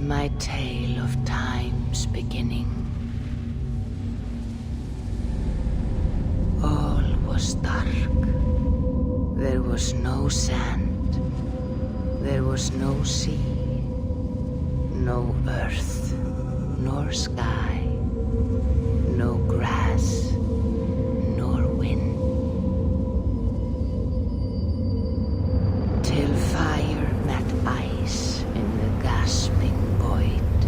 my tale of time's beginning. All was dark. There was no sand. There was no sea. No earth, nor sky. No grass, nor wind. Till fire met ice in the gasping void.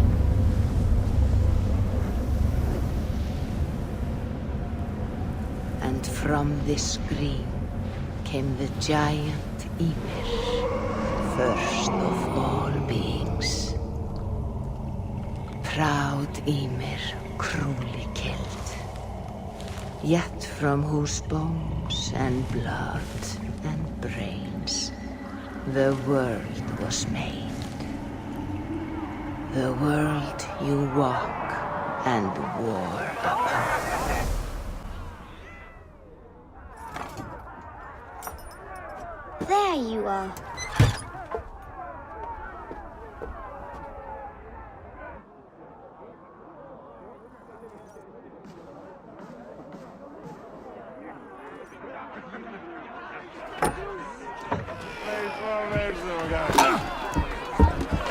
And from this scream came the giant Ymir, first of all beings. Proud Ymir, cruelly killed, yet from whose bones and blood and brains the world was made. The world you walk and war upon. There you are.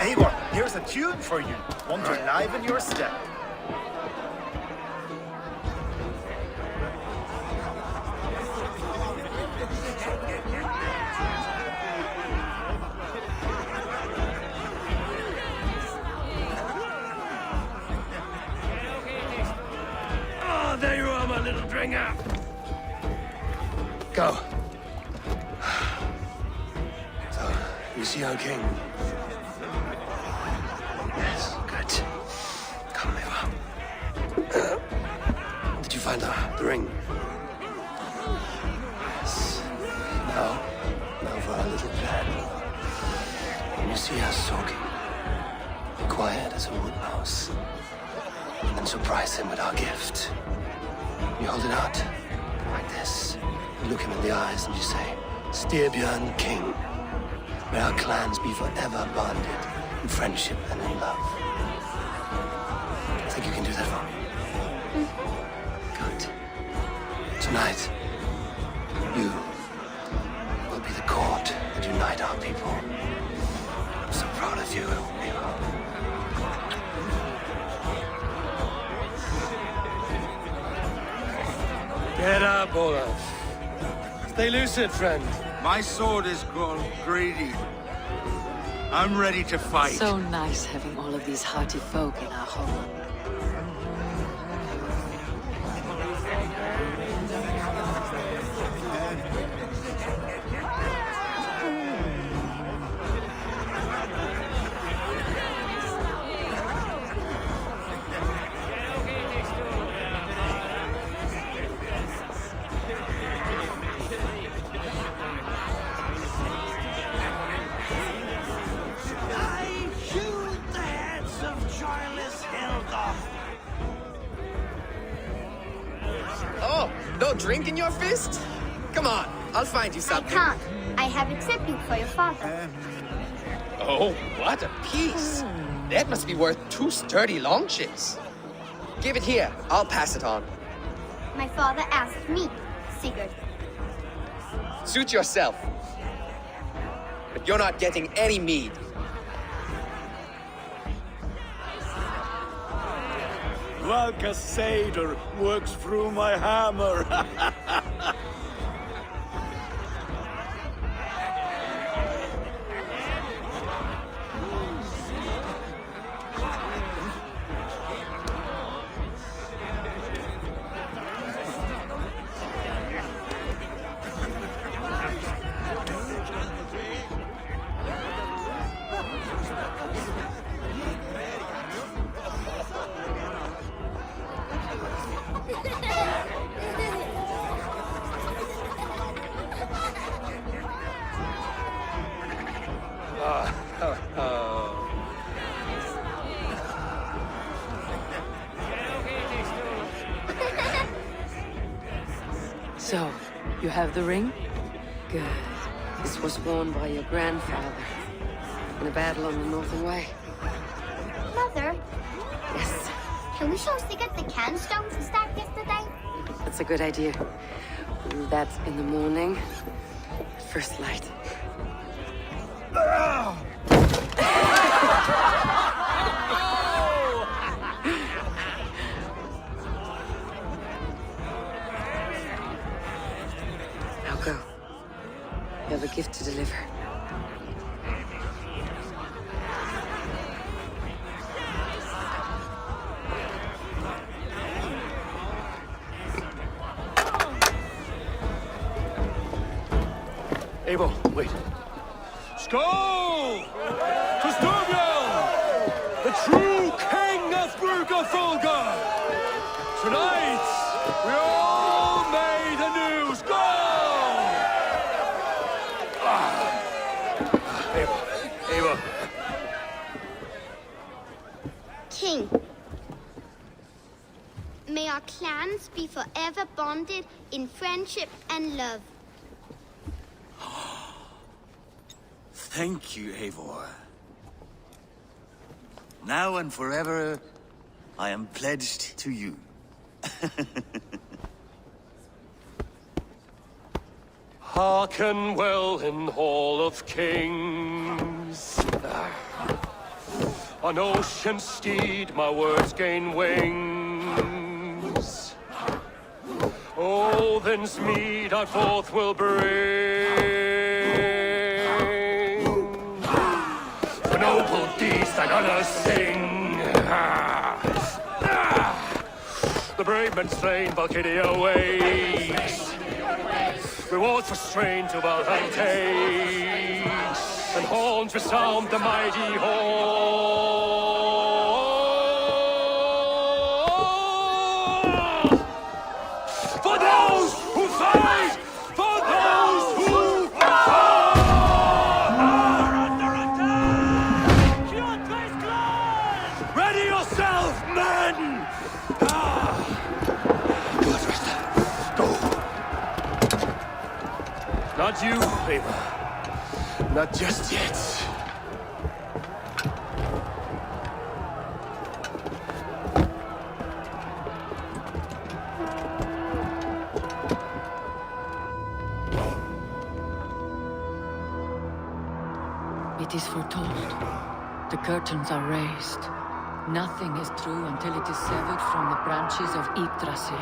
Eivor, here's a tune for you. Want to liven your step. Oh, there you are, my little dringer. Go. So, you see our king? Yes, good. Come, Eva. Did you find the ring? Yes. Now for our little plan. When you see us talking, be quiet as a wood mouse, and surprise him with our gift. You hold it out, like this. You look him in the eyes and you say, Styrbjörn King. May our clans be forever bonded in friendship and in love. I think you can do that for me. Good. Tonight, you will be the cord that unite our people. I'm so proud of you, Eva. Get up, Olaf. Stay lucid, friend. My sword is grown greedy. I'm ready to fight. So nice having all of these hearty folk in our home. Oh, no drink in your fist? Come on, I'll find you I something. can't. I have a tribute for your father. Oh, what a piece. That must be worth 2 sturdy longships. Give it here, I'll pass it on. My father asked me, Sigurd. Suit yourself. But you're not getting any mead. Like a satyr works through my hammer. So, you have the ring? Good. This was worn by your grandfather in a battle on the Northern Way. Mother, Yes, can we show Sigurd the canstones we stacked yesterday? that's a good idea. We'll do that in the morning. At first light. Now go. You have a gift to deliver. Abel, wait. Skål! To Storbjörn, the true king of Brugafolga! Tonight, we all made anew. Skål! Abel. King, may our clans be forever bonded in friendship and love. Thank you, Eivor. Now and forever, I am pledged to you. Hearken well in Hall of Kings. On ocean steed my words gain wings. Odin's mead I forth will bring. For noble deeds thine honor sing. The brave men slain Valkyria waits. Rewards for strain to Valhalla takes, and horns resound the mighty hall. For those who fight, for those who fall, are under attack. Ready yourself, men. Go. Not you, Ava. Not just yet. It is foretold. The curtains are raised. Nothing is true until it is severed from the branches of Yggdrasil.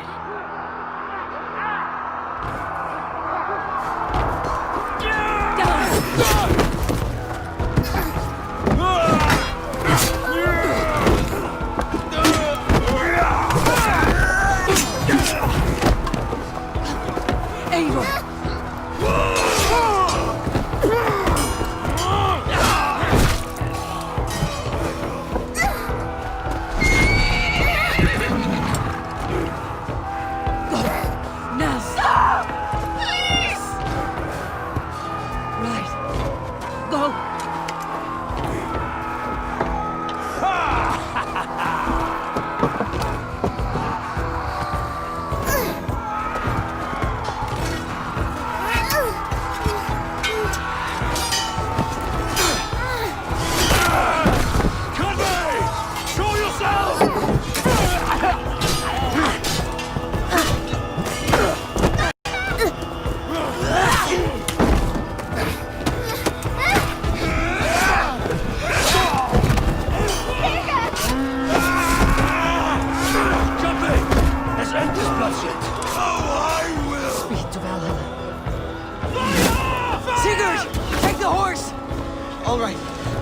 All right,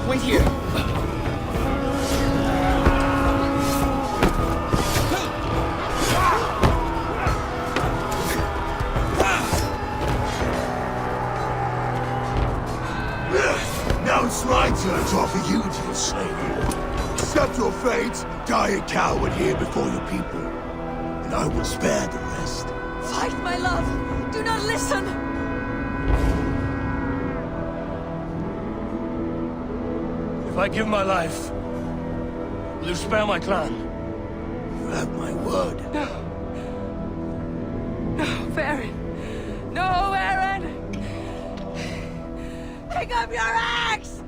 wait here. Now it's my turn to offer you to your slavery. Accept your fate, die a coward here before your people, and I will spare the rest. Fight, my love! Do not listen! If I give my life, will you spare my clan? You have my word. No. No, Baron! No, Aaron! Pick up your axe!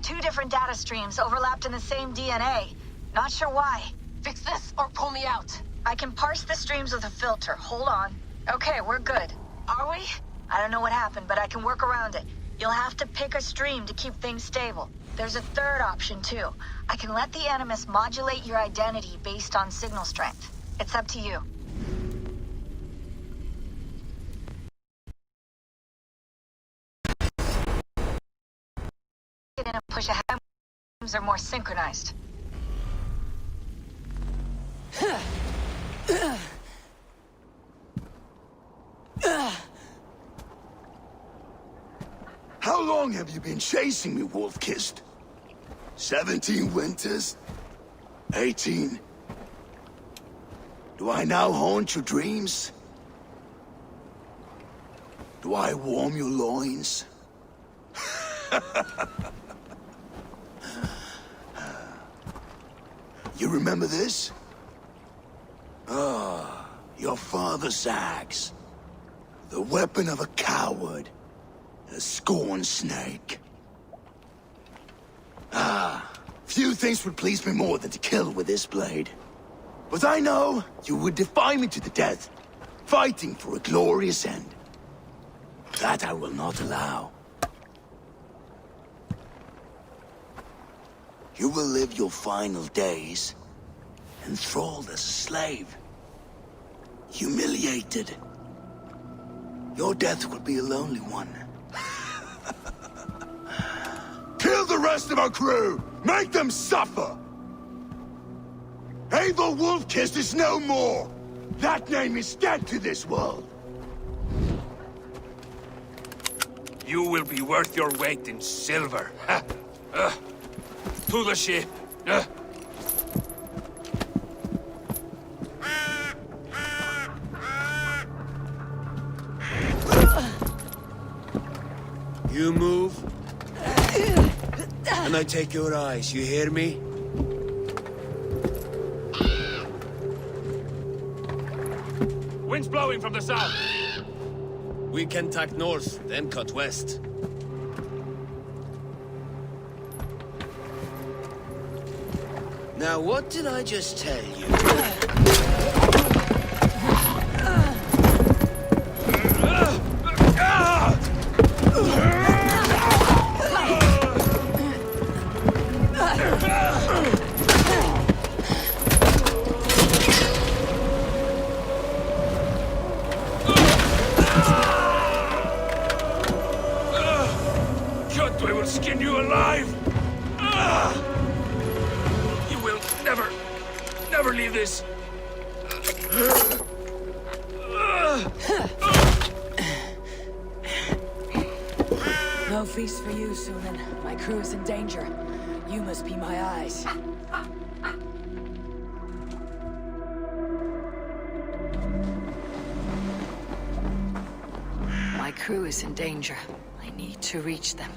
two different data streams overlapped in the same DNA. Not sure why. Fix this or pull me out. I can parse the streams with a filter. Hold on. Okay, we're good. Are we? I don't know what happened, but I can work around it. You'll have to pick a stream to keep things stable. There's a third option, too. I can let the Animus modulate your identity based on signal strength. It's up to you. Get in and push ahead. Are more synchronized. How long have you been chasing me, Wolf-Kissed? 17 winters? 18? Do I now haunt your dreams? Do I warm your loins? You remember this? Ah, your father's axe. The weapon of a coward. A scorned snake. Ah, few things would please me more than to kill with this blade. But I know you would defy me to the death, fighting for a glorious end. That I will not allow. You will live your final days enthralled as a slave. Humiliated. Your death will be a lonely one. Kill the rest of our crew! Make them suffer! Eivor Wolf-Kissed is no more! That name is dead to this world! You will be worth your weight in silver. To the ship. You move, and I take your eyes, you hear me? Wind's blowing from the south. We can tack north, then cut west. Now, what did I just tell you? I will skin you alive! You will never leave this. No feast for you, Sunan. My crew is in danger. You must be my eyes. My crew is in danger. I need to reach them.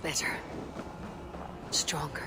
Better. Stronger.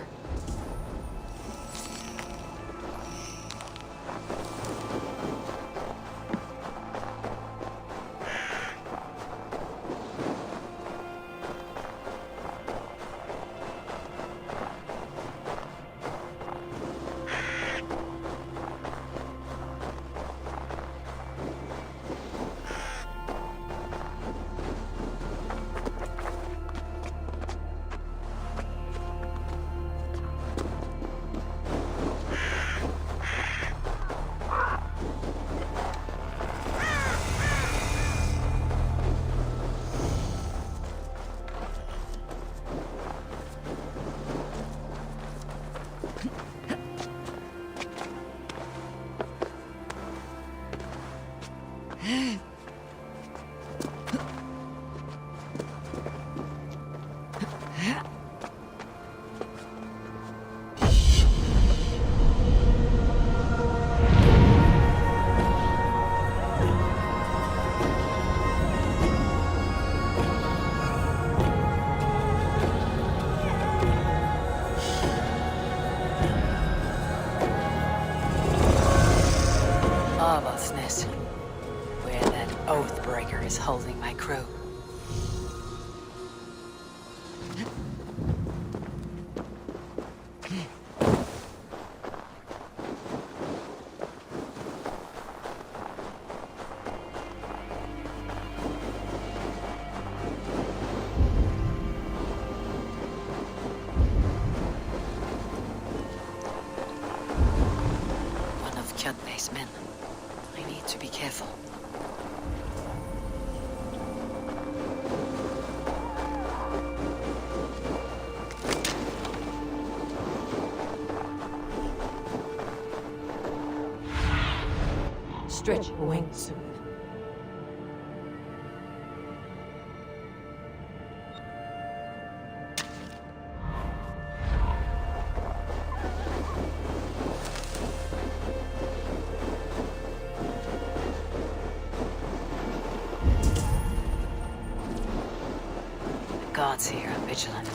Where that Oathbreaker is holding my crew. One of Kjotve's men. I need to be careful. Stretch your wings. The gods here are vigilant.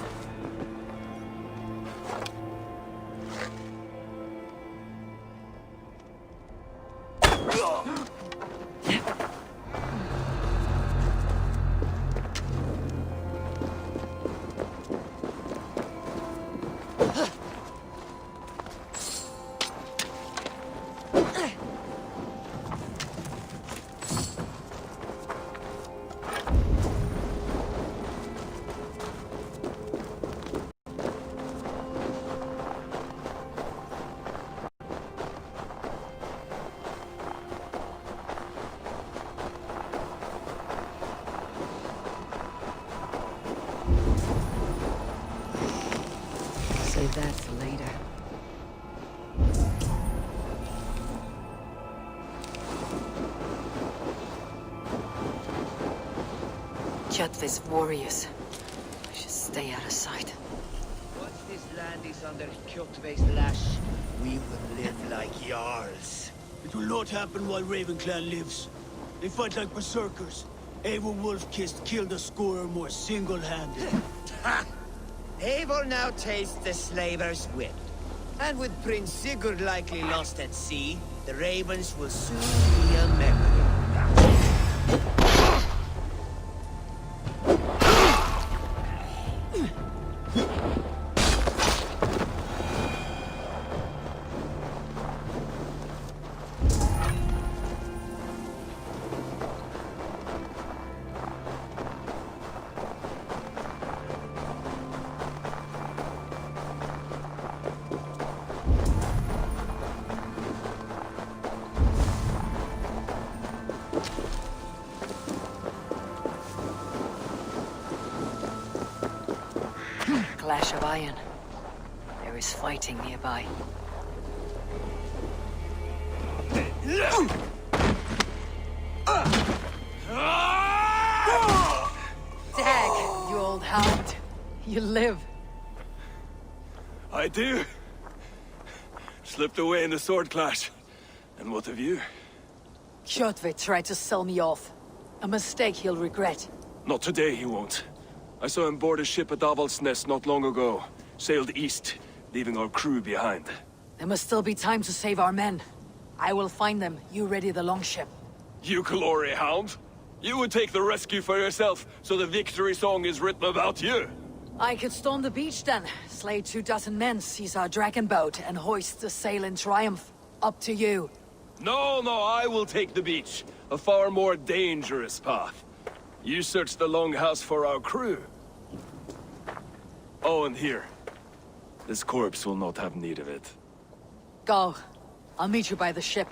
Save that for later. Kjotve's warriors. I should stay out of sight. Once this land is under Kjotve's lash, we will live like Jarls. It will not happen while Raven Clan lives. They fight like berserkers. Eivor Wolf-Kissed killed a score or more single-handed. Ha! Eivor now tastes the slaver's whip. And with Prince Sigurd likely lost at sea, the ravens will soon be a memory. Clash of iron. There is fighting nearby. Dag, you old hound. You live. I do. Slipped away in the sword clash. And what of you? Kjotve tried to sell me off. A mistake he'll regret. Not today, he won't. I saw him board a ship at Avaldsnes not long ago. Sailed east, leaving our crew behind. There must still be time to save our men. I will find them. You ready the longship. You glory hound? You would take the rescue for yourself, so the victory song is written about you. I could storm the beach then, slay 24 men, seize our dragon boat, and hoist the sail in triumph. Up to you. No, I will take the beach. A far more dangerous path. You search the longhouse for our crew. Oh, and here. This corpse will not have need of it. Go. I'll meet you by the ship.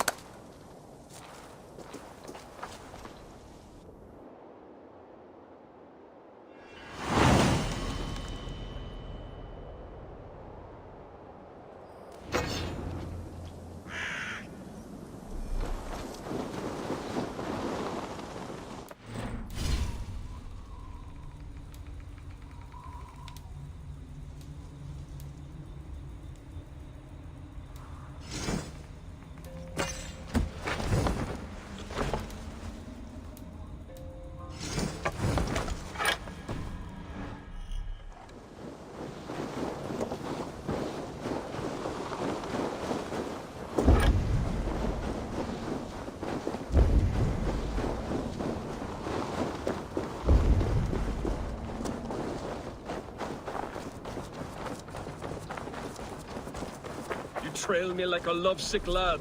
trail me like a lovesick lad.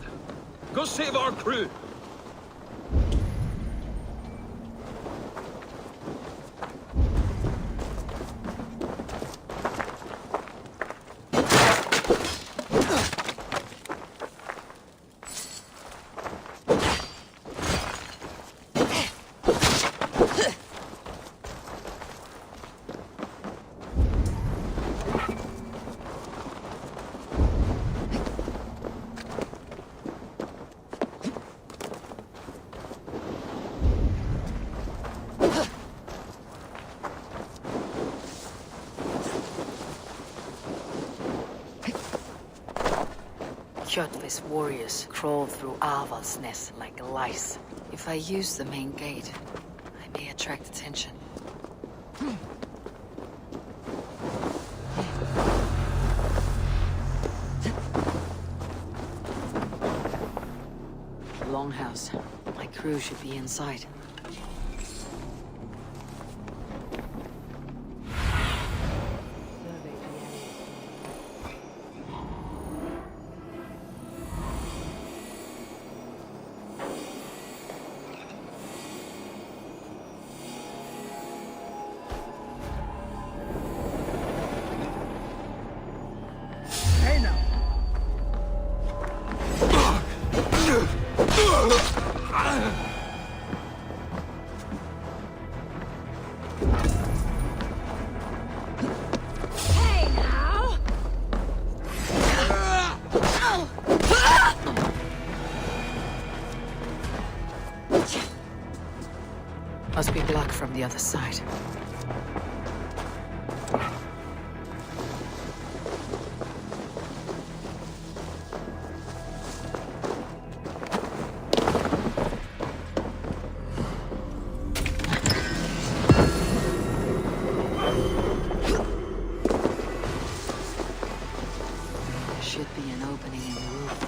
Go save our crew. Kjotve's warriors crawl through Aval's nest like lice. If I use the main gate, I may attract attention. Longhouse. My crew should be inside. Must be blocked from the other side. There should be an opening in the roof.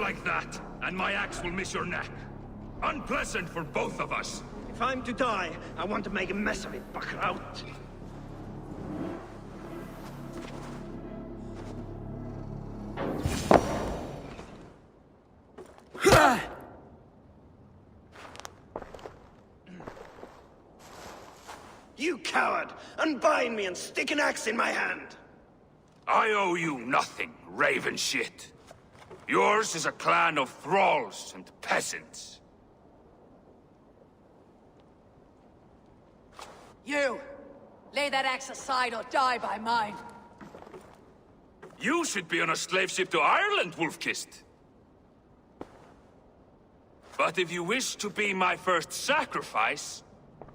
Like that, and my axe will miss your neck. Unpleasant for both of us. If I'm to die, I want to make a mess of it, Buckraut. You coward! Unbind me and stick an axe in my hand! I owe you nothing, raven shit. Yours is a clan of thralls and peasants. You! Lay that axe aside or die by mine. You should be on a slave ship to Ireland, Wolf-Kissed. But if you wish to be my first sacrifice,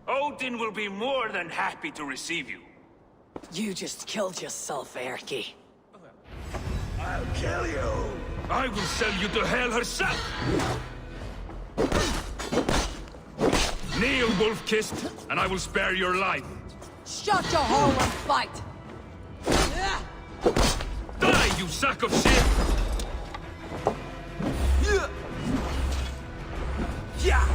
Odin will be more than happy to receive you. You just killed yourself, Erky. I'll kill you! I will sell you to hell herself! Kneel, Wolf-Kissed, and I will spare your life. Shut your hole and fight! Die, you sack of shit! Yeah!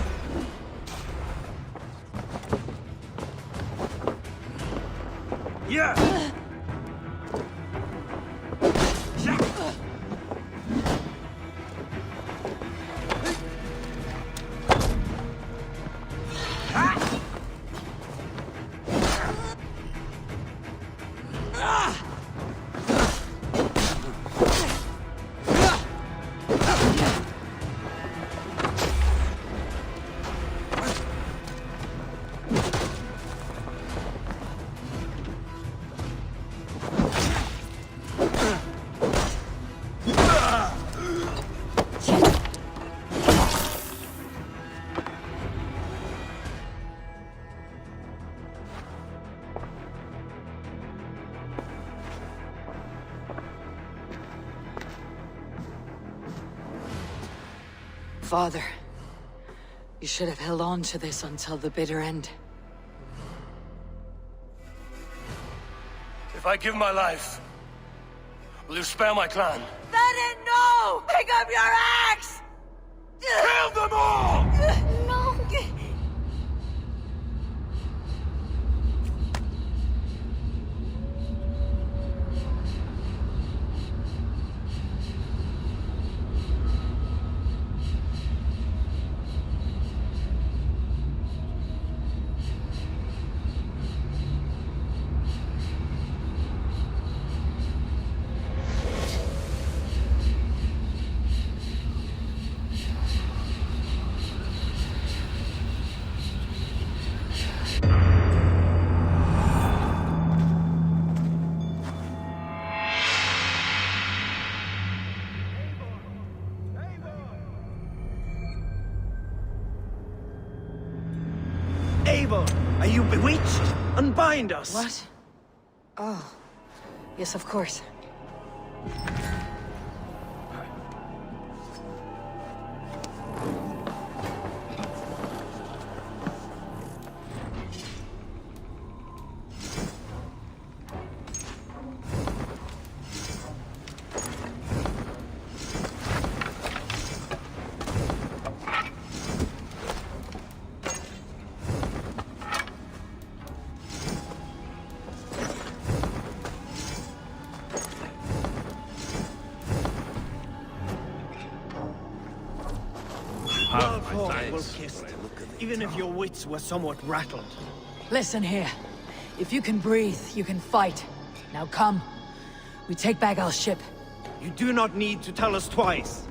Yeah! Father, you should have held on to this until the bitter end. If I give my life, Will you spare my clan? Then no! Pick up your axe! Kill them all! No! Abel, are you bewitched? Unbind us! What? Oh. Yes, of course. Well fought, well-kissed. Even if your wits were somewhat rattled. Listen here. If you can breathe, you can fight. Now come. We take back our ship. You do not need to tell us twice.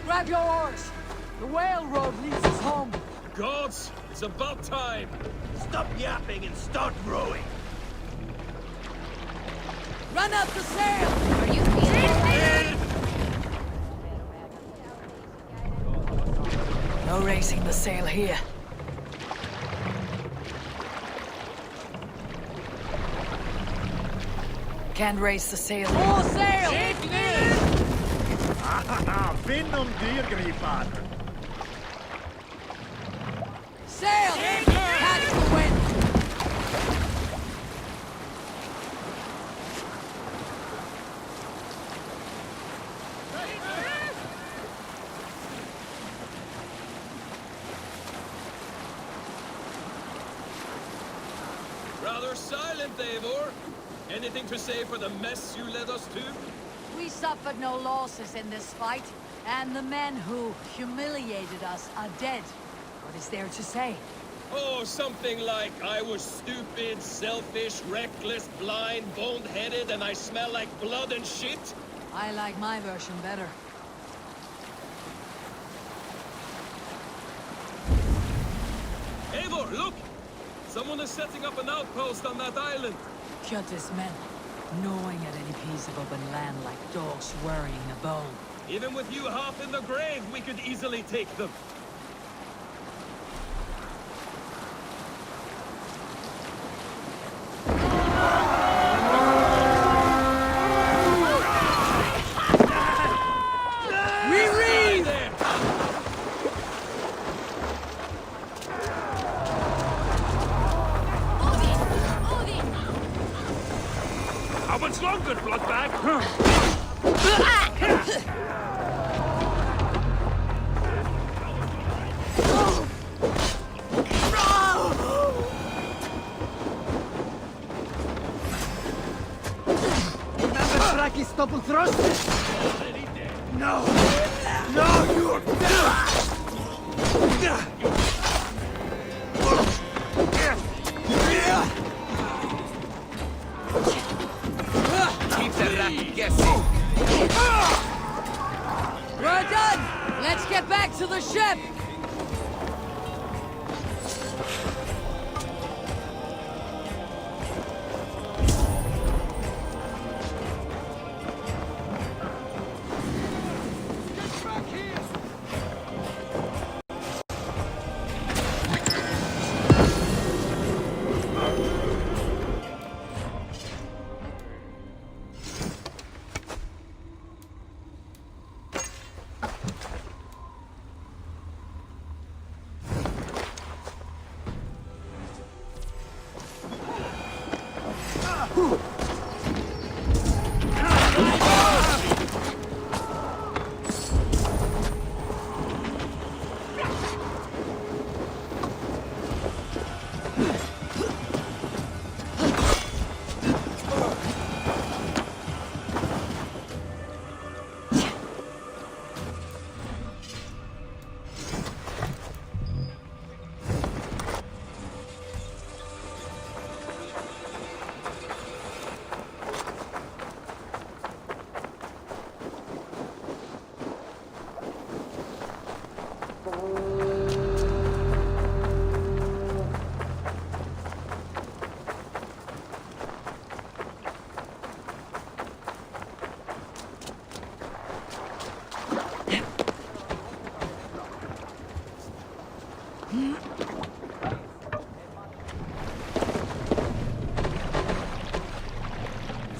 Grab your oars! The whale road leads us home! Gods! It's about time! Stop yapping and start rowing! Run up the sail! Are you feeling No raising the sail here. Can't raise the sail. More sail! Finn om dyrgripar! Sail! Catch the wind! Rather silent, Eivor. Anything to say for the mess you led us to? We suffered no losses in this fight, and the men who humiliated us are dead. What is there to say? Oh, something like, I was stupid, selfish, reckless, blind, bone-headed, and I smell like blood and shit? I like my version better. Eivor, look! Someone is setting up an outpost on that island. Kjot's men, gnawing at any piece of open land like dogs worrying a bone. Even with you half in the grave, we could easily take them. How much longer, bloodbag? Stop thrust! No! No, you're... Keep the rat guessing. We're done! Let's get back to the ship!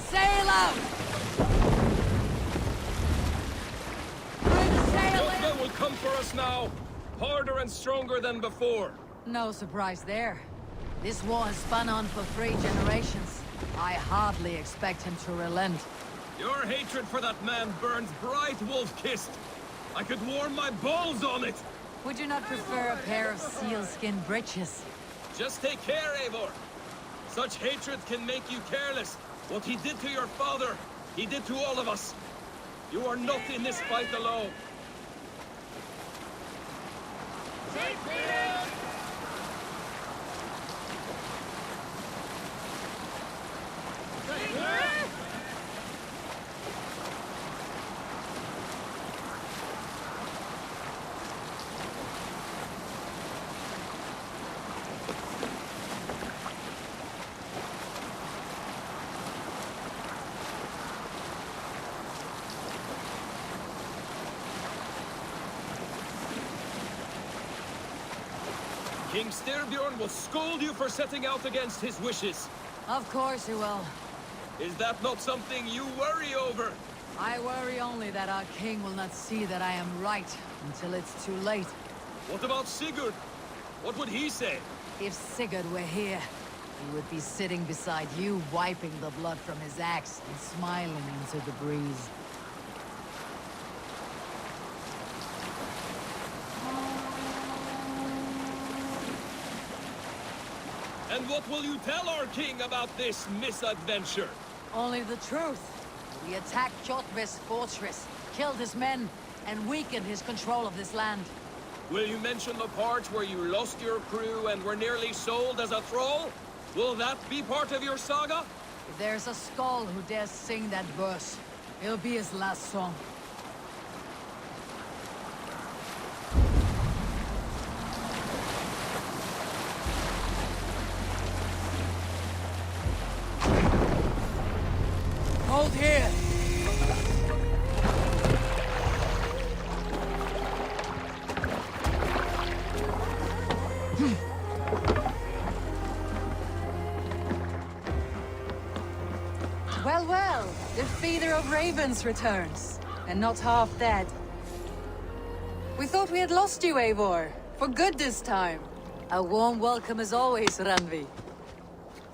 Sail out! Bring sail in! Jotva will come for us now, harder and stronger than before. No surprise there. This war has spun on for 3 generations. I hardly expect him to relent. Your hatred for that man burns bright wolf-kissed. I could warm my balls on it. Would you not prefer a pair of sealskin breeches? Just take care, Eivor. Such hatred can make you careless. What he did to your father, he did to all of us. You are not in this fight alone. Take me in! King Styrbjorn will scold you for setting out against his wishes. Of course he will. Is that not something you worry over? I worry only that our king will not see that I am right until it's too late. What about Sigurd? What would he say? If Sigurd were here, he would be sitting beside you, wiping the blood from his axe and smiling into the breeze. And what will you tell our king about this misadventure? Only the truth. We attacked Kjotve's fortress, killed his men, and weakened his control of this land. Will you mention the part where you lost your crew and were nearly sold as a thrall? Will that be part of your saga? If there's a skull who dares sing that verse, it'll be his last song. Hold here! Well, well, the feeder of ravens returns, and not half dead. We thought we had lost you, Eivor, for good this time. A warm welcome as always, Randvi.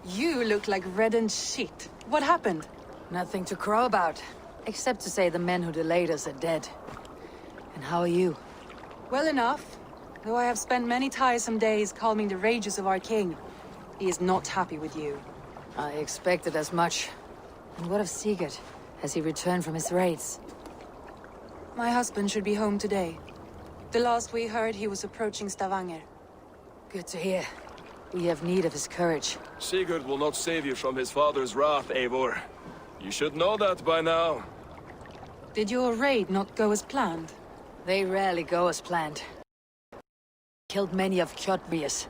You look like reddened shit. What happened? Nothing to crow about, except to say the men who delayed us are dead. And how are you? Well enough, though I have spent many tiresome days calming the rages of our king. He is not happy with you. I expected as much. And what of Sigurd? Has he returned from his raids? My husband should be home today. The last we heard, he was approaching Stavanger. Good to hear. We have need of his courage. Sigurd will not save you from his father's wrath, Eivor. You should know that by now. Did your raid not go as planned? They rarely go as planned. Killed many of Kjotve's.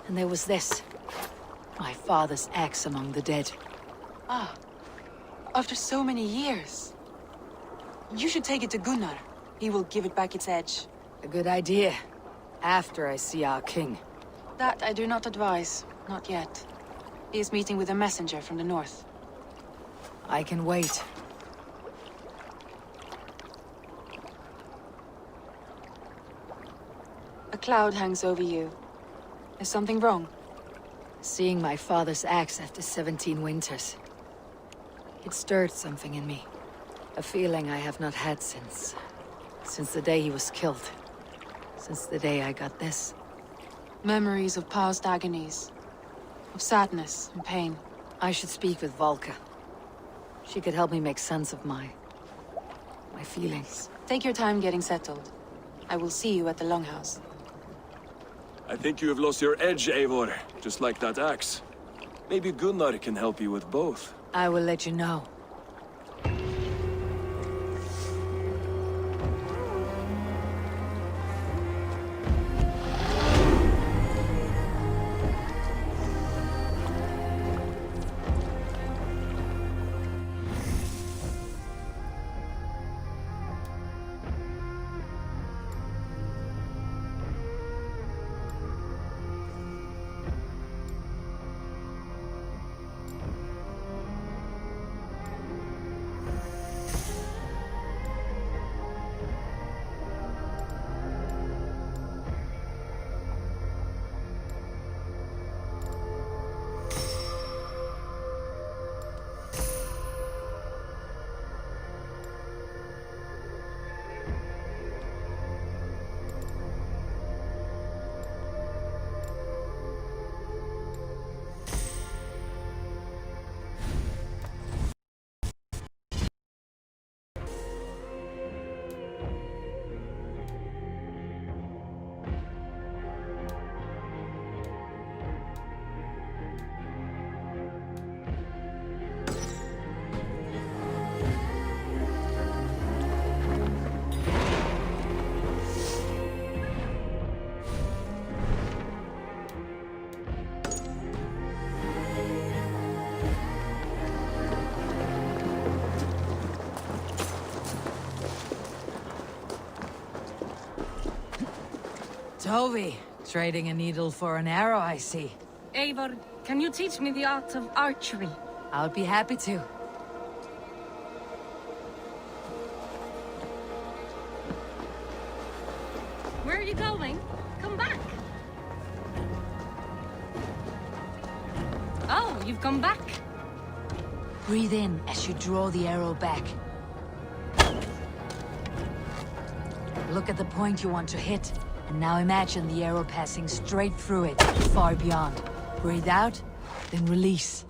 And there was this. My father's axe among the dead. Ah, after so many years. You should take it to Gunnar. He will give it back its edge. A good idea. After I see our king. That I do not advise. Not yet. He is meeting with a messenger from the north. I can wait. A cloud hangs over you. Is something wrong? Seeing my father's axe after 17 winters. It stirred something in me. A feeling I have not had since the day he was killed. Since the day I got this. Memories of past agonies. Of sadness and pain. I should speak with Valka. She could help me make sense of my feelings. Take your time getting settled. I will see you at the Longhouse. I think you have lost your edge, Eivor, just like that axe. Maybe Gunnar can help you with both. I will let you know. Tovi, Trading a needle for an arrow, I see. Eivor, can you teach me the art of archery? I'll be happy to. Where are you going? Come back! Oh, you've come back. Breathe in as you draw the arrow back. Look at the point you want to hit, and now imagine the arrow passing straight through it, far beyond. Breathe out, then release.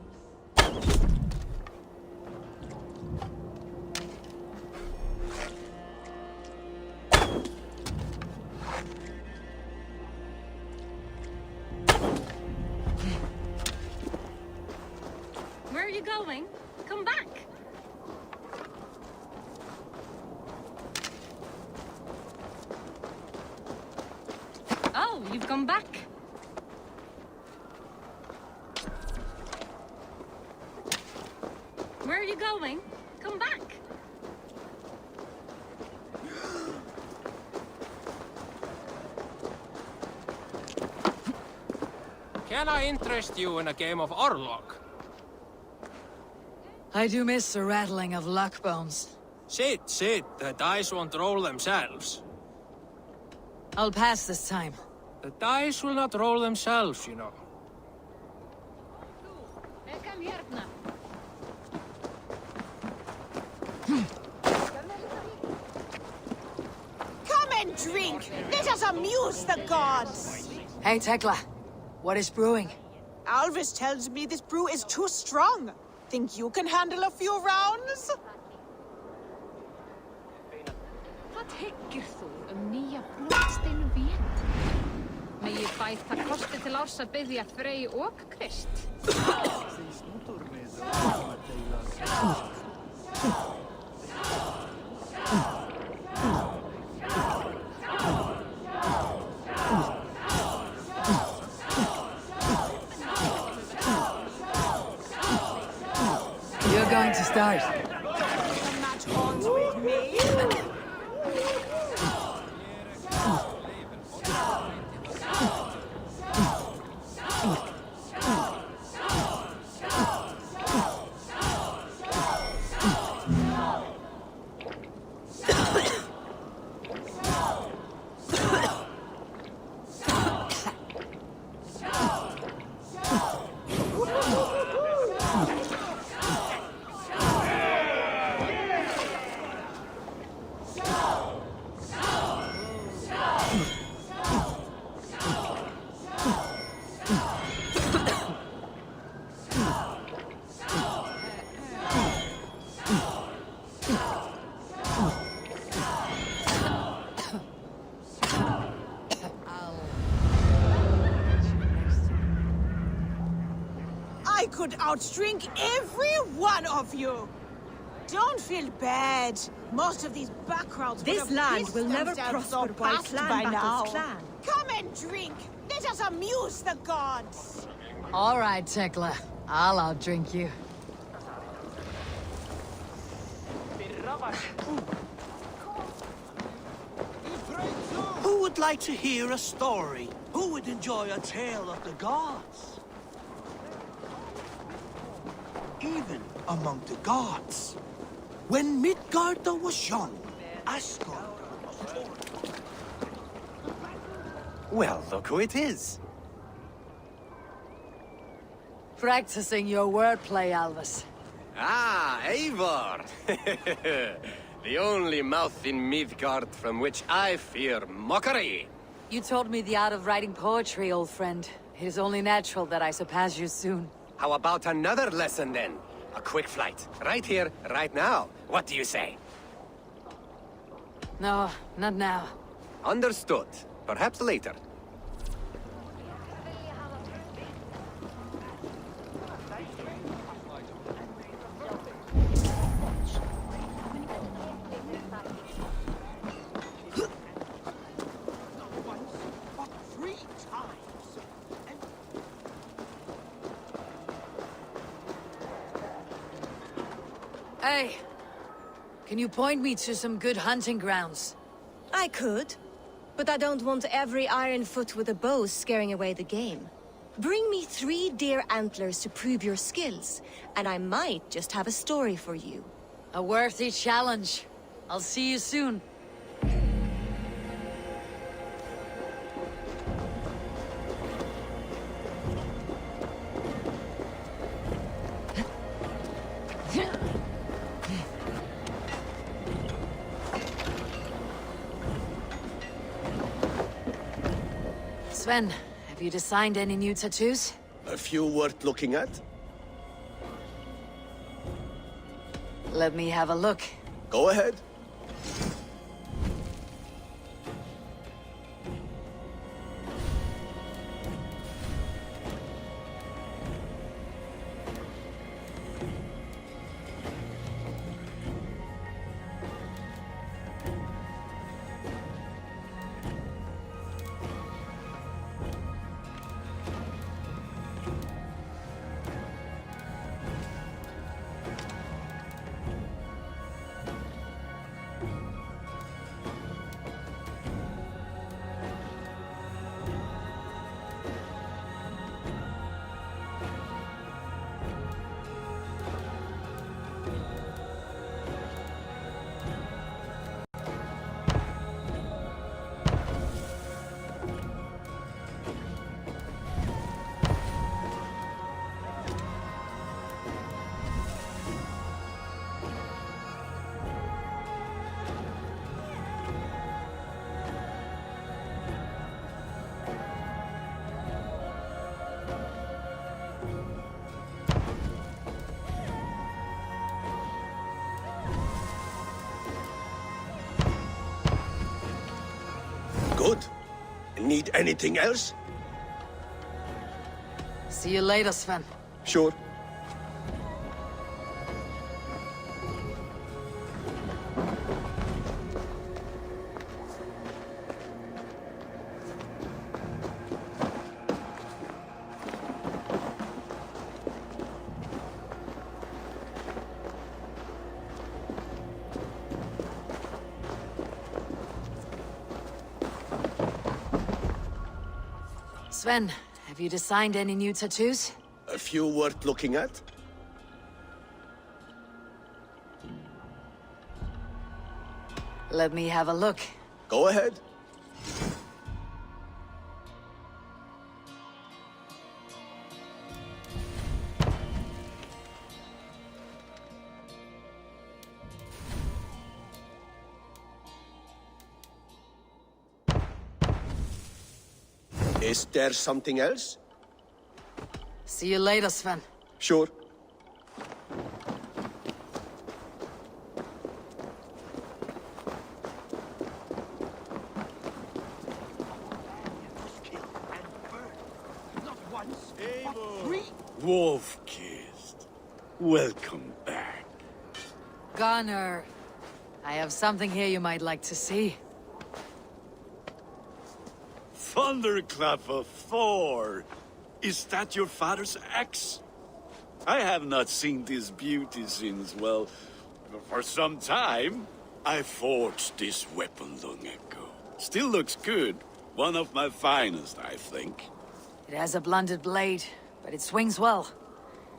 Where are you going? Come back! Oh, you've come back. Where are you going? Come back! Can I interest you in a game of Orlog? I do miss the rattling of luck bones. Sit. The dice won't roll themselves. I'll pass this time. The dice will not roll themselves, you know. Come and drink! Let us amuse the gods! Hey, Tekla. What is brewing? Alvis tells me this brew is too strong. Think you can handle a few rounds? Hvað hyggir þú nýja brúnsteinu vét? Megi bæta kosti til árs að biðja Frey og Krist. You're going to start. Match odds with me? I could outdrink every one of you. Don't feel bad. Most of these backgrounds This land will never prosper while clan battles clan. Come and drink. Let us amuse the gods. All right, Tekla. I'll outdrink you. Who would like to hear a story? Who would enjoy a tale of the gods? Even among the gods, when Midgard was young, Asgard. Well, look who it is. Practicing your wordplay, Alvis. Ah, Eivor! The only mouth in Midgard from which I fear mockery. You told me the art of writing poetry, old friend. It is only natural that I surpass you soon. How about another lesson then? A quick flight. Right here, right now. What do you say? No, not now. Understood. Perhaps later. Hey, can you point me to some good hunting grounds? I could. But I don't want every iron foot with a bow scaring away the game. Bring me 3 deer antlers to prove your skills, and I might just have a story for you. A worthy challenge. I'll see you soon. Sven, have you designed any new tattoos? A few worth looking at? Let me have a look. Go ahead. Good. Need anything else? See you later, Sven. Sure. Sven, have you designed any new tattoos? A few worth looking at? Let me have a look. Go ahead. Is there something else? See you later, Sven. Sure. Wolf-kissed. Welcome back. Gunnar, I have something here you might like to see. Thunderclap of Thor! Is that your father's axe? I have not seen this beauty since, well, for some time. I forged this weapon long ago. Still looks good. One of my finest, I think. It has a blunted blade, but it swings well.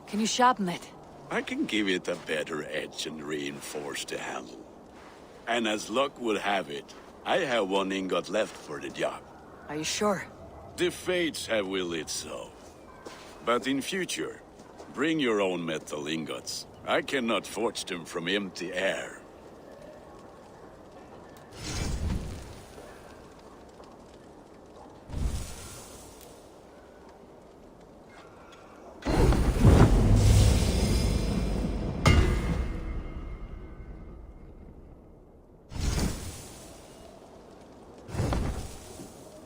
Can you sharpen it? I can give it a better edge and reinforce the handle. And as luck would have it, I have one ingot left for the job. Are you sure? The fates have willed it so. But in future, bring your own metal ingots. I cannot forge them from empty air.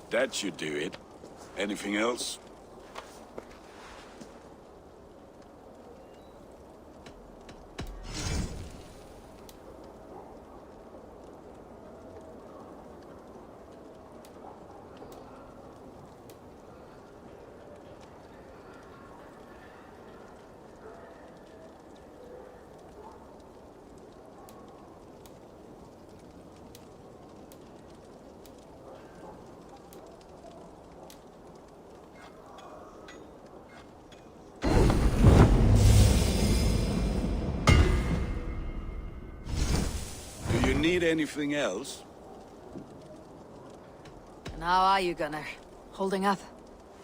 That should do it. Anything else? need anything else? And how are you, Gunnar? Holding up?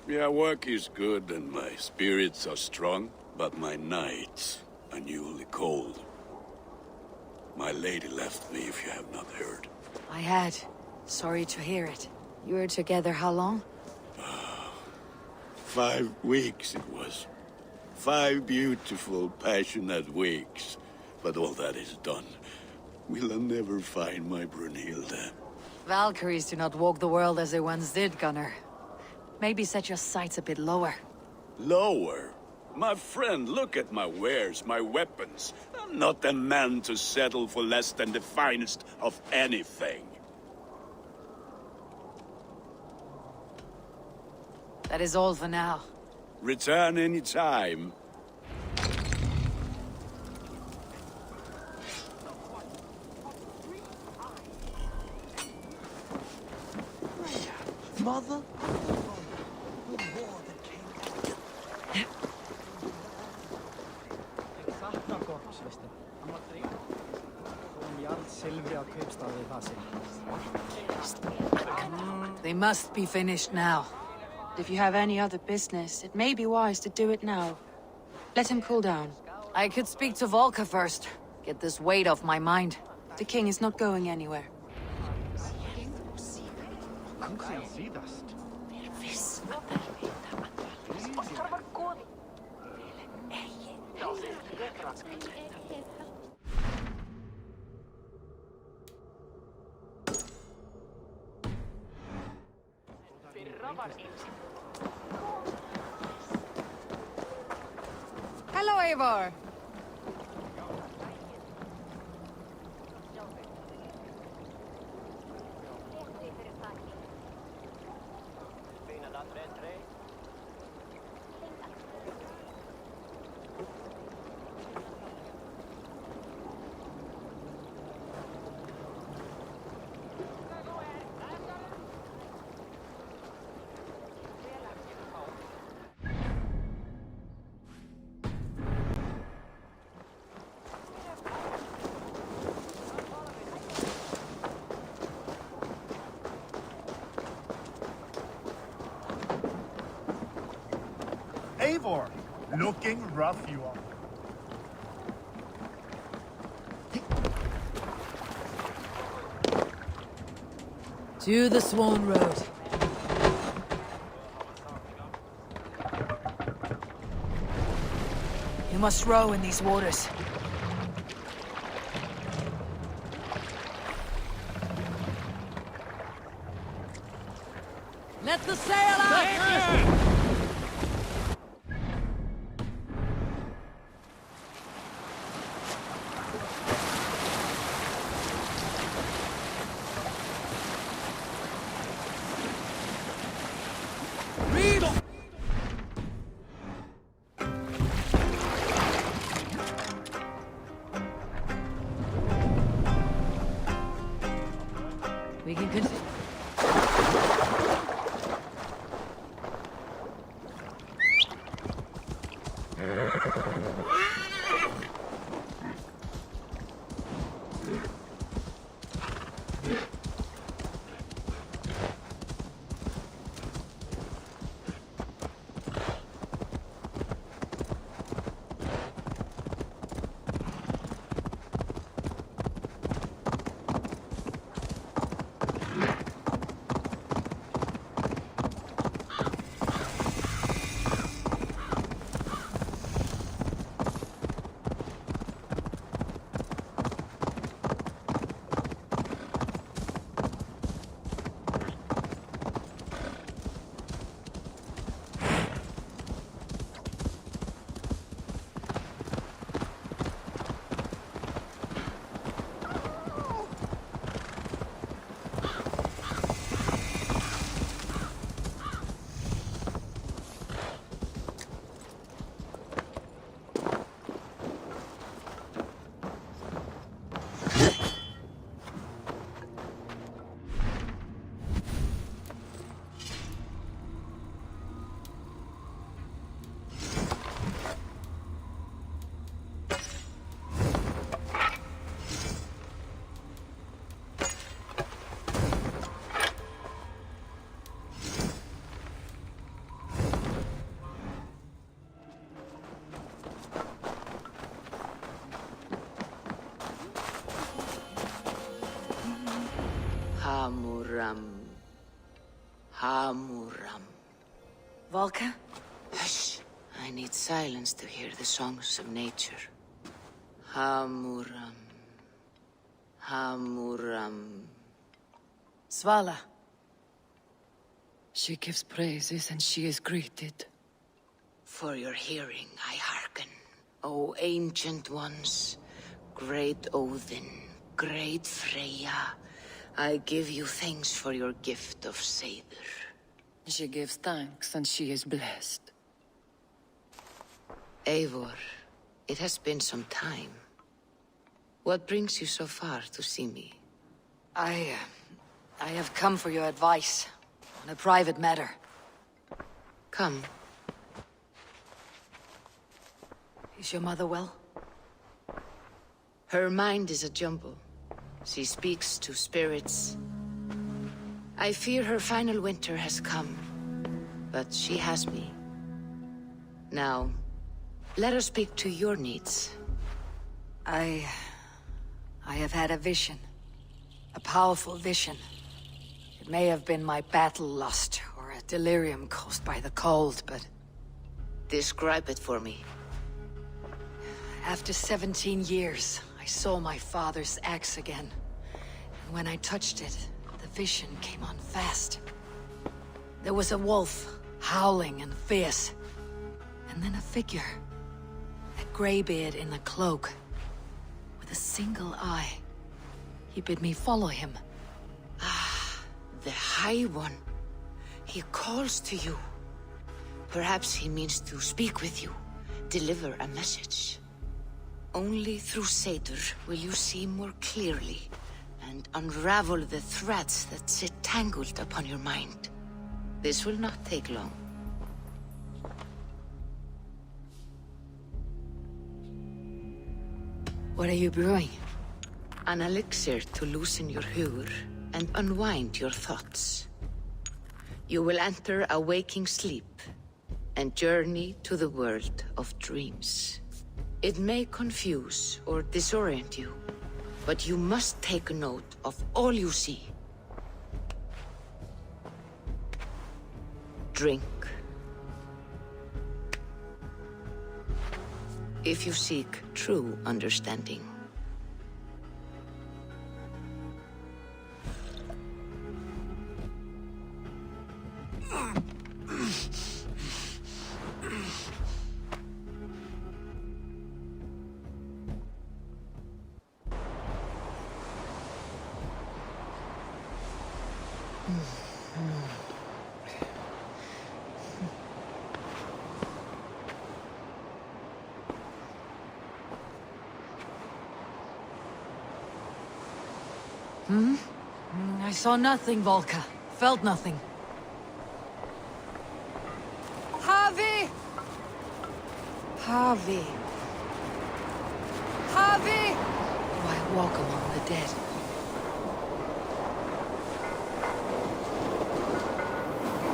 Yeah, work is good and my spirits are strong, but my nights are newly cold. My lady left me, if you have not heard. I had. Sorry to hear it. You were together how long? 5 weeks it was. 5 beautiful, passionate weeks. But all that is done. Will I never find my Brunhilde? Valkyries do not walk the world as they once did, Gunnar. Maybe set your sights a bit lower. Lower? My friend, look at my wares, my weapons. I'm not a man to settle for less than the finest of anything. That is all for now. Return any time. Mother? They must be finished now. If you have any other business, it may be wise to do it now. Let him cool down. I could speak to Volka first. Get this weight off my mind. The king is not going anywhere. Hello, Eivor. Eivor, looking rough you are. To the Swan Road. You must row in these waters. Let the sail out! We can continue. Hamuram. Hamuram. Volka? Hush. I need silence to hear the songs of nature. Hamuram. Hamuram. Svala. She gives praises and she is greeted. For your hearing, I hearken. O ancient ones, great Odin, great Freya, I give you thanks for your gift of Seiður. She gives thanks and she is blessed. Eivor, it has been some time. What brings you so far to see me? I have come for your advice on a private matter. Come. Is your mother well? Her mind is a jumble. She speaks to spirits. I fear her final winter has come, but she has me. Now, let us speak to your needs. I have had a vision. A powerful vision. It may have been my battle lust, or a delirium caused by the cold, but... Describe it for me. After 17 years, I saw my father's axe again. And when I touched it, the vision came on fast. There was a wolf, howling and fierce. And then a figure. A graybeard in a cloak. With a single eye. He bid me follow him. Ah, the High One. He calls to you. Perhaps he means to speak with you. Deliver a message. Only through Seiður will you see more clearly and unravel the threads that sit tangled upon your mind. This will not take long. What are you brewing? An elixir to loosen your hugur and unwind your thoughts. You will enter a waking sleep and journey to the world of dreams. It may confuse or disorient you, but you must take note of all you see. Drink. If you seek true understanding. I saw nothing, Volka. Felt nothing. Harvey! Harvey. Harvey! Do I walk among the dead?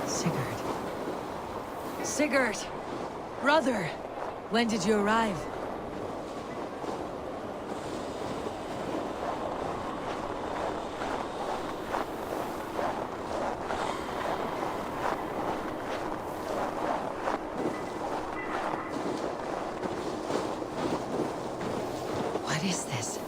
Sigurd. Sigurd! Brother! When did you arrive? What is this?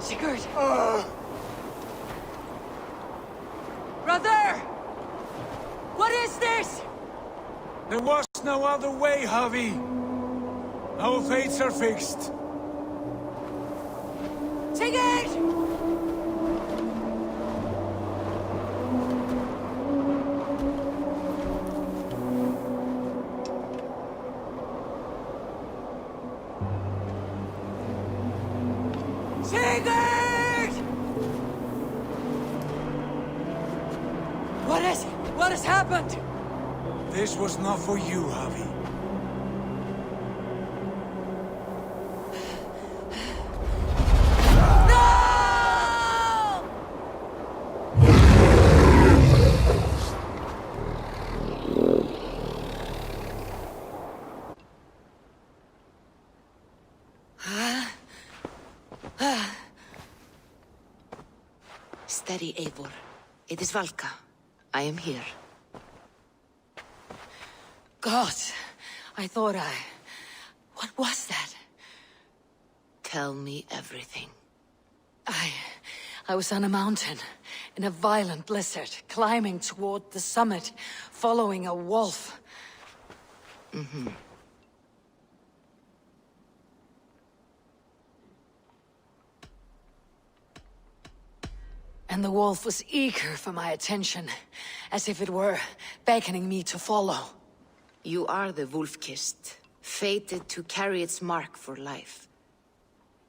Sigurd! Brother! What is this? There was no other way, Javi. Our fates are fixed. Sigurd! Sigurd! What is it? What has happened? This was not for you, Javi. Steady, Eivor. It is Valka. I am here. God, I thought What was that? Tell me everything. I was on a mountain, in a violent blizzard, climbing toward the summit, following a wolf. Mm-hmm. And the wolf was eager for my attention, as if it were beckoning me to follow. You are the wolf-kissed, fated to carry its mark for life.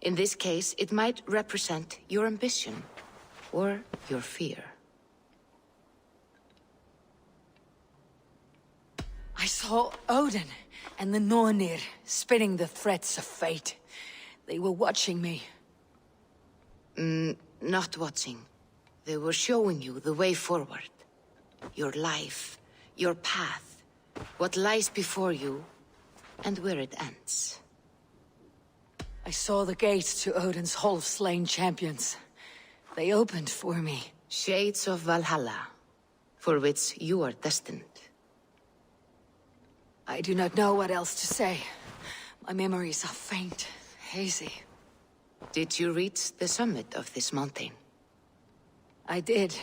In this case, it might represent your ambition, or your fear. I saw Odin and the Nornir spitting the threats of fate. They were watching me. Not watching. They were showing you the way forward. Your life, your path, what lies before you, and where it ends. I saw the gates to Odin's Hall of Slain Champions. They opened for me. Shades of Valhalla, for which you are destined. I do not know what else to say. My memories are faint, hazy. Did you reach the summit of this mountain? I did,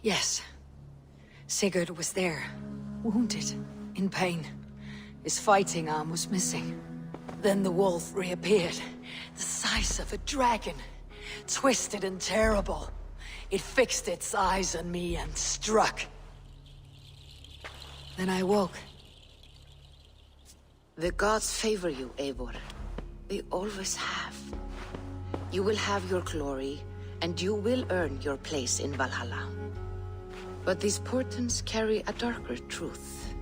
yes. Sigurd was there, wounded, in pain. His fighting arm was missing. Then the wolf reappeared, the size of a dragon, twisted and terrible. It fixed its eyes on me and struck. Then I woke. The gods favor you, Eivor. They always have. You will have your glory, and you will earn your place in Valhalla. But these portents carry a darker truth.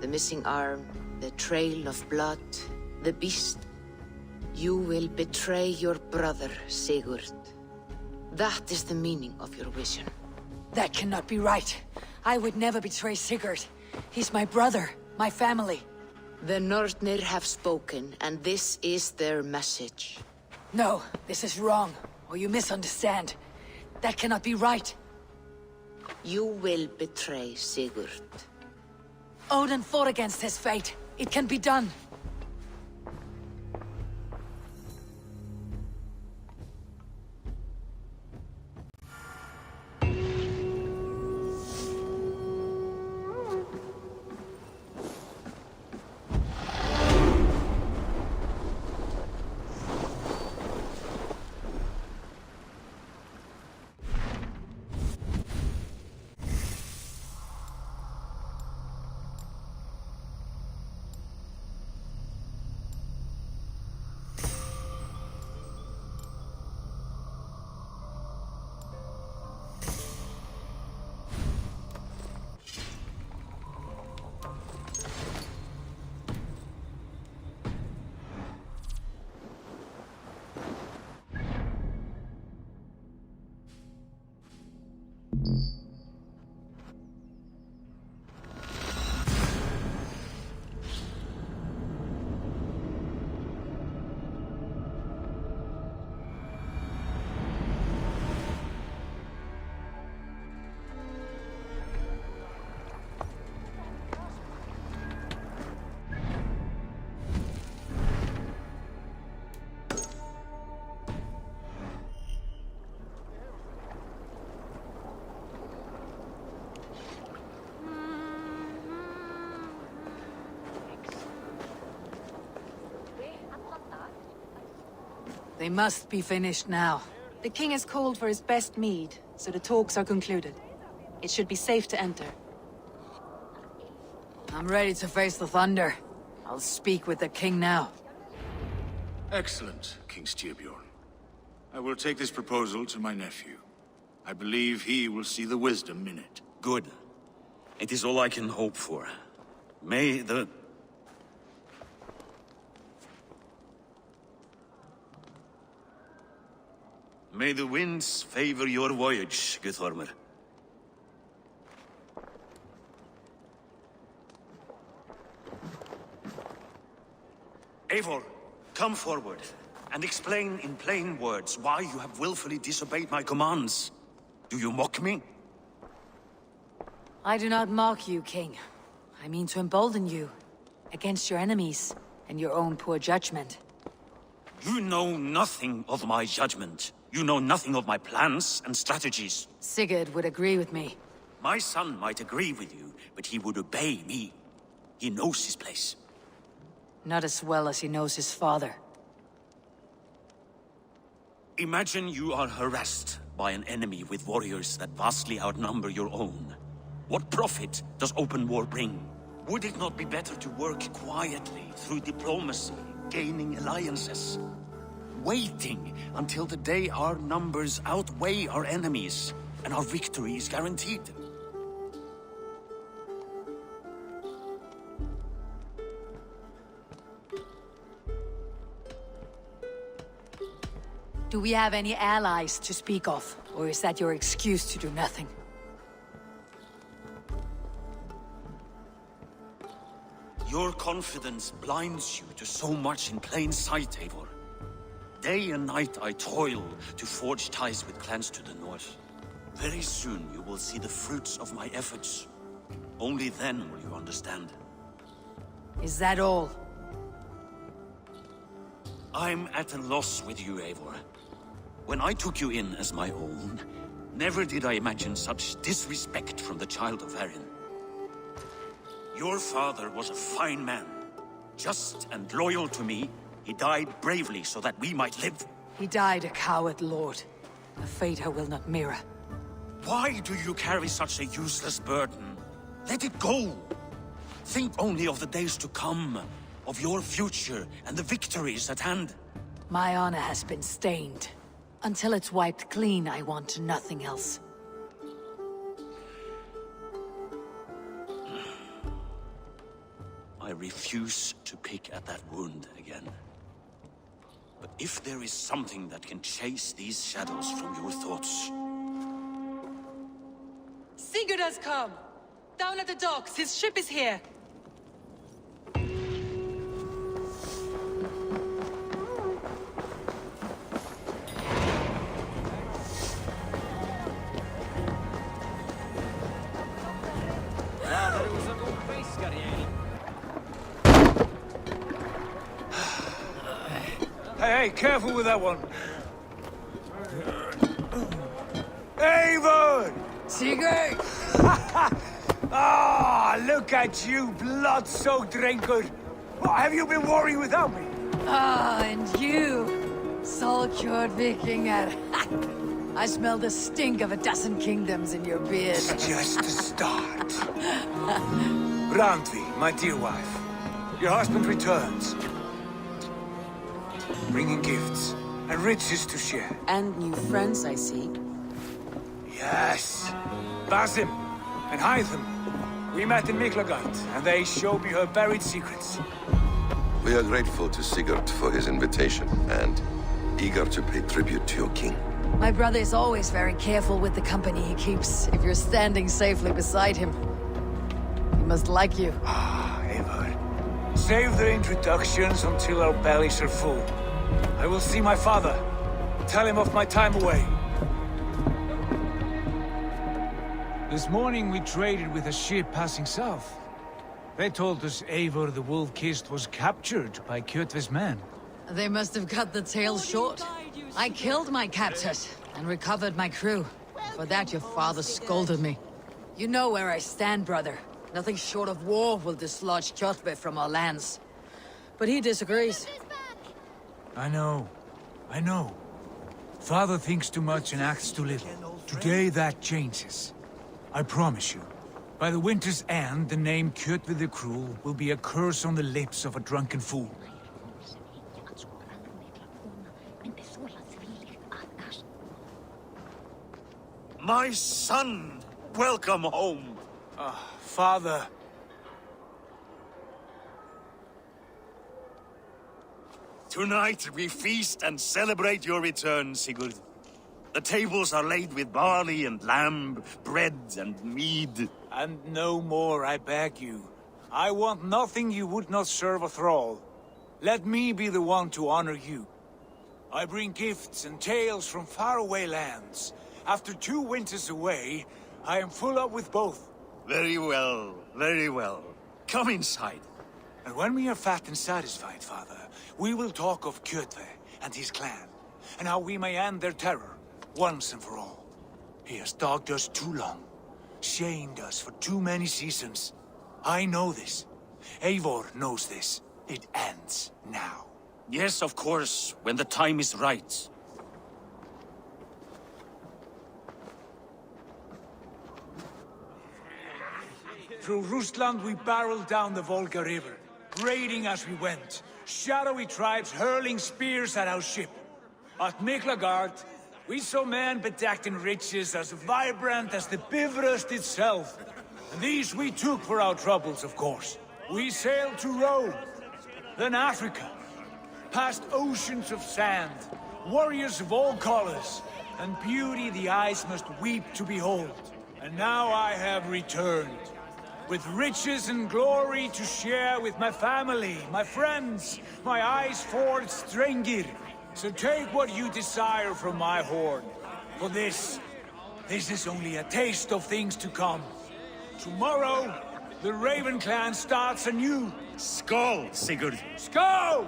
The missing arm, the trail of blood, the beast. You will betray your brother, Sigurd. That is the meaning of your vision. That cannot be right. I would never betray Sigurd. He's my brother, my family. The Nornir have spoken, and this is their message. No, this is wrong, or you misunderstand. That cannot be right. You will betray Sigurd. Odin fought against his fate. It can be done. They must be finished now. The king has called for his best mead, so the talks are concluded. It should be safe to enter. I'm ready to face the thunder. I'll speak with the king now. Excellent, King Styrbjorn. I will take this proposal to my nephew. I believe he will see the wisdom in it. Good. It is all I can hope for. May the... May the winds favor your voyage, Guthormer. Eivor, come forward, and explain in plain words why you have willfully disobeyed my commands. Do you mock me? I do not mock you, King. I mean to embolden you against your enemies and your own poor judgment. You know nothing of my judgment. You know nothing of my plans and strategies. Sigurd would agree with me. My son might agree with you, but he would obey me. He knows his place. Not as well as he knows his father. Imagine you are harassed by an enemy with warriors that vastly outnumber your own. What profit does open war bring? Would it not be better to work quietly through diplomacy, gaining alliances? Waiting until the day our numbers outweigh our enemies, and our victory is guaranteed. Do we have any allies to speak of? Or is that your excuse to do nothing? Your confidence blinds you to so much in plain sight, Eivor. Day and night I toil to forge ties with clans to the north. Very soon you will see the fruits of my efforts. Only then will you understand. Is that all? I'm at a loss with you, Eivor. When I took you in as my own, never did I imagine such disrespect from the child of Varin. Your father was a fine man. Just and loyal to me, he died bravely so that we might live. He died a coward, Lord. A fate I will not mirror. Why do you carry such a useless burden? Let it go! Think only of the days to come, of your future and the victories at hand. My honor has been stained. Until it's wiped clean, I want nothing else. I refuse to pick at that wound again. But if there is something that can chase these shadows from your thoughts... Sigurd has come! Down at the docks, his ship is here! Hey, careful with that one. Eivor! Sigurd! Ah, look at you, blood-soaked drinker. What, have you been worrying without me? Ah, and you, soul-cured Vikinger. I smell the stink of a dozen kingdoms in your beard. It's just the start. Randvi, my dear wife, your husband returns. Bringing gifts and riches to share. And new friends, I see. Yes. Basim and Hytham. We met in Miklagard, and they showed me her buried secrets. We are grateful to Sigurd for his invitation, and eager to pay tribute to your king. My brother is always very careful with the company he keeps, if you're standing safely beside him. He must like you. Ah, Eivor. Save the introductions until our bellies are full. I will see my father. Tell him of my time away. This morning we traded with a ship passing south. They told us Eivor the Wolf-Kissed was captured by Kjotve's men. They must have cut the tail short. I killed my captors and recovered my crew. For that your father scolded me. You know where I stand, brother. Nothing short of war will dislodge Kjotve from our lands. But he disagrees. I know. Father thinks too much and acts too little. Today that changes. I promise you. By the winter's end, the name Kjotve the Cruel will be a curse on the lips of a drunken fool. My son! Welcome home! Father. Tonight we feast and celebrate your return, Sigurd. The tables are laid with barley and lamb, bread and mead. And no more, I beg you. I want nothing you would not serve a thrall. Let me be the one to honor you. I bring gifts and tales from faraway lands. After 2 winters away, I am full up with both. Very well, very well. Come inside. And when we are fat and satisfied, Father, we will talk of Kjotve and his clan, and how we may end their terror, once and for all. He has dogged us too long, shamed us for too many seasons. I know this. Eivor knows this. It ends now. Yes, of course, when the time is right. Through Rusland we barreled down the Volga River, raiding as we went. Shadowy tribes hurling spears at our ship. At Miklagard, we saw men bedecked in riches as vibrant as the Bifrost itself. And these we took for our troubles, of course. We sailed to Rome, then Africa, past oceans of sand, warriors of all colors, and beauty the eyes must weep to behold. And now I have returned, with riches and glory to share with my family, my friends, my eyes-forged Strengir. So take what you desire from my hoard. For this is only a taste of things to come. Tomorrow, the Raven clan starts anew. Skål, Sigurd. Skål!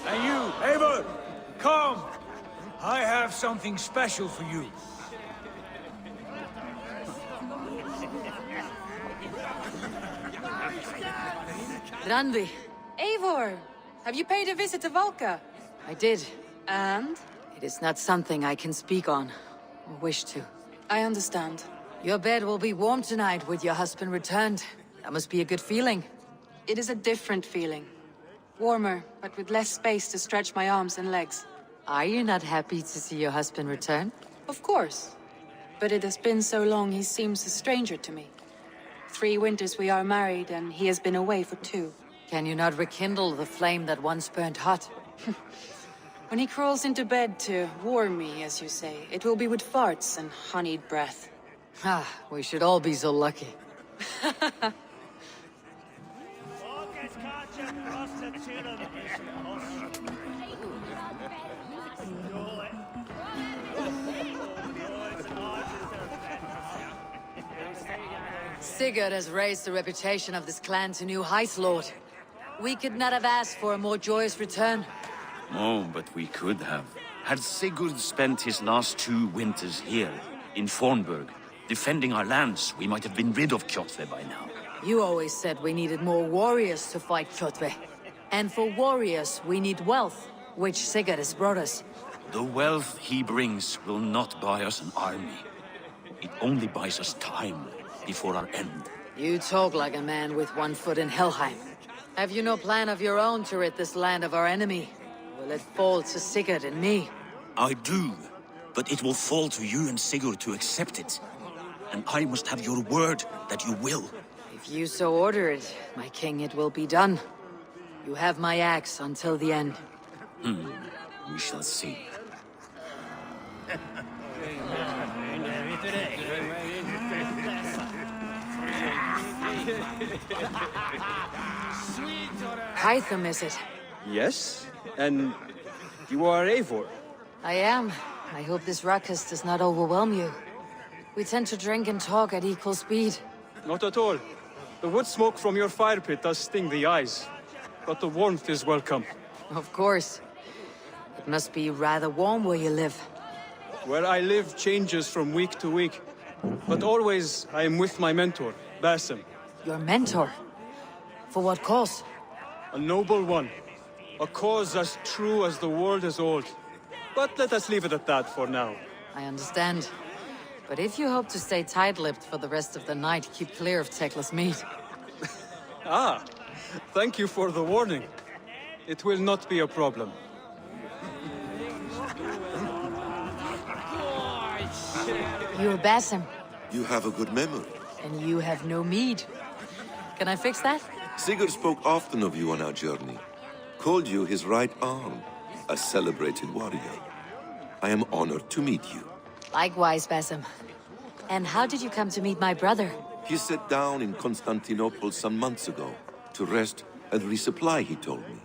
And you, Eivor, come. I have something special for you. Randvi, Eivor, have you paid a visit to Valka? I did. And? It is not something I can speak on, or wish to. I understand. Your bed will be warm tonight with your husband returned. That must be a good feeling. It is a different feeling. Warmer, but with less space to stretch my arms and legs. Are you not happy to see your husband return? Of course. But it has been so long he seems a stranger to me. 3 winters we are married, and he has been away for 2. Can you not rekindle the flame that once burned hot? When he crawls into bed to warm me, as you say, it will be with farts and honeyed breath. Ah, we should all be so lucky. Sigurd has raised the reputation of this clan to new heights, Lord. We could not have asked for a more joyous return. Oh, but we could have. Had Sigurd spent his last 2 winters here, in Fornburg, defending our lands, we might have been rid of Kjotve by now. You always said we needed more warriors to fight Kjotve. And for warriors, we need wealth, which Sigurd has brought us. The wealth he brings will not buy us an army. It only buys us time before our end. You talk like a man with 1 foot in Helheim. Have you no plan of your own to rid this land of our enemy? Will it fall to Sigurd and me? I do, but it will fall to you and Sigurd to accept it. And I must have your word that you will. If you so order it, my king, it will be done. You have my axe until the end. We shall see. Hytham, is it? Yes? And you are Eivor? I am. I hope this ruckus does not overwhelm you. We tend to drink and talk at equal speed. Not at all. The wood smoke from your fire pit does sting the eyes. But the warmth is welcome. Of course. It must be rather warm where you live. Where I live changes from week to week. But always I am with my mentor, Basim. Your mentor? For what cause? A noble one. A cause as true as the world is old. But let us leave it at that for now. I understand. But if you hope to stay tight-lipped for the rest of the night, keep clear of Tekla's meat. Ah, thank you for the warning. It will not be a problem. You're Basim, You have a good memory. and you have no mead. Can I fix that? Sigurd spoke often of you on our journey. Called you his right arm, a celebrated warrior. I am honored to meet you. Likewise, Basim. And how did you come to meet my brother? He sat down in Constantinople some months ago to rest and resupply, he told me.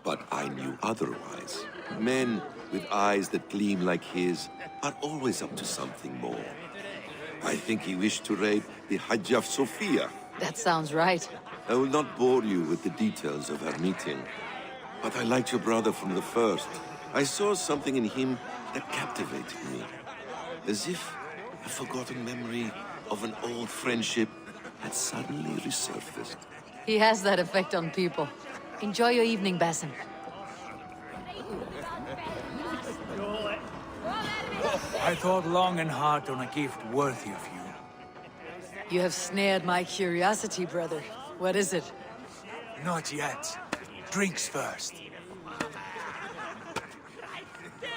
But I knew otherwise. Men with eyes that gleam like his are always up to something more. I think he wished to raid the Hagia Sophia. That sounds right. I will not bore you with the details of our meeting. But I liked your brother from the first. I saw something in him that captivated me. As if a forgotten memory of an old friendship had suddenly resurfaced. He has that effect on people. Enjoy your evening, Basim. I thought long and hard on a gift worthy of you. You have snared my curiosity, brother. What is it? Not yet. Drinks first.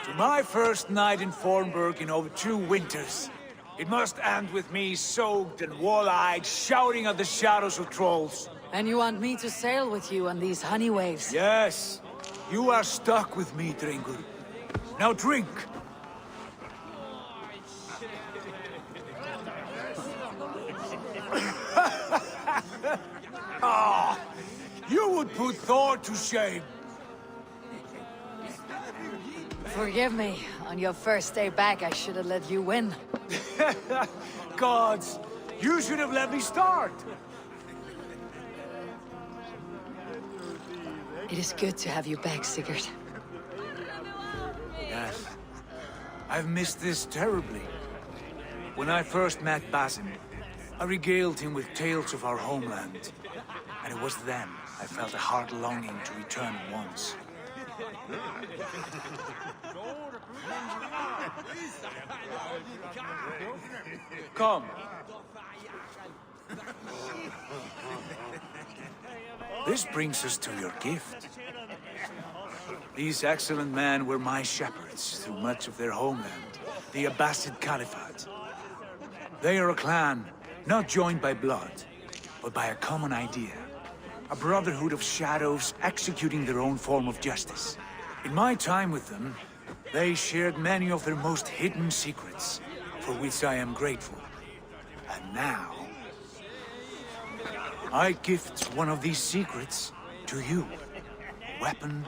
To my first night in Fornburg in over 2 winters. It must end with me soaked and wall-eyed, shouting at the shadows of trolls. And you want me to sail with you on these honey waves? Yes. You are stuck with me, Dringur. Now drink. Ah, you would put Thor to shame. Forgive me. On your first day back, I should have let you win. Gods, you should have let me start. It is good to have you back, Sigurd. Yes. I've missed this terribly. When I first met Basim, I regaled him with tales of our homeland. And it was then I felt a heart longing to return at once. Come. This brings us to your gift. These excellent men were my shepherds through much of their homeland, the Abbasid Caliphate. They are a clan, not joined by blood, but by a common idea. A brotherhood of shadows executing their own form of justice. In my time with them, they shared many of their most hidden secrets, for which I am grateful. And now, I gift one of these secrets to you. A weapon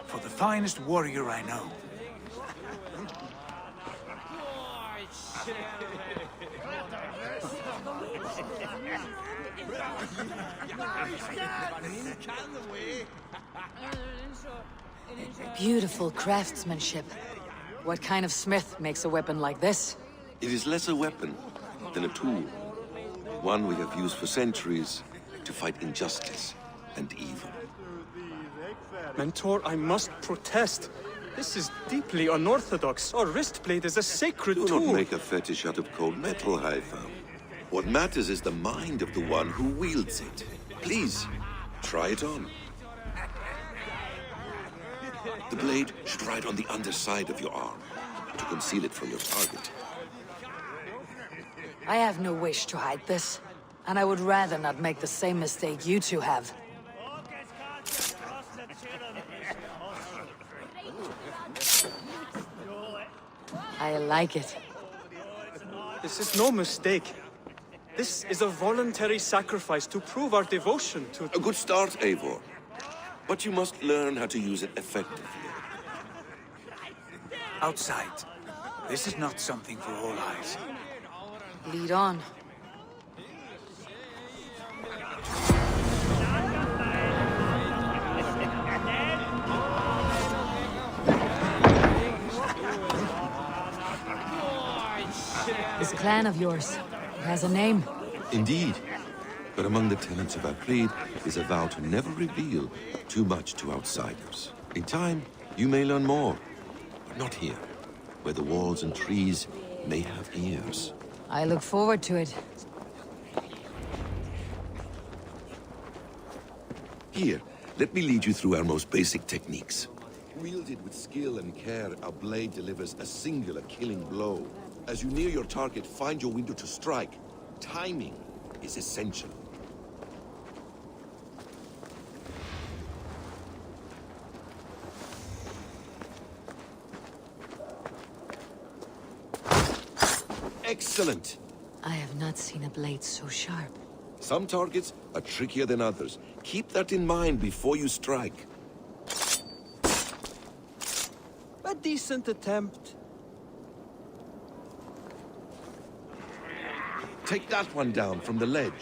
for the finest warrior I know. Beautiful craftsmanship. What kind of smith makes a weapon like this? It is less a weapon than a tool. One we have used for centuries to fight injustice and evil. Mentor, I must protest. This is deeply unorthodox. Our wristblade is a sacred tool. Do not make a fetish out of cold metal, Haifam. What matters is the mind of the one who wields it. Please, try it on. The blade should ride on the underside of your arm, to conceal it from your target. I have no wish to hide this, and I would rather not make the same mistake you two have. I like it. This is no mistake. This is a voluntary sacrifice to prove our devotion to... A good start, Eivor. But you must learn how to use it effectively. Outside. This is not something for all eyes. Lead on. This clan of yours has a name. Indeed. But among the tenets of our creed is a vow to never reveal too much to outsiders. In time, you may learn more. But not here, where the walls and trees may have ears. I look forward to it. Here, let me lead you through our most basic techniques. Wielded with skill and care, our blade delivers a singular killing blow. As you near your target, find your window to strike. Timing is essential. Excellent! I have not seen a blade so sharp. Some targets are trickier than others. Keep that in mind before you strike. A decent attempt. Take that one down from the ledge.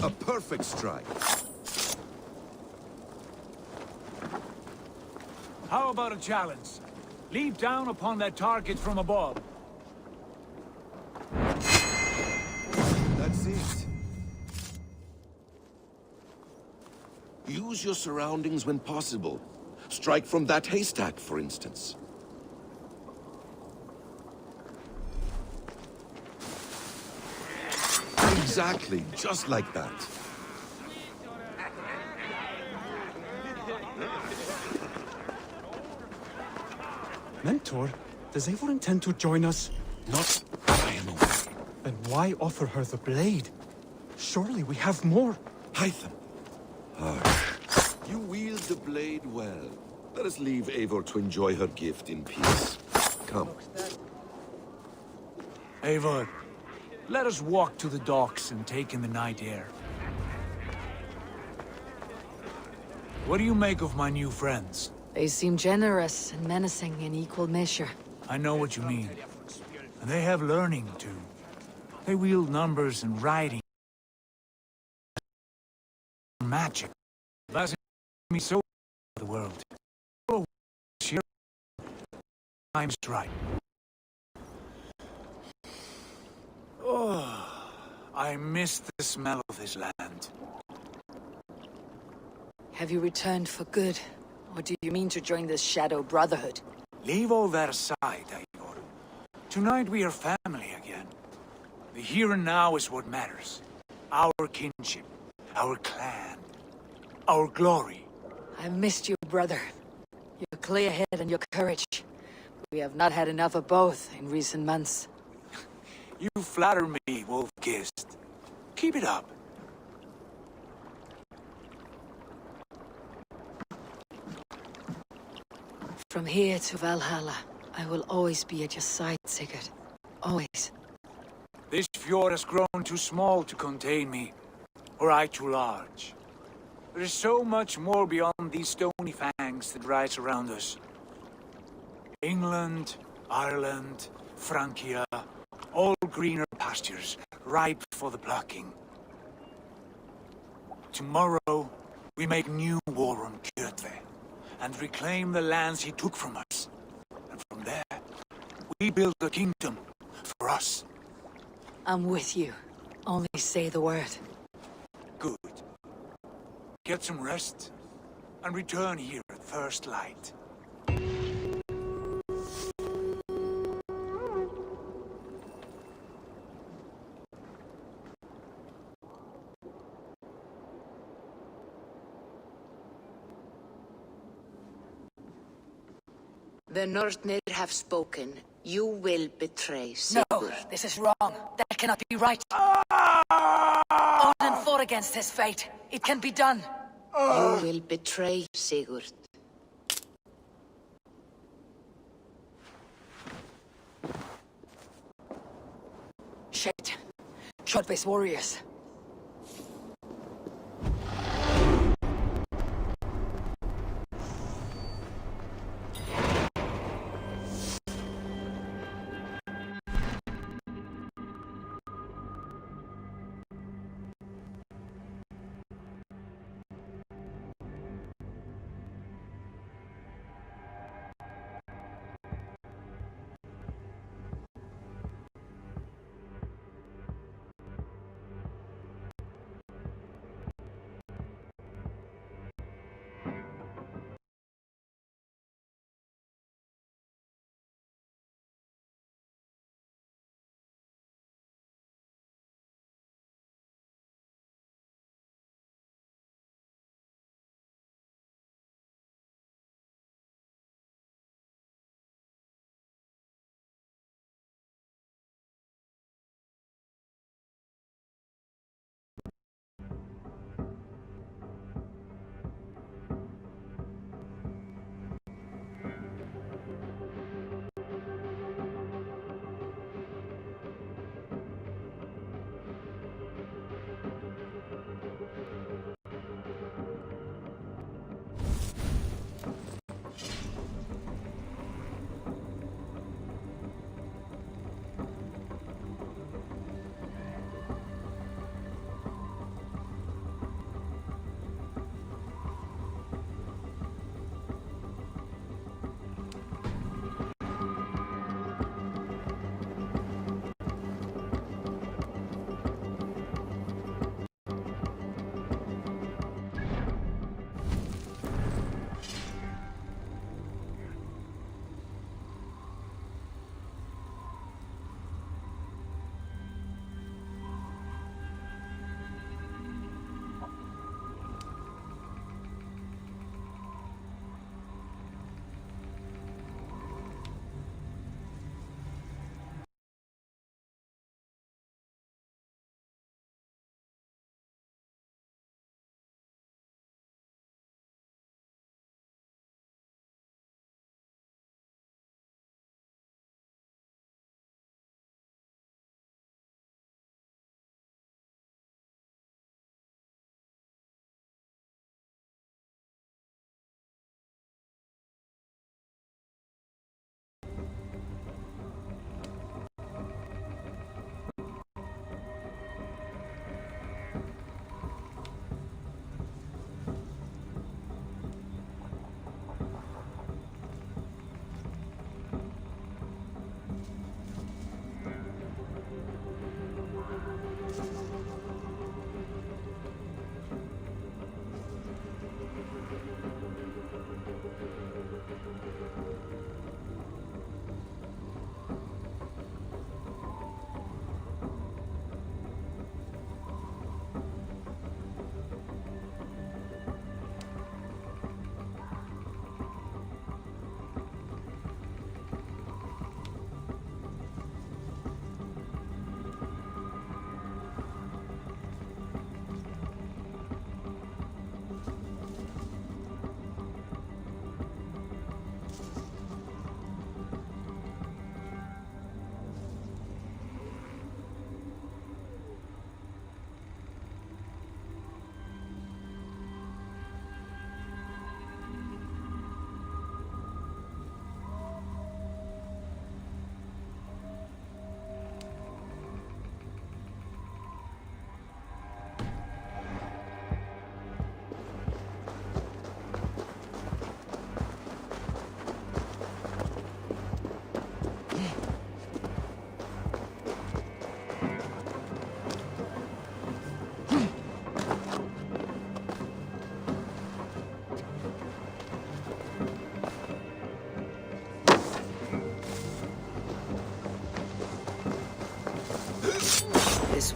A perfect strike. How about a challenge? Leap down upon that target from above. That's it. Use your surroundings when possible. Strike from that haystack, for instance. Exactly, just like that. Mentor, does Eivor intend to join us? Not that I am aware. Then why offer her the blade? Surely we have more. Hytham. Hush. You wield the blade well. Let us leave Eivor to enjoy her gift in peace. Come. Eivor, let us walk to the docks and take in the night air. What do you make of my new friends? They seem generous and menacing in equal measure. I know what you mean. And they have learning, too. They wield numbers and writing. Magic. That's me so the world. Oh, sure. Time's right. Oh, I miss the smell of this land. Have you returned for good? Or do you mean to join this Shadow Brotherhood? Leave all that aside, Eivor. Tonight we are family again. The here and now is what matters. Our kinship, our clan, our glory. I've missed you, brother. Your clear head and your courage. We have not had enough of both in recent months. You flatter me, Wolf-Kissed. Keep it up. From here to Valhalla, I will always be at your side, Sigurd. Always. This fjord has grown too small to contain me, or I too large. There is so much more beyond these stony fangs that rise around us. England, Ireland, Francia, all greener pastures, ripe for the plucking. Tomorrow, we make new war on Kjotve, and reclaim the lands he took from us. And from there, we build a kingdom for us. I'm with you. Only say the word. Good. Get some rest, and return here at first light. The Northnir have spoken. You will betray Sigurd. No, this is wrong. That cannot be right. Odin fought against his fate. It can be done. You will betray Sigurd. Shit. Kjotve's warriors.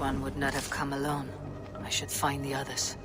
one would not have come alone. I should find the others.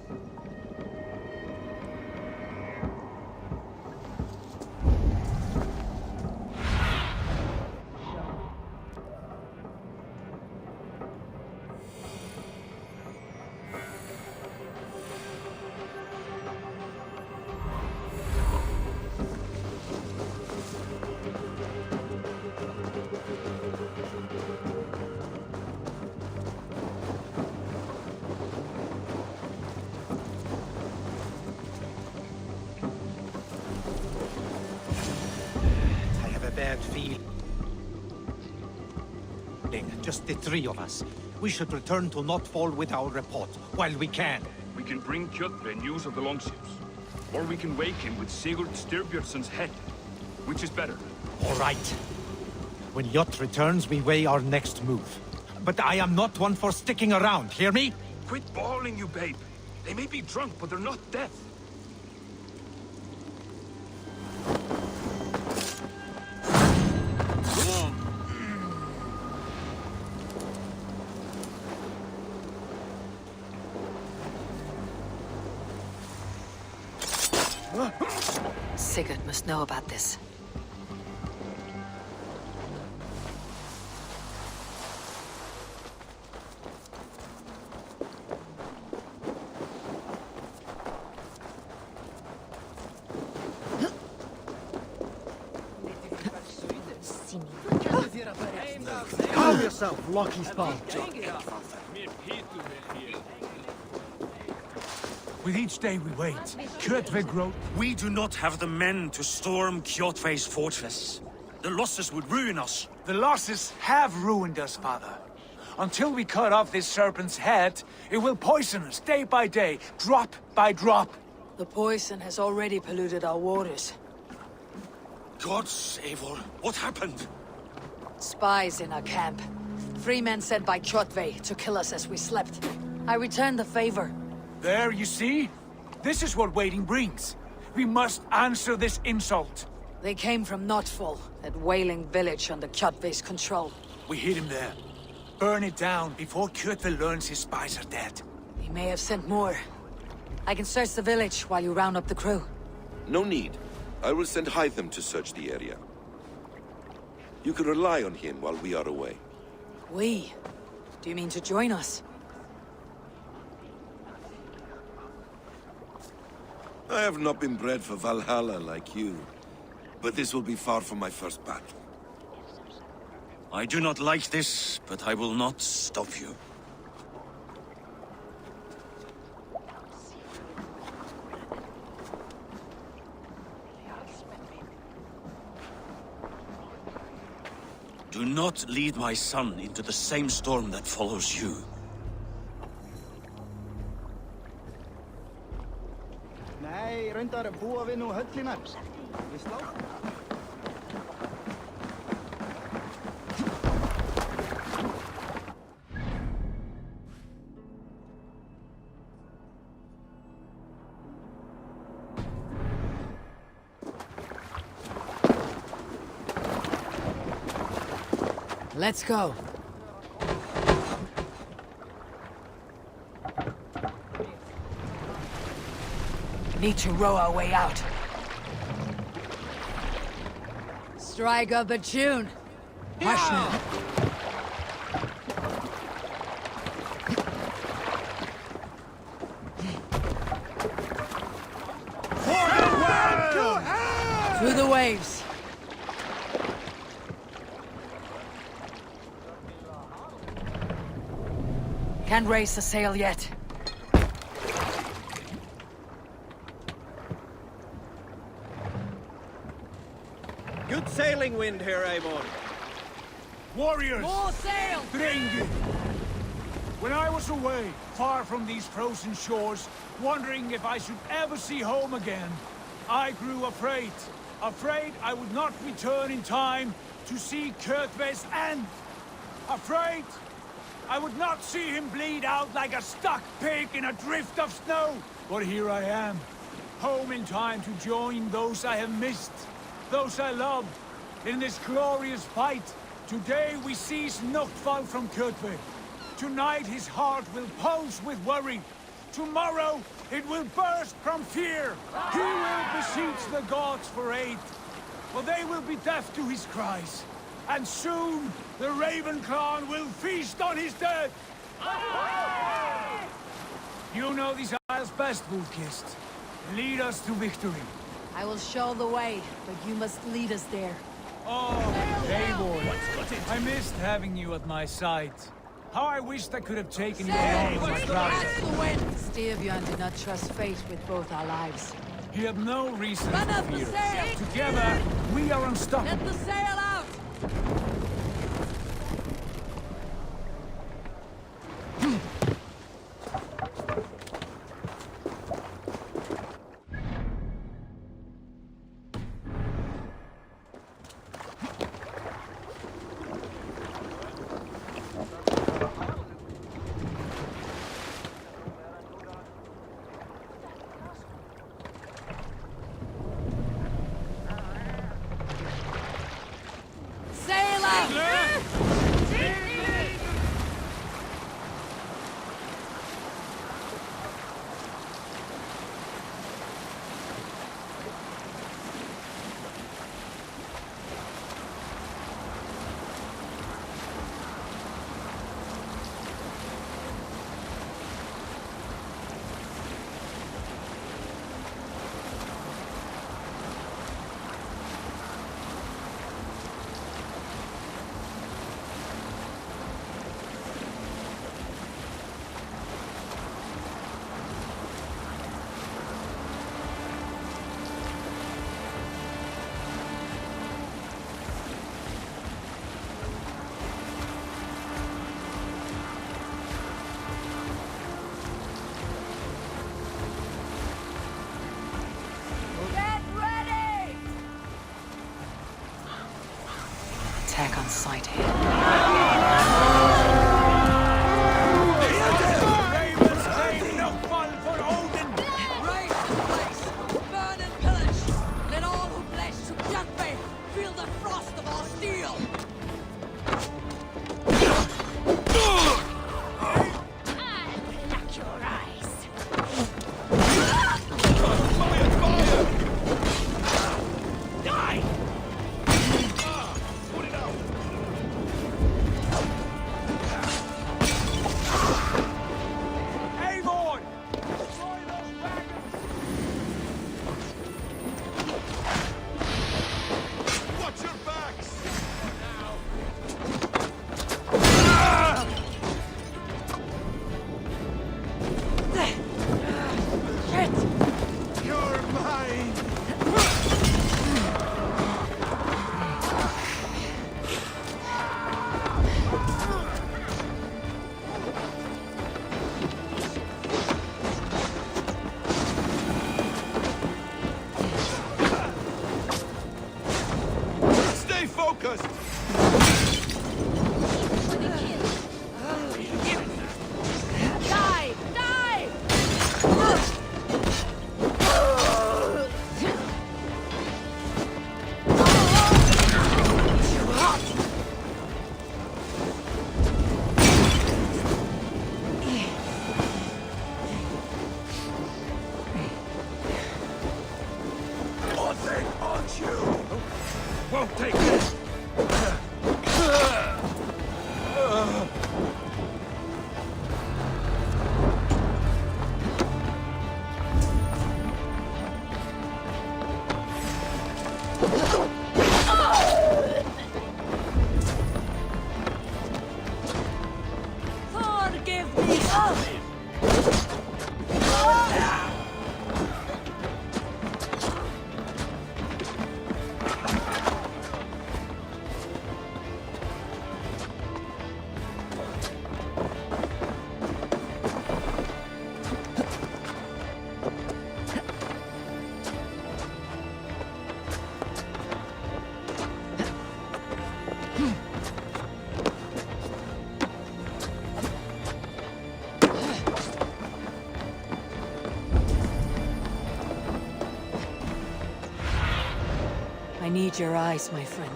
Bad feeling. Just the three of us. We should return to Notfall with our report, while we can. We can bring Kjotve news of the longships. Or we can wake him with Sigurd Styrbjörnsson's head. Which is better? All right. When Jot returns, we weigh our next move. But I am not one for sticking around, hear me? Quit bawling, you babe. They may be drunk, but they're not deaf. Sigurd must know about this. Calm yourself, lucky spawn. With each day we wait, Kjotve grows. We do not have the men to storm Kjotve's fortress. The losses would ruin us. The losses have ruined us, father. Until we cut off this serpent's head, it will poison us day by day, drop by drop. The poison has already polluted our waters. Gods, Eivor, what happened? Spies in our camp. 3 men sent by Kjotve to kill us as we slept. I returned the favor. There, you see? This is what waiting brings. We must answer this insult. They came from Notfall, that whaling village under Kjotve's control. We hid him there. Burn it down before Kjotve learns his spies are dead. He may have sent more. I can search the village while you round up the crew. No need. I will send Hytham to search the area. You can rely on him while we are away. We? Do you mean to join us? I have not been bred for Valhalla like you, but this will be far from my first battle. I do not like this, but I will not stop you. Do not lead my son into the same storm that follows you. Nei, reyndar búa við nú höllinar. Við slá. Let's go. Need to row our way out. Strike up a tune. Hush now. Through the waves. Can't raise the sail yet. Good sailing wind here, Eivor. Warriors! More sail! Drengi! When I was away, far from these frozen shores, wondering if I should ever see home again, I grew afraid. Afraid I would not return in time to see Kjotve's end. Afraid I would not see him bleed out like a stuck pig in a drift of snow. But here I am, home in time to join those I have missed, those I love, in this glorious fight. Today we seize Notfall from Kjotve. Tonight his heart will pulse with worry. Tomorrow it will burst from fear. He will beseech the gods for aid, but they will be deaf to his cries. And soon the Raven clan will feast on his dead. You know these isles best, Wolfkist. Lead us to victory. I will show the way, but you must lead us there. Oh, Eivor, I missed having you at my side. How I wished I could have taken you along with my brother. Styrbjörn did not trust fate with both our lives. He had no reason to fear. Together, we are unstoppable. Let the sail out! Attack on sight here. Ravens claim no fun for Odin! Raise the place! Burn and pillage! Let all who pledge to Jagbe feel the frost of our steel! I need your eyes, my friend.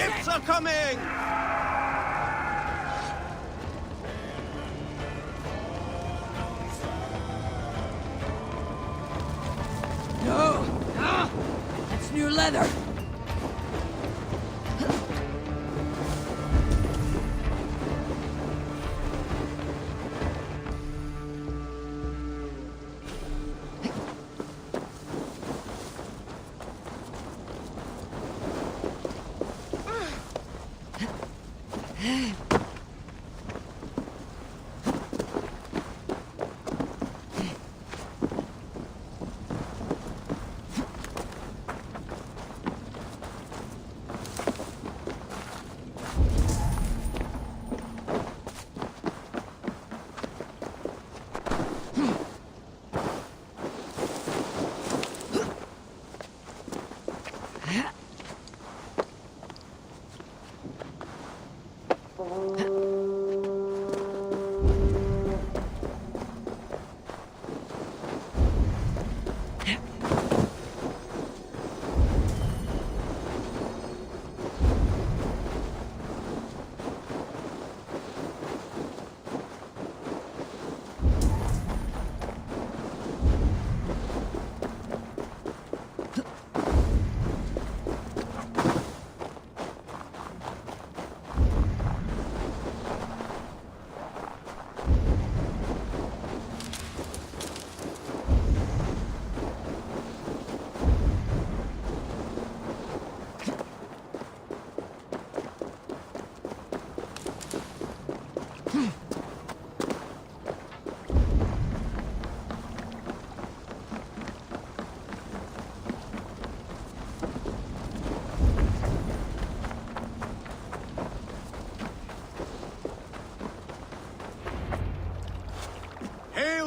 gifts are coming! No! That's new leather!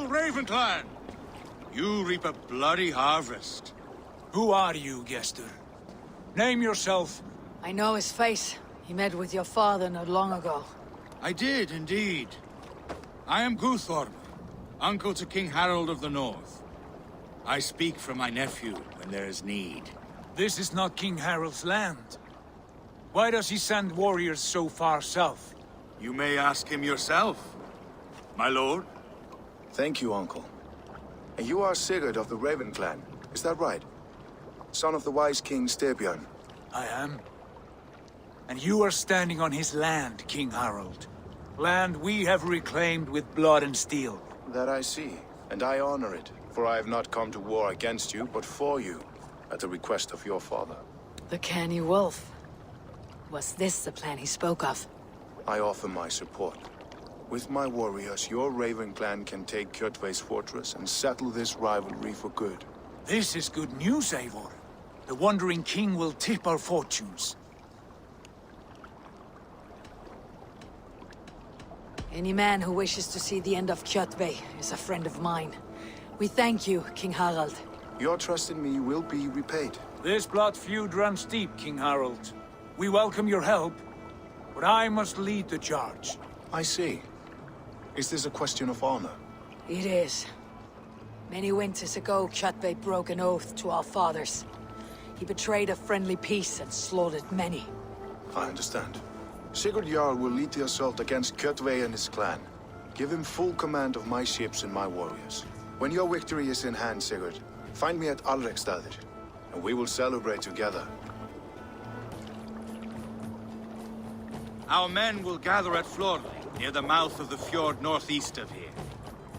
Ravenclan! You reap a bloody harvest. Who are you, Gester? Name yourself. I know his face. He met with your father not long ago. I did, indeed. I am Guthorm, uncle to King Harold of the North. I speak for my nephew when there is need. This is not King Harold's land. Why does he send warriors so far south? You may ask him yourself, my lord. Thank you, uncle. And you are Sigurd of the Raven clan, is that right? Son of the wise King Styrbjörn. I am. And you are standing on his land, King Harold. Land we have reclaimed with blood and steel. That I see, and I honor it, for I have not come to war against you, but for you, at the request of your father. The canny wolf. Was this the plan he spoke of? I offer my support. With my warriors, your Raven clan can take Kjotve's fortress and settle this rivalry for good. This is good news, Eivor. The Wandering King will tip our fortunes. Any man who wishes to see the end of Kjotve is a friend of mine. We thank you, King Harald. Your trust in me will be repaid. This blood feud runs deep, King Harold. We welcome your help, but I must lead the charge. I see. Is this a question of honor? It is. Many winters ago, Kjotve broke an oath to our fathers. He betrayed a friendly peace and slaughtered many. I understand. Sigurd Jarl will lead the assault against Kjotve and his clan. Give him full command of my ships and my warriors. When your victory is in hand, Sigurd, find me at Alrekstadir, and we will celebrate together. Our men will gather at Florøy, near the mouth of the fjord northeast of here.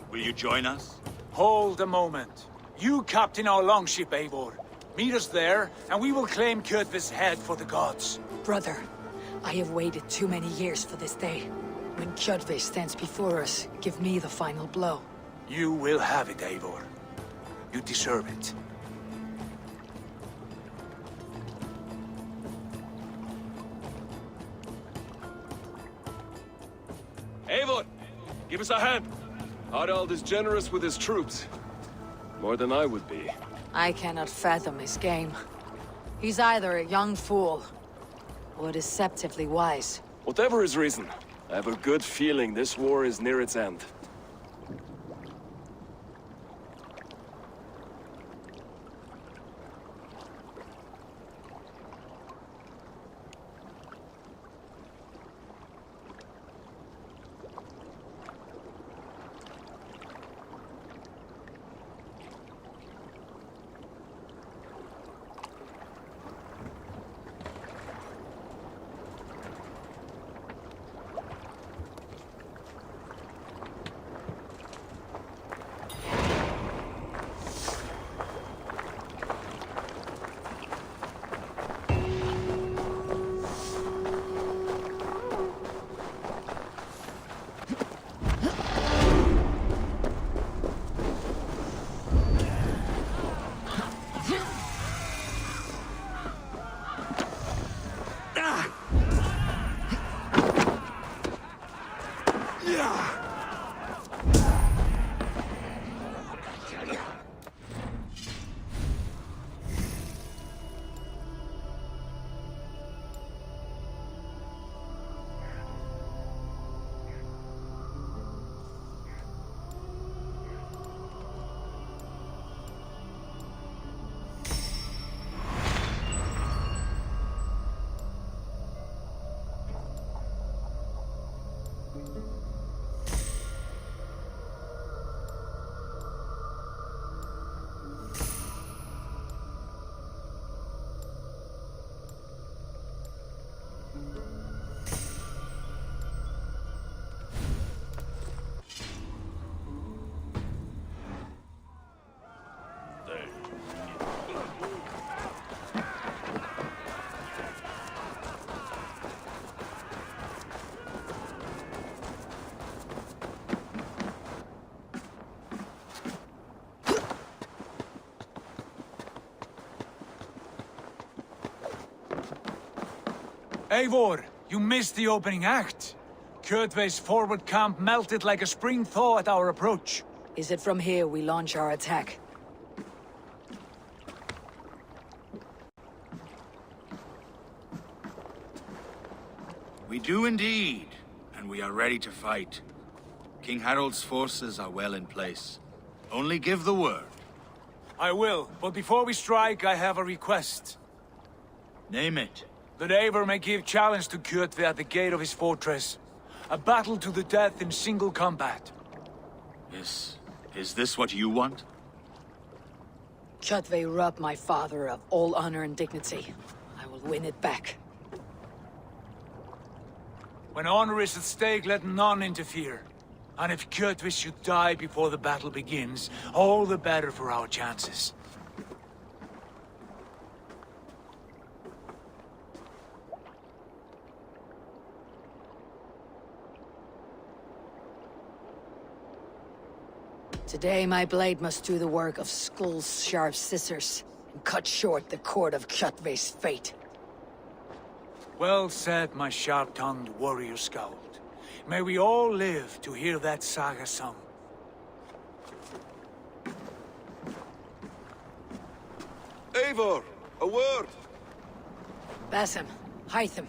Will you join us? Hold a moment. You captain our longship, Eivor. Meet us there, and we will claim Kjotve's head for the gods. Brother, I have waited too many years for this day. When Kjotve stands before us, give me the final blow. You will have it, Eivor. You deserve it. Eivor, give us a hand. Harald is generous with his troops. More than I would be. I cannot fathom his game. He's either a young fool, or deceptively wise. Whatever his reason, I have a good feeling this war is near its end. Eivor, you missed the opening act. Kjotve's forward camp melted like a spring thaw at our approach. Is it from here we launch our attack? We do indeed, and we are ready to fight. King Harald's forces are well in place. Only give the word. I will, but before we strike, I have a request. Name it. That Eivor may give challenge to Kjotve at the gate of his fortress. A battle to the death in single combat. Is this what you want? Kjotve robbed my father of all honor and dignity. I will win it back. When honor is at stake, let none interfere. And if Kjotve should die before the battle begins, all the better for our chances. Today my blade must do the work of Skull's sharp scissors, and cut short the cord of Kjotve's fate. Well said, my sharp-tongued warrior scout. May we all live to hear that saga sung. Eivor, a word! Basim, Hytham.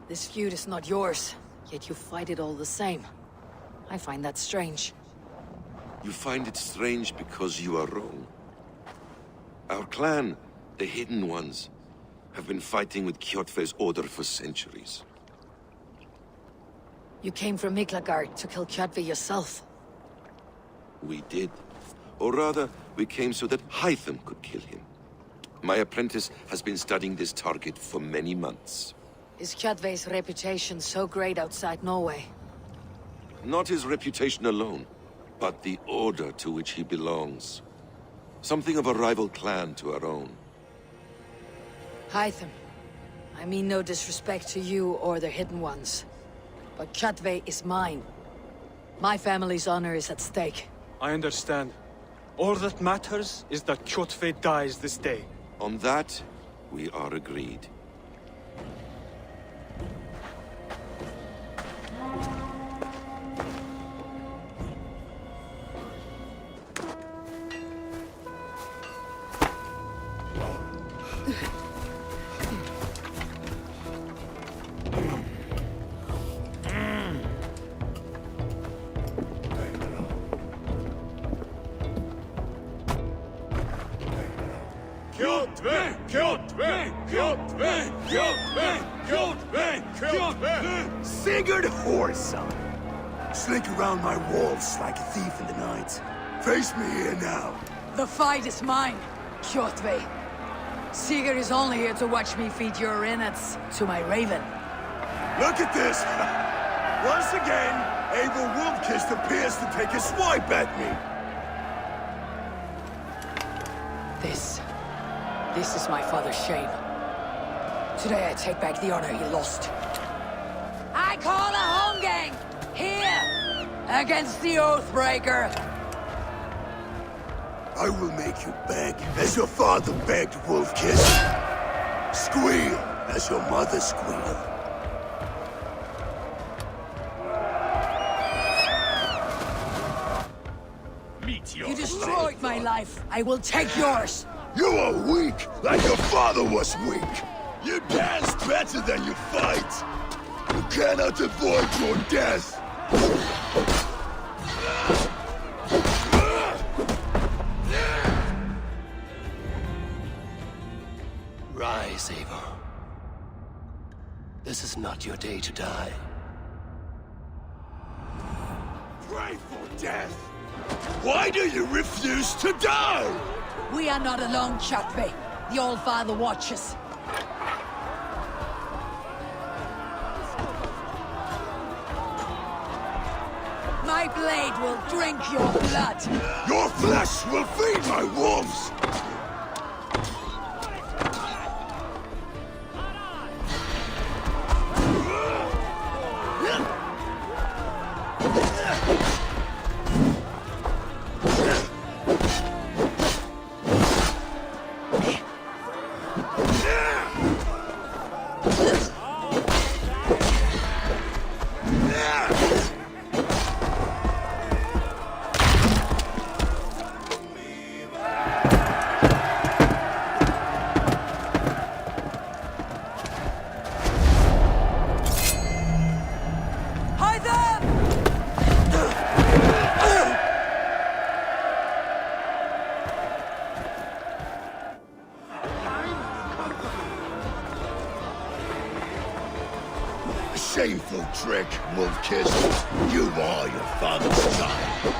This feud is not yours, yet you fight it all the same. I find that strange. You find it strange because you are wrong. Our clan, the Hidden Ones, have been fighting with Kjotve's order for centuries. You came from Miklagard to kill Kjotve yourself. We did. Or rather, we came so that Hytham could kill him. My apprentice has been studying this target for many months. Is Kjotve's reputation so great outside Norway? Not his reputation alone, but the order to which he belongs. Something of a rival clan to our own. Hytham, I mean no disrespect to you or the Hidden Ones, but Kjotve is mine. My family's honor is at stake. I understand. All that matters is that Kjotve dies this day. On that, we are agreed. Kjotve! Kjotve! Kjotve! Kjotve! Kjotve! Kjotve! Sigurd whoreson! Slink around my walls like a thief in the night. Face me here now. The fight is mine, Kjotve. Sigurd is only here to watch me feed your innards to my raven. Look at this! Once again, Eivor Wolfkist appears to take a swipe at me. This is my father's shame. Today I take back the honor he lost. I call a home gang! Here! Against the Oathbreaker! I will make you beg as your father begged, Wolfkist. Squeal as your mother squealed. You destroyed my life. I will take yours. You are weak, like your father was weak. You dance better than you fight. You cannot avoid your death. Rise, Eivor. This is not your day to die. Pray for death. Why do you refuse to die? We are not alone, Kjotve. The Old Father watches. My blade will drink your blood. Your flesh will feed my wolves. Shameful trick, wolf-kissed. You are your father's child.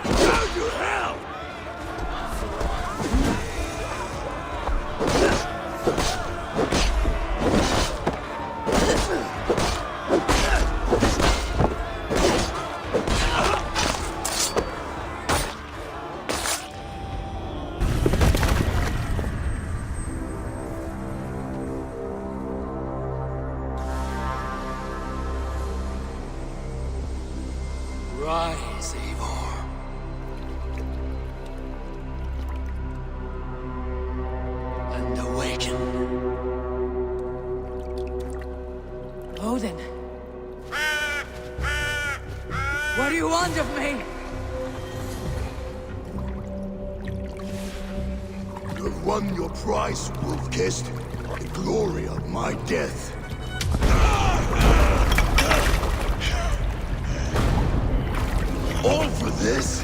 Down to hell! Rise, Eivor. And awaken. Odin. What do you want of me? You have won your prize, wolf-kissed. The glory of my death. All for this?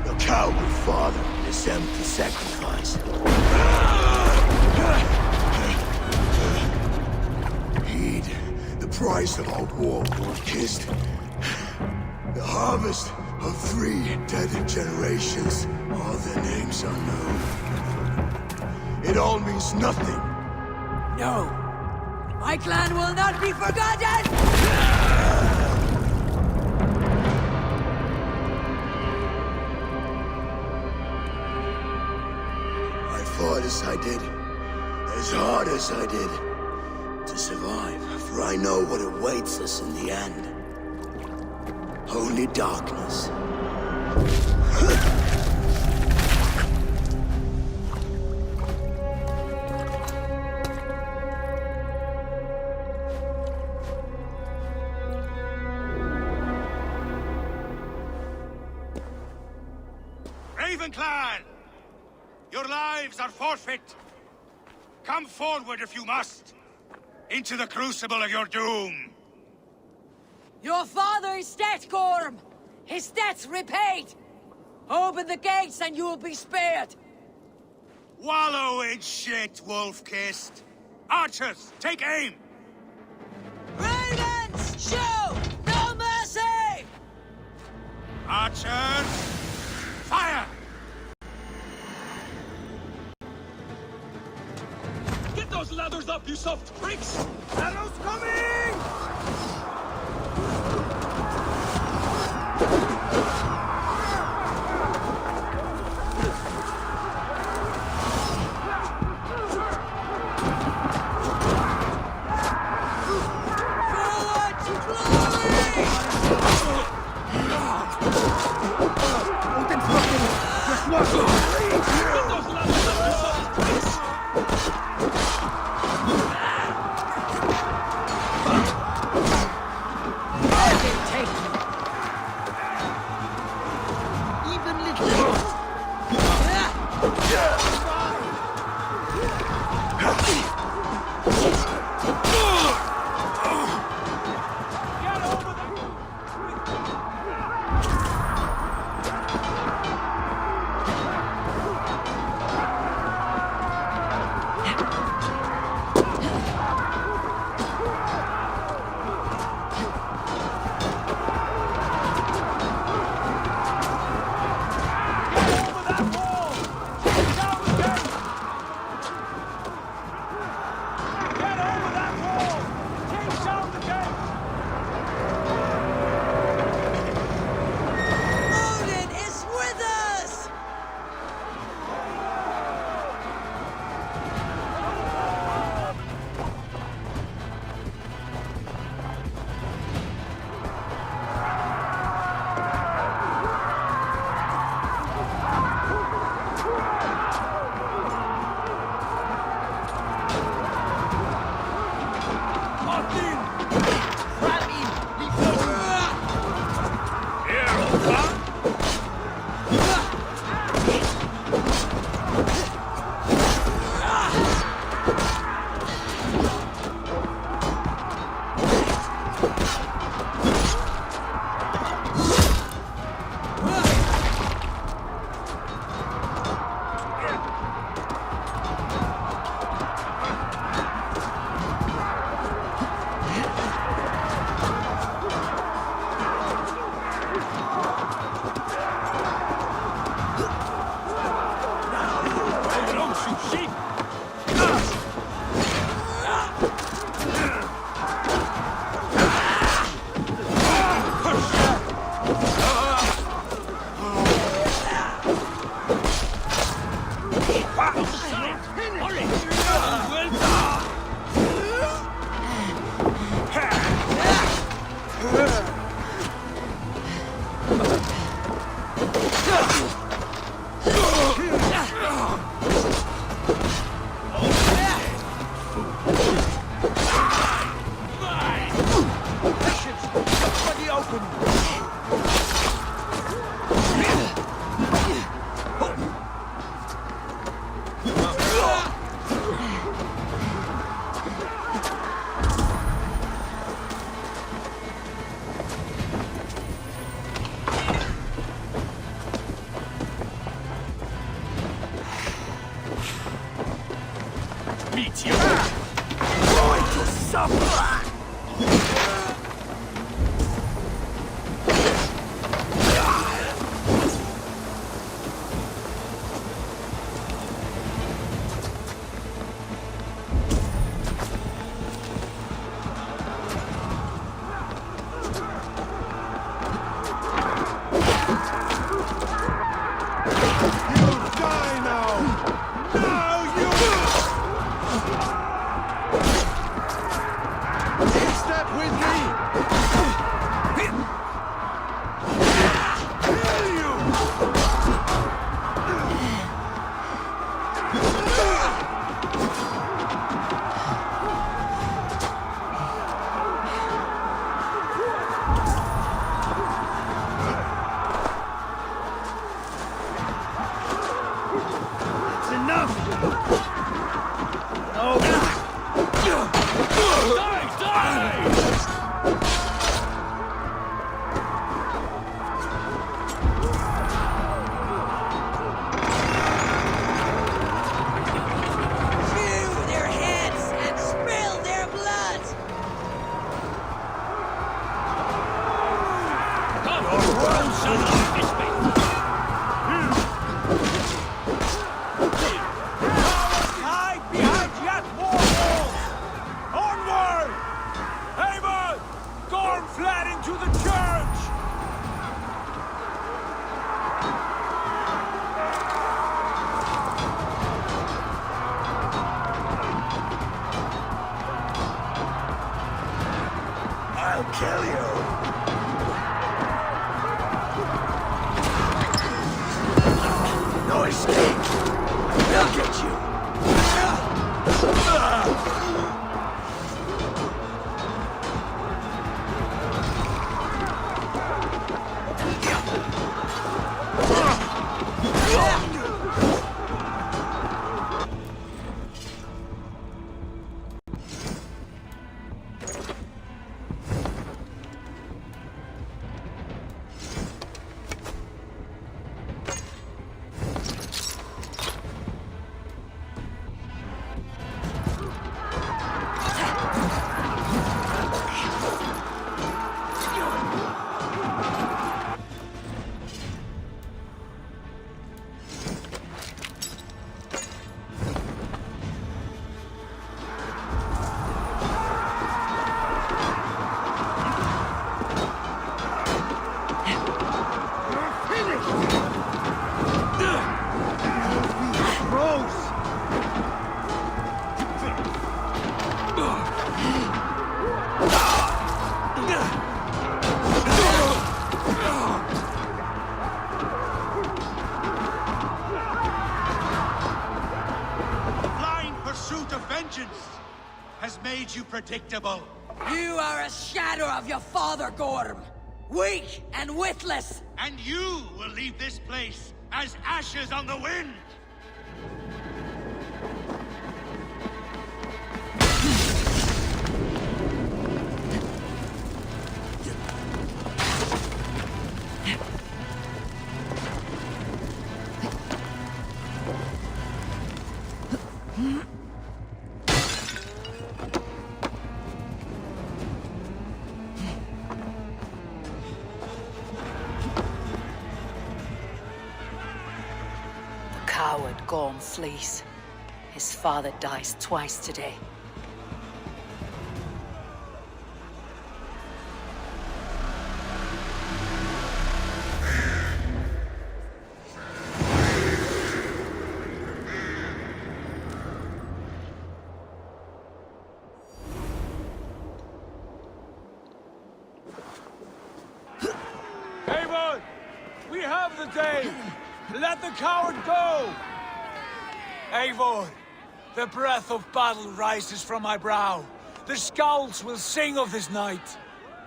Your coward father is empty sacrifice. Heed the price of our war, wolf-kissed. The harvest of 3 dead generations. All their names unknown. It all means nothing. No. My clan will not be forgotten! I fought as I did, as hard as I did, to survive, for I know what awaits us in the end. Only darkness. Clan! Your lives are forfeit! Come forward if you must! Into the crucible of your doom! Your father is dead, Gorm! His debt's repaid! Open the gates and you will be spared! Wallow in shit, wolf-kissed! Archers, take aim! Ravens, show! No mercy! Archers, fire! Get those ladders up, you soft pricks! Arrows coming! Forward to glory! Odin's looking! Just look! Get those ladders up, you soft pricks! You predictable. You are a shadow of your father, Gorm. Weak and witless. And you will leave this place as ashes on the wind. Coward Gorm flees. His father dies twice today. Eivor! We have the day! Let the coward go! Eivor, the breath of battle rises from my brow. The scouts will sing of this night.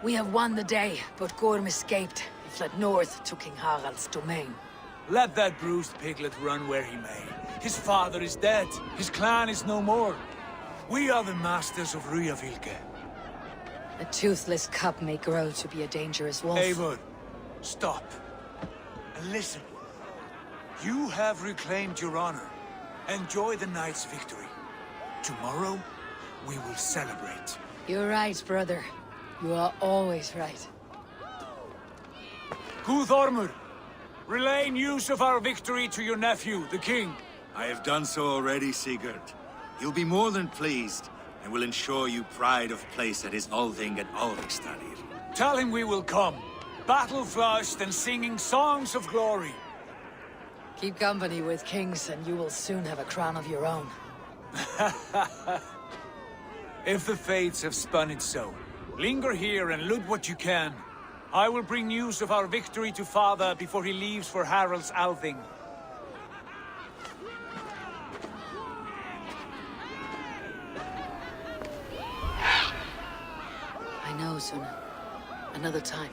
We have won the day, but Gorm escaped. He fled north to King Harald's domain. Let that bruised piglet run where he may. His father is dead. His clan is no more. We are the masters of Ryjavilke. A toothless cub may grow to be a dangerous wolf. Eivor, stop. And listen. You have reclaimed your honor. Enjoy the night's victory. Tomorrow, we will celebrate. You're right, brother. You are always right. Guthormur, relay news of our victory to your nephew, the king. I have done so already, Sigurd. He'll be more than pleased, and will ensure you pride of place at his Althing at Alrikstadir. Tell him we will come, battle-flushed and singing songs of glory. Keep company with kings, and you will soon have a crown of your own. If the fates have spun it so, linger here and loot what you can. I will bring news of our victory to father before he leaves for Harald's Althing. I know, Suna. Another time.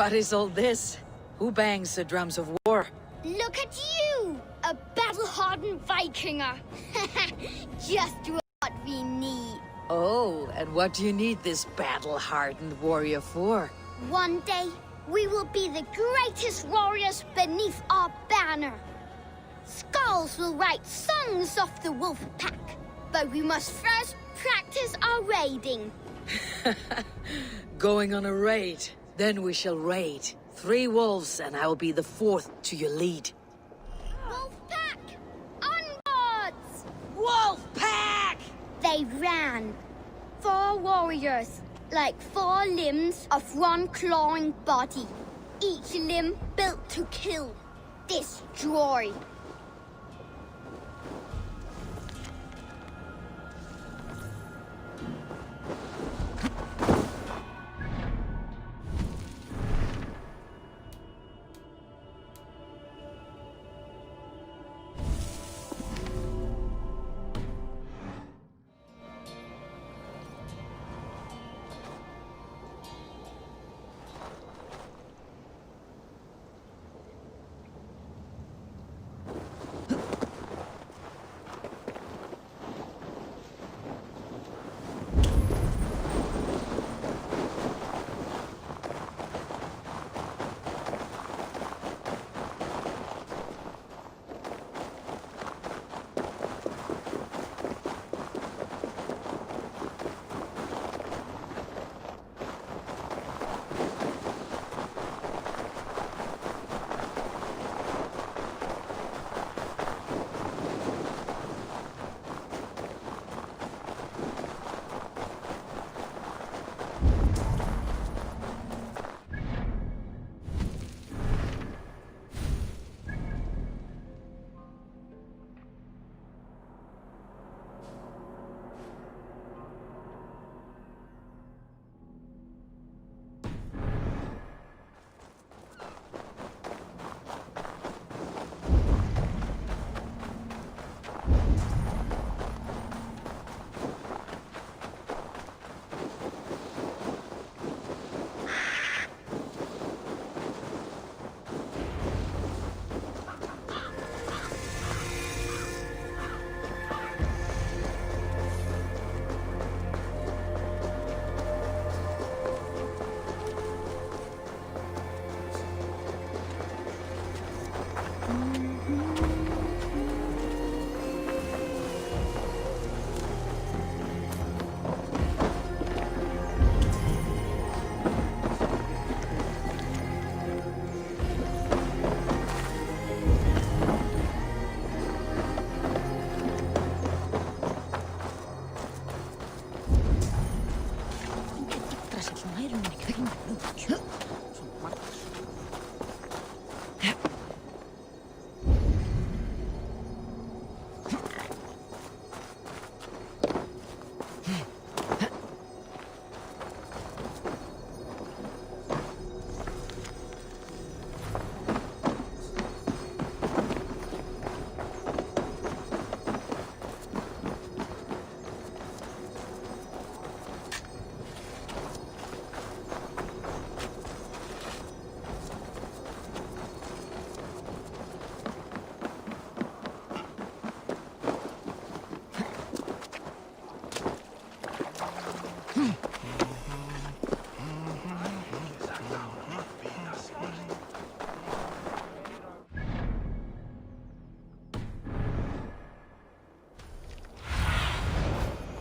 What is all this? Who bangs the drums of war? Look at you! Ooh, a battle-hardened Vikinger. Just what we need. Oh, and what do you need this battle-hardened warrior for? One day, we will be the greatest warriors beneath our banner. Skulls will write songs of the wolf pack, but we must first practice our raiding. Going on a raid. Then we shall raid. 3 wolves, and I'll be the 4th to your lead. Wolf pack! Onwards! Wolf pack! They ran. 4 warriors, like 4 limbs of one clawing body. Each limb built to kill, destroy.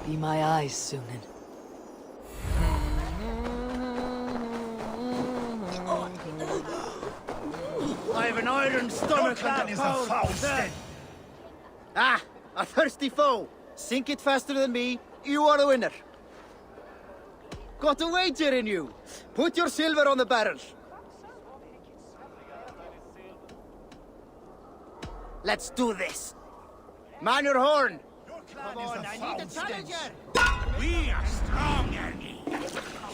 Be my eyes, Sunan. I have an iron stomach that power. Ah, a thirsty foe. Sink it faster than me. You are the winner. Got a wager in you. Put your silver on the barrel. Let's do this. Man your horn. Come on, I need a challenger. We are strong, Ernie.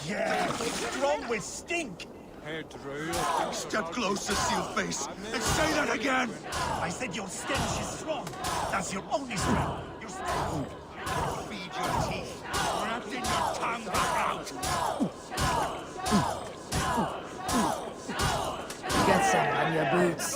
Yeah, strong with stink. Step closer, Sealface, and say that again. I said your stench is strong. That's your only strength. Your strength. Feed your teeth. Wrapped in your tongue back out. You got some on your boots.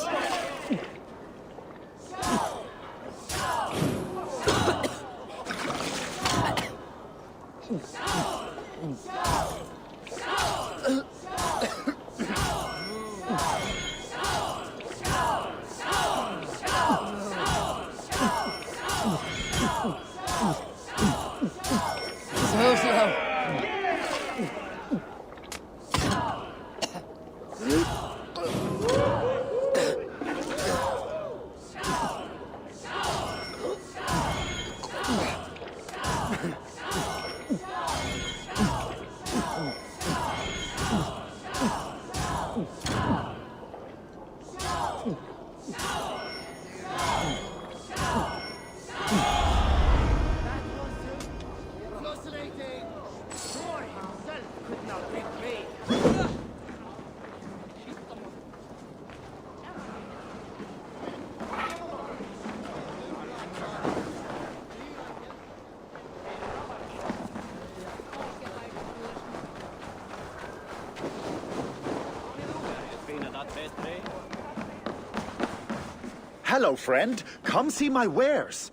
Hello, friend. Come see my wares.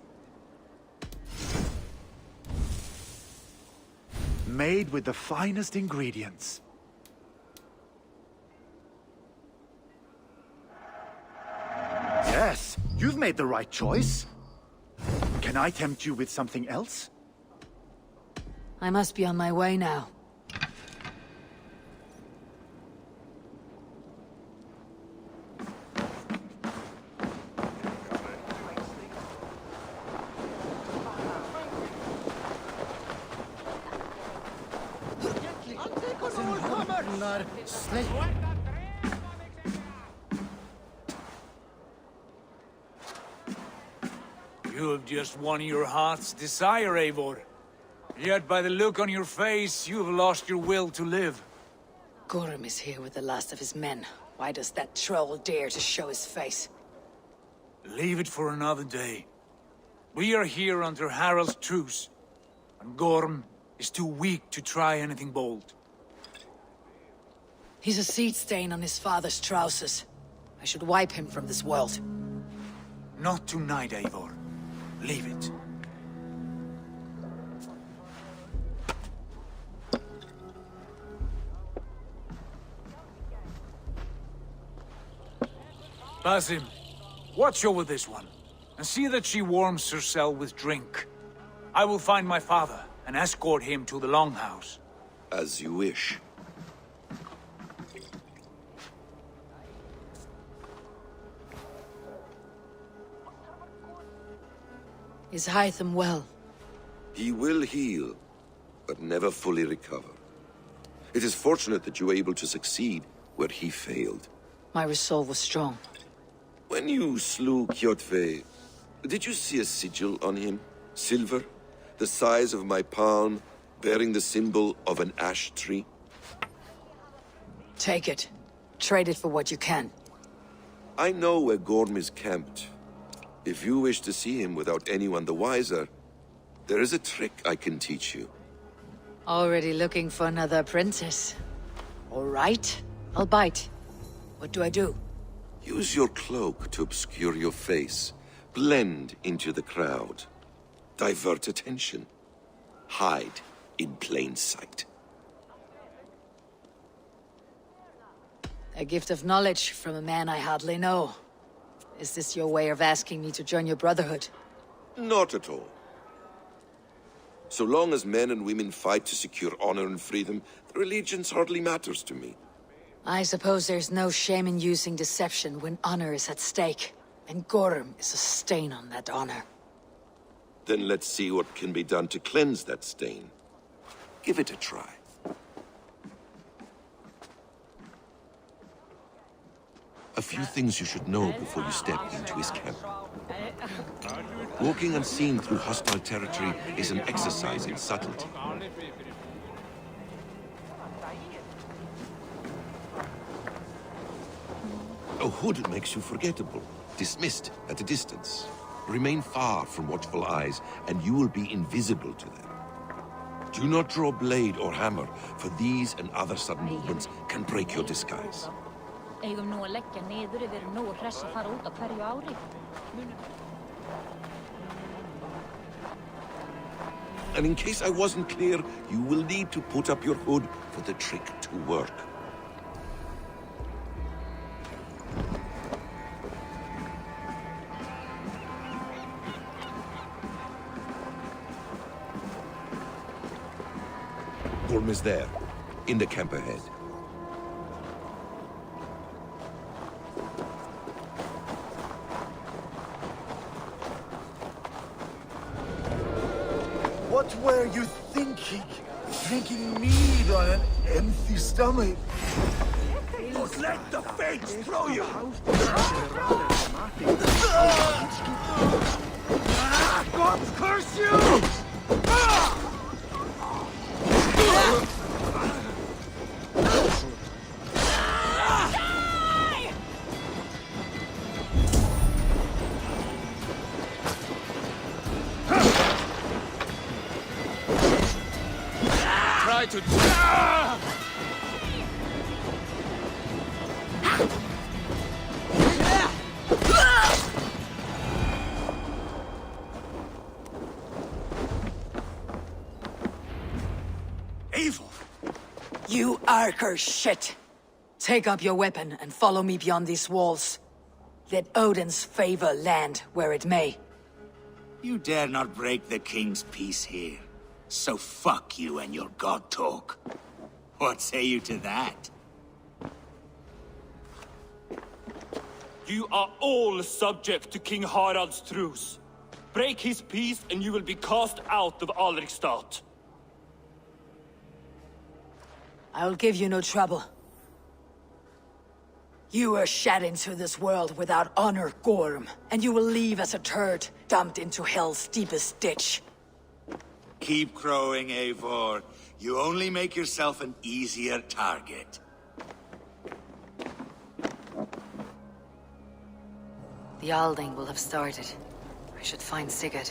Made with the finest ingredients. Yes, you've made the right choice. Can I tempt you with something else? I must be on my way now. You have just won your heart's desire, Eivor. Yet by the look on your face, you have lost your will to live. Gorm is here with the last of his men. Why does that troll dare to show his face? Leave it for another day. We are here under Harald's truce, and Gorm is too weak to try anything bold. He's a seed stain on his father's trousers. I should wipe him from this world. Not tonight, Eivor. Leave it. Basim, watch over this one, and see that she warms herself with drink. I will find my father and escort him to the Longhouse. As you wish. Is Hytham well? He will heal, but never fully recover. It is fortunate that you were able to succeed where he failed. My resolve was strong. When you slew Kjotve, did you see a sigil on him? Silver? The size of my palm, bearing the symbol of an ash tree? Take it. Trade it for what you can. I know where Gorm is camped. If you wish to see him without anyone the wiser, there is a trick I can teach you. Already looking for another princess. All right, I'll bite. What do I do? Use your cloak to obscure your face. Blend into the crowd. Divert attention. Hide in plain sight. A gift of knowledge from a man I hardly know. Is this your way of asking me to join your brotherhood? Not at all. So long as men and women fight to secure honor and freedom, their allegiance hardly matters to me. I suppose there's no shame in using deception when honor is at stake. And Gorm is a stain on that honor. Then let's see what can be done to cleanse that stain. Give it a try. A few things you should know before you step into his camp. Walking unseen through hostile territory is an exercise in subtlety. A hood makes you forgettable, dismissed at a distance. Remain far from watchful eyes, and you will be invisible to them. Do not draw blade or hammer, for these and other sudden movements can break your disguise. Eigum nú að leggja niður ef við erum nógu hress að fara út á hverju ári. And in case I wasn't clear, you will need to put up your hood for the trick to work. Gorm is there, in the camp ahead. What were you thinking? Drinking mead on an empty stomach? Let the fates throw you! God curse you! Try to... Evil! You Arker shit! Take up your weapon and follow me beyond these walls. Let Odin's favor land where it may. You dare not break the king's peace here. So fuck you and your god talk. What say you to that? You are all subject to King Harald's truce. Break his peace and you will be cast out of Alrikstad. I will give you no trouble. You were shed into this world without honor, Gorm, and you will leave as a turd, dumped into hell's deepest ditch. Keep crowing, Eivor. You only make yourself an easier target. The Alding will have started. I should find Sigurd.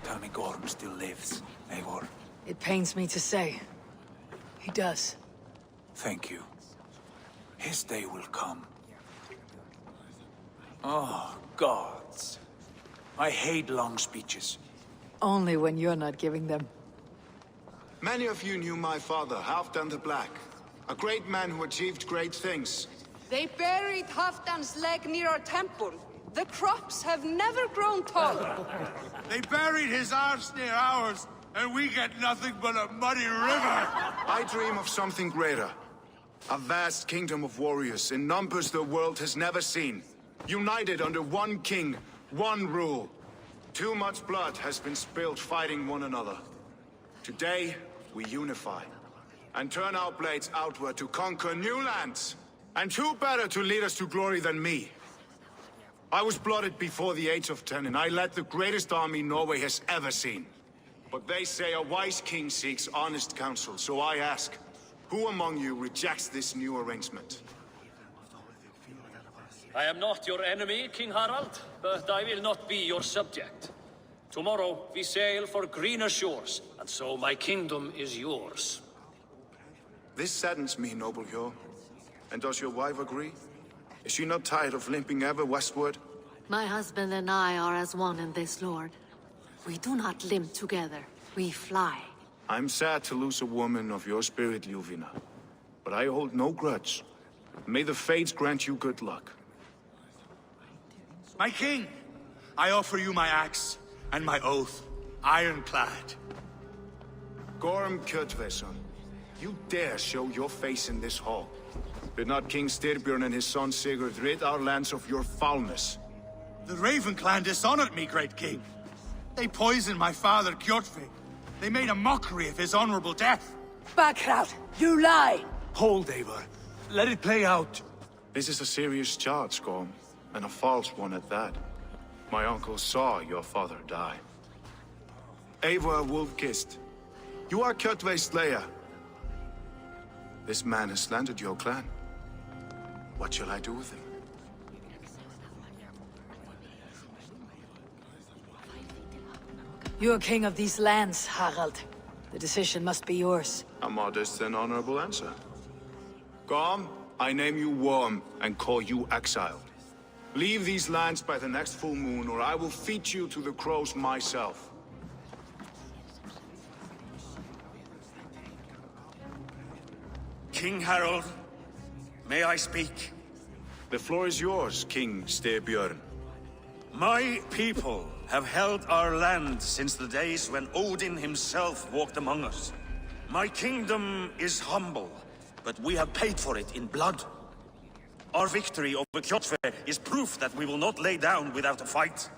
Tell me Gorm still lives, Eivor. It pains me to say. He does. Thank you. His day will come. Oh, gods. I hate long speeches. Only when you're not giving them. Many of you knew my father, Halfdan the Black. A great man who achieved great things. They buried Halfdan's leg near our temple. The crops have never grown tall. They buried his arse near ours, and we get nothing but a muddy river. I dream of something greater. A vast kingdom of warriors in numbers the world has never seen. United under one king, one rule. Too much blood has been spilled fighting one another. Today, we unify. And turn our blades outward to conquer new lands. And who better to lead us to glory than me? I was blooded before the age of 10, and I led the greatest army Norway has ever seen. But they say a wise king seeks honest counsel, so I ask, who among you rejects this new arrangement? I am not your enemy, King Harald, but I will not be your subject. Tomorrow we sail for greener shores, and so my kingdom is yours. This saddens me, noble Hjor. And does your wife agree? Is she not tired of limping ever westward? My husband and I are as one in this, Lord. We do not limp together. We fly. I'm sad to lose a woman of your spirit, Ljuvina. But I hold no grudge. May the fates grant you good luck. My king, I offer you my axe and my oath, ironclad. Gorm Kjotveson, you dare show your face in this hall. Did not King Styrbjörn and his son Sigurd rid our lands of your foulness? The Raven clan dishonored me, great king. They poisoned my father, Kjotve. They made a mockery of his honorable death. Backrout, you lie! Hold, Eivor. Let it play out. This is a serious charge, Gorm, and a false one at that. My uncle saw your father die. Eivor Wolf-Kissed, you are Kjotve's slayer. This man has slandered your clan. What shall I do with him? You're king of these lands, Harald. The decision must be yours. A modest and honorable answer. Gorm, I name you Worm and call you exiled. Leave these lands by the next full moon, or I will feed you to the crows myself. King Harald, may I speak? The floor is yours, King Styrbjörn. My people have held our land since the days when Odin himself walked among us. My kingdom is humble, but we have paid for it in blood. Our victory over Kjotve is proof that we will not lay down without a fight.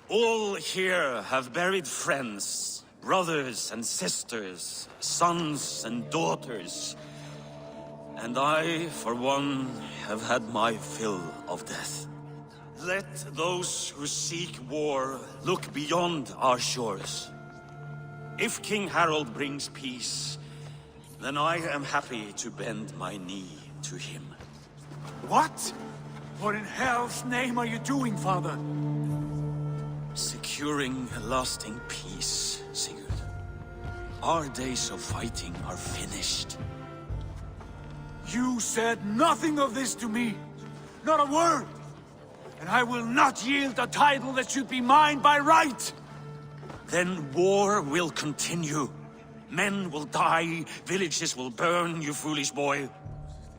All here have buried friends, brothers and sisters, sons and daughters. And I, for one, have had my fill of death. Let those who seek war look beyond our shores. If King Harald brings peace, then I am happy to bend my knee to him. What? What in hell's name are you doing, father? Securing a lasting peace, Sigurd. Our days of fighting are finished. You said nothing of this to me. Not a word. And I will not yield a title that should be mine by right. Then war will continue. Men will die, villages will burn, you foolish boy.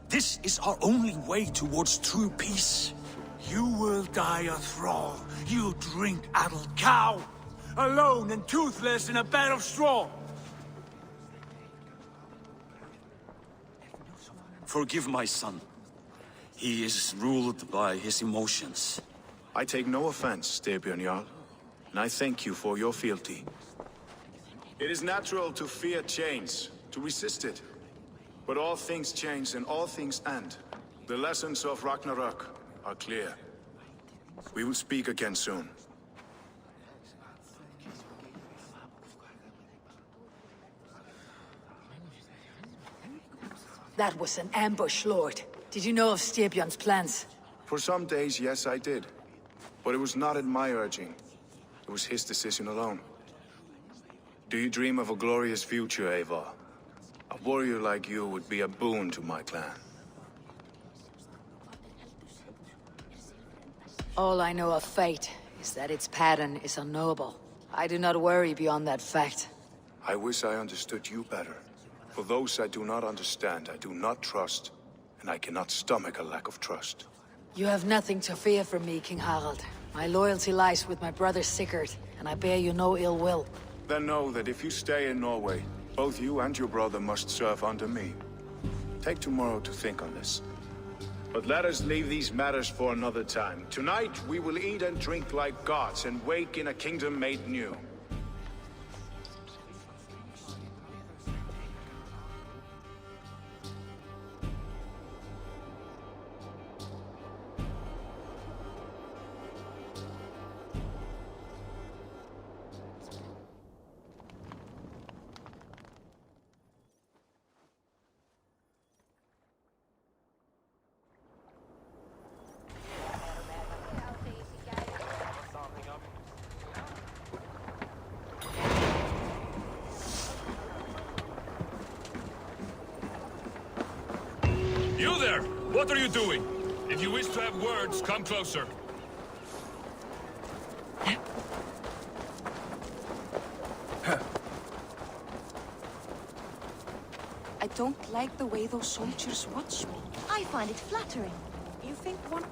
This is our only way towards true peace. You will die a thrall, you drink-addled cow. Alone and toothless in a bed of straw. Forgive my son. He is ruled by his emotions. I take no offense, Styrbjörn Jarl, and I thank you for your fealty. It is natural to fear change, to resist it. But all things change and all things end. The lessons of Ragnarok are clear. We will speak again soon. That was an ambush, Lord. Did you know of Styrbjörn's plans? For some days, yes, I did. But it was not at my urging. It was his decision alone. Do you dream of a glorious future, Eivor? A warrior like you would be a boon to my clan. All I know of fate is that its pattern is unknowable. I do not worry beyond that fact. I wish I understood you better. For those I do not understand, I do not trust, and I cannot stomach a lack of trust. You have nothing to fear from me, King Harald. My loyalty lies with my brother Sigurd, and I bear you no ill will. Then know that if you stay in Norway, both you and your brother must serve under me. Take tomorrow to think on this. But let us leave these matters for another time. Tonight, we will eat and drink like gods and wake in a kingdom made new. You there! What are you doing? If you wish to have words, come closer. I don't like the way those soldiers watch me. I find it flattering. You think one...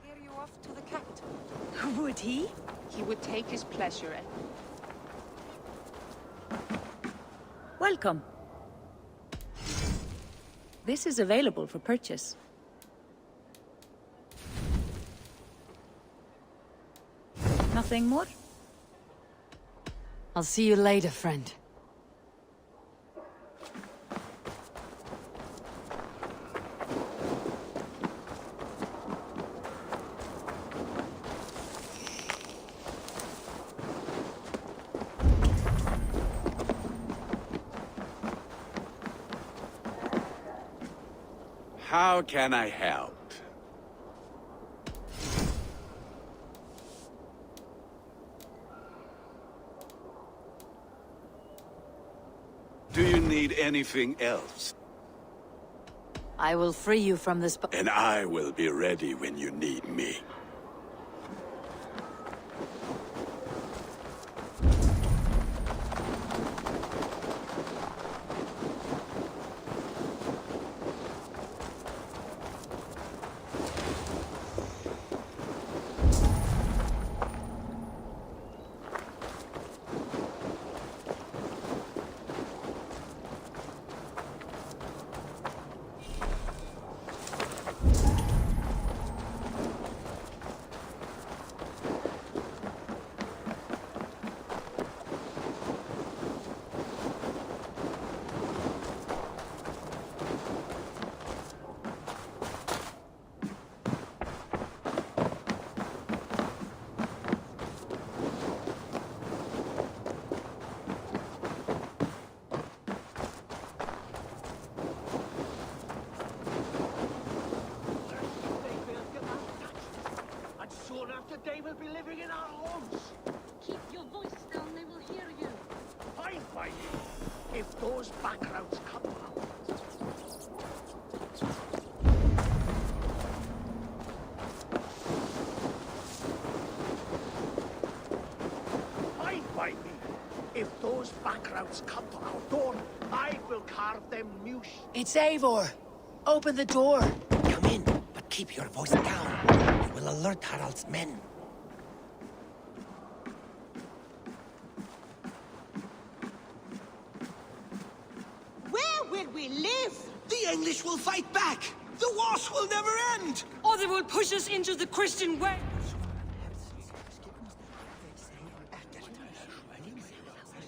Carry you off to the capital. Would he? He would take his pleasure and... Welcome. This is available for purchase. Nothing more? I'll see you later, friend. How can I help? Do you need anything else? I will free you from this... And I will be ready when you need me. They will be living in our homes. Keep your voice down, they will hear you. Fine by me, if those backgrounds come out. Fine by me, if those backgrounds come to our door, I will carve them new. It's Eivor. Open the door. Come in, but keep your voice down. You will alert Harald's men. We live! The English will fight back! The wars will never end! Or they will push us into the Christian way!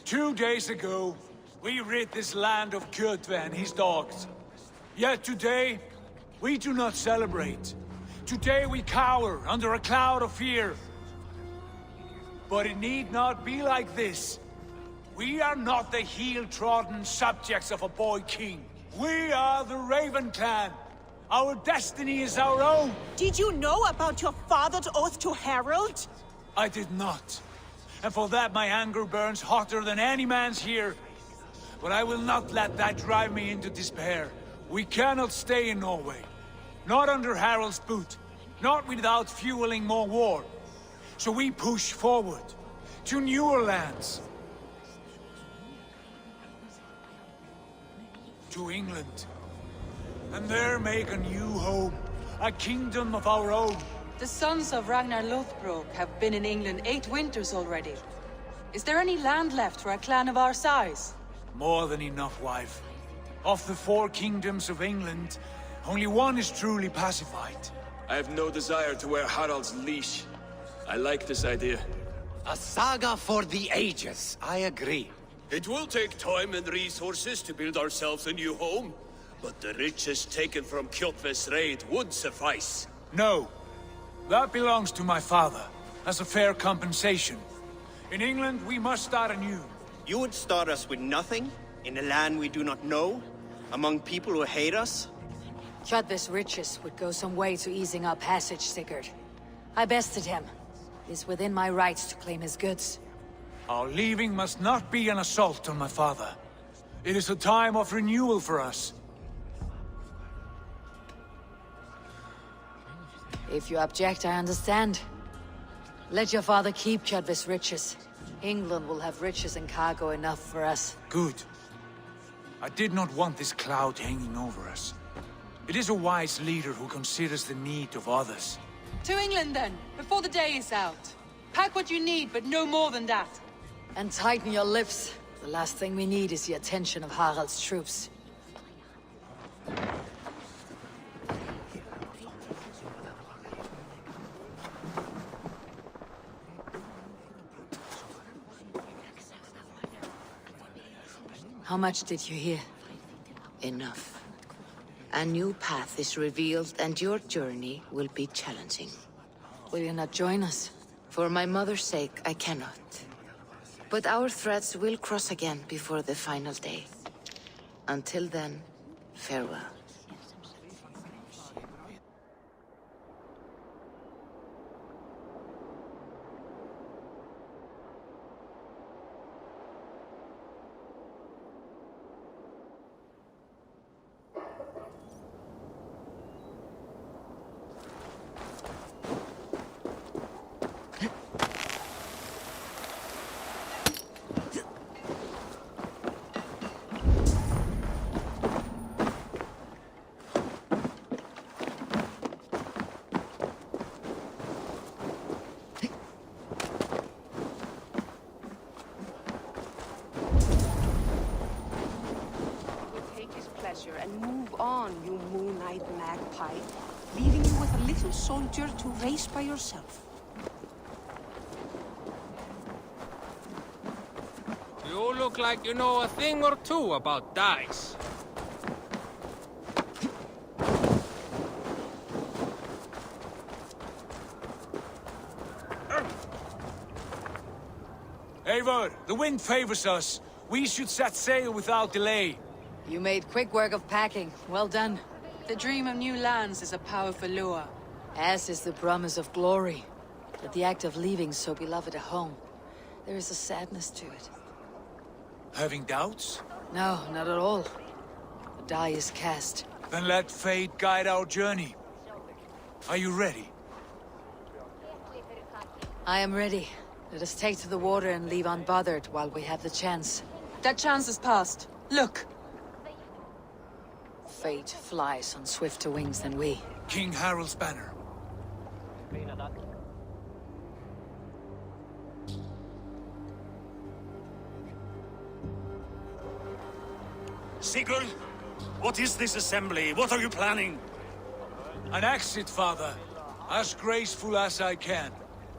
2 days ago, we rid this land of Kjotve and his dogs. Yet today, we do not celebrate. Today we cower under a cloud of fear. But it need not be like this. We are not the heel-trodden subjects of a boy king. We are the Raven clan. Our destiny is our own. Did you know about your father's oath to Harald? I did not. And for that my anger burns hotter than any man's here. But I will not let that drive me into despair. We cannot stay in Norway. Not under Harald's boot. Not without fueling more war. So we push forward. To newer lands. To England. And there make a new home. A kingdom of our own. The sons of Ragnar Lothbrok have been in England 8 winters already. Is there any land left for a clan of our size? More than enough, wife. Of the 4 kingdoms of England, only one is truly pacified. I have no desire to wear Harald's leash. I like this idea. A saga for the ages, I agree. It will take time and resources to build ourselves a new home, but the riches taken from Kjotve's raid would suffice. No. That belongs to my father, as a fair compensation. In England, we must start anew. You would start us with nothing? In a land we do not know? Among people who hate us? Kjotve's riches would go some way to easing our passage, Sigurd. I bested him. It is within my rights to claim his goods. Our leaving must not be an assault on my father. It is a time of renewal for us. If you object, I understand. Let your father keep Kjotve's riches. England will have riches and cargo enough for us. Good. I did not want this cloud hanging over us. It is a wise leader who considers the need of others. To England, then, before the day is out. Pack what you need, but no more than that. And tighten your lips. The last thing we need is the attention of Harald's troops. How much did you hear? Enough. A new path is revealed and your journey will be challenging. Will you not join us? For my mother's sake, I cannot. But our threads will cross again before the final day. Until then, farewell. And move on, you moon-eyed magpie, leaving you with a little soldier to race by yourself. You look like you know a thing or two about dice. Eivor, the wind favors us. We should set sail without delay. You made quick work of packing. Well done. The dream of new lands is a powerful lure. As is the promise of glory. But the act of leaving so beloved a home, there is a sadness to it. Having doubts? No, not at all. The die is cast. Then let fate guide our journey. Are you ready? I am ready. Let us take to the water and leave unbothered while we have the chance. That chance is past. Look! Fate flies on swifter wings than we. King Harald's banner. Sigurd, what is this assembly? What are you planning? An exit, father. As graceful as I can.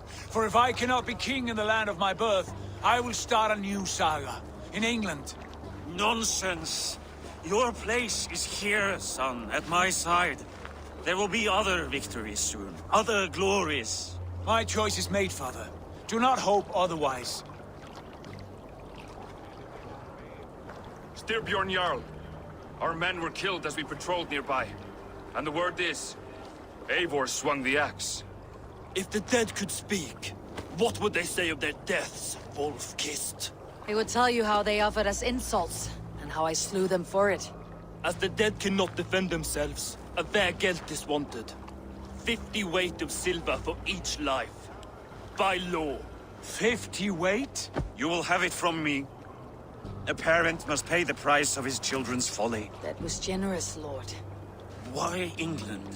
For if I cannot be king in the land of my birth, I will start a new saga. In England. Nonsense. Your place is here, son, at my side. There will be other victories soon, other glories. My choice is made, father. Do not hope otherwise. Styrbjorn Jarl. Our men were killed as we patrolled nearby. And the word is, Eivor swung the axe. If the dead could speak, what would they say of their deaths, wolf-kissed? They would tell you how they offered us insults, and how I slew them for it. As the dead cannot defend themselves, a vergelt is wanted. 50 weight of silver for each life. By law. 50 weight? You will have it from me. A parent must pay the price of his children's folly. That was generous, Lord. Why England?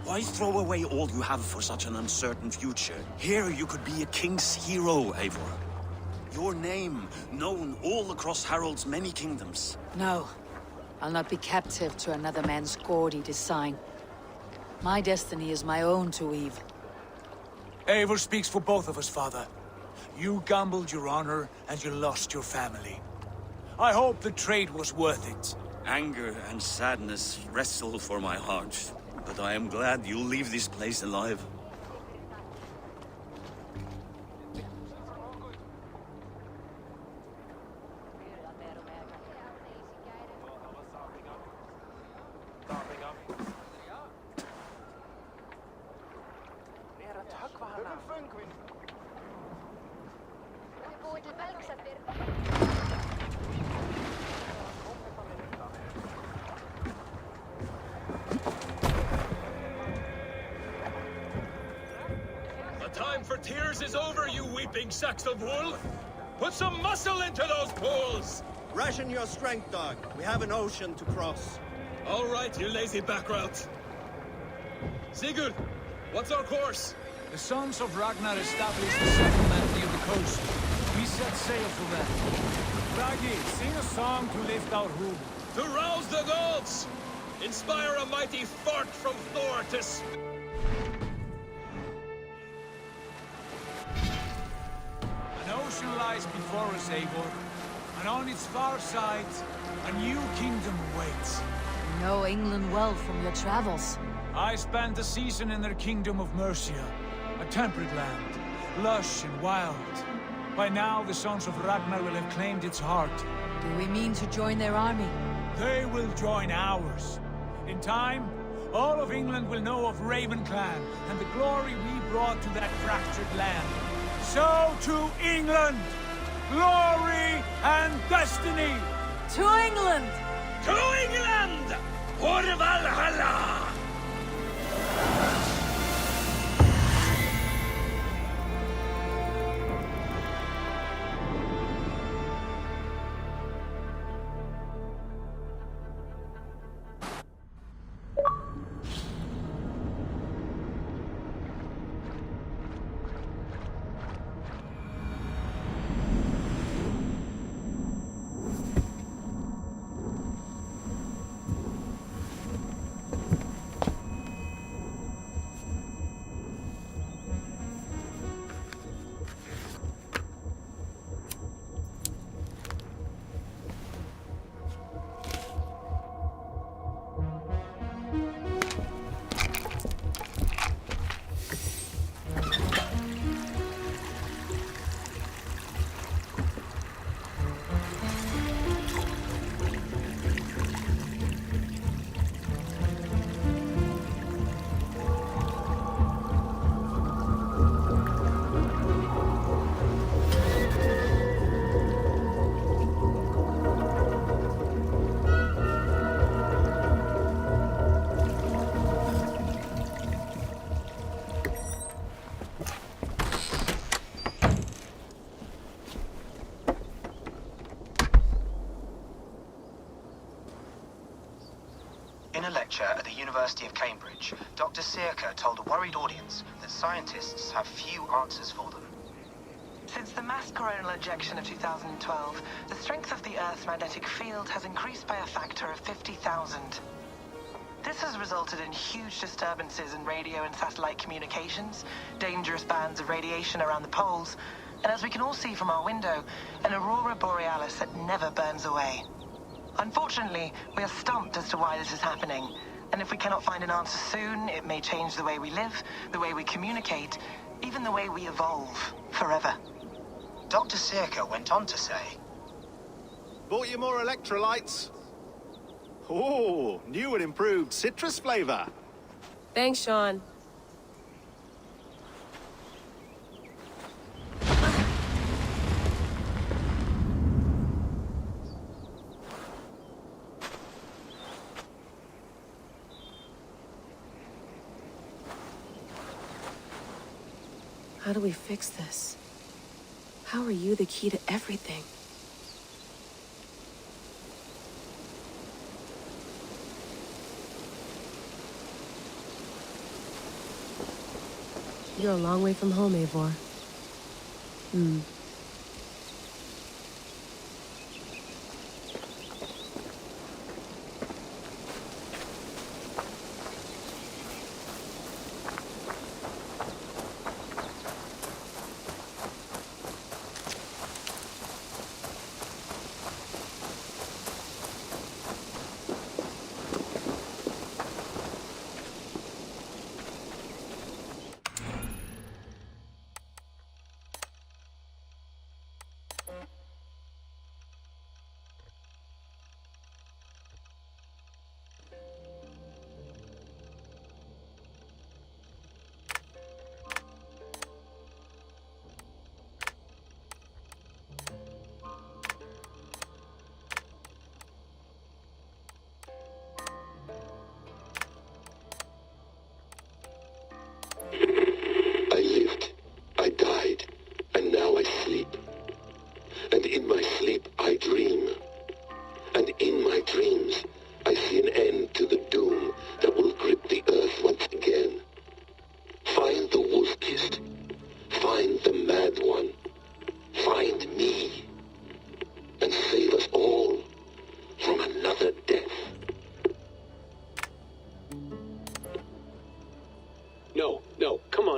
Why throw away all you have for such an uncertain future? Here you could be a king's hero, Eivor. Your name known all across Harald's many kingdoms. No. I'll not be captive to another man's gaudy design. My destiny is my own to weave. Eivor speaks for both of us, father. You gambled your honor, and you lost your family. I hope the trade was worth it. Anger and sadness wrestle for my heart, but I am glad you'll leave this place alive. tears is over, you weeping Saxon wolf! Put some muscle into those bulls! Ration your strength, dog. We have an ocean to cross. All right, you lazy backrout. Sigurd, what's our course? The sons of Ragnar established a settlement near the coast. We set sail for them. Raggi, sing a song to lift our home. To rouse the gods! Inspire a mighty fart from Thor to... An ocean lies before us, Eivor. And on its far side, a new kingdom awaits. You know England well from your travels. I spent a season in their kingdom of Mercia, a temperate land, lush and wild. By now, the sons of Ragnar will have claimed its heart. Do we mean to join their army? They will join ours. In time, all of England will know of Raven Clan and the glory we brought to that fractured land. So to England! Glory and destiny! To England! To England! For Valhalla! In a lecture at the University of Cambridge, Dr. Sirka told a worried audience that scientists have few answers for them. Since the mass coronal ejection of 2012, the strength of the Earth's magnetic field has increased by a factor of 50,000. This has resulted in huge disturbances in radio and satellite communications, dangerous bands of radiation around the poles, and as we can all see from our window, an aurora borealis that never burns away. Unfortunately, we are stumped as to why this is happening, and if we cannot find an answer soon, it may change the way we live, the way we communicate, even the way we evolve, forever. Dr. Sirka went on to say, Bought you more electrolytes? Oh, new and improved citrus flavor. Thanks, Sean. How do we fix this? How are you the key to everything? You're a long way from home, Eivor.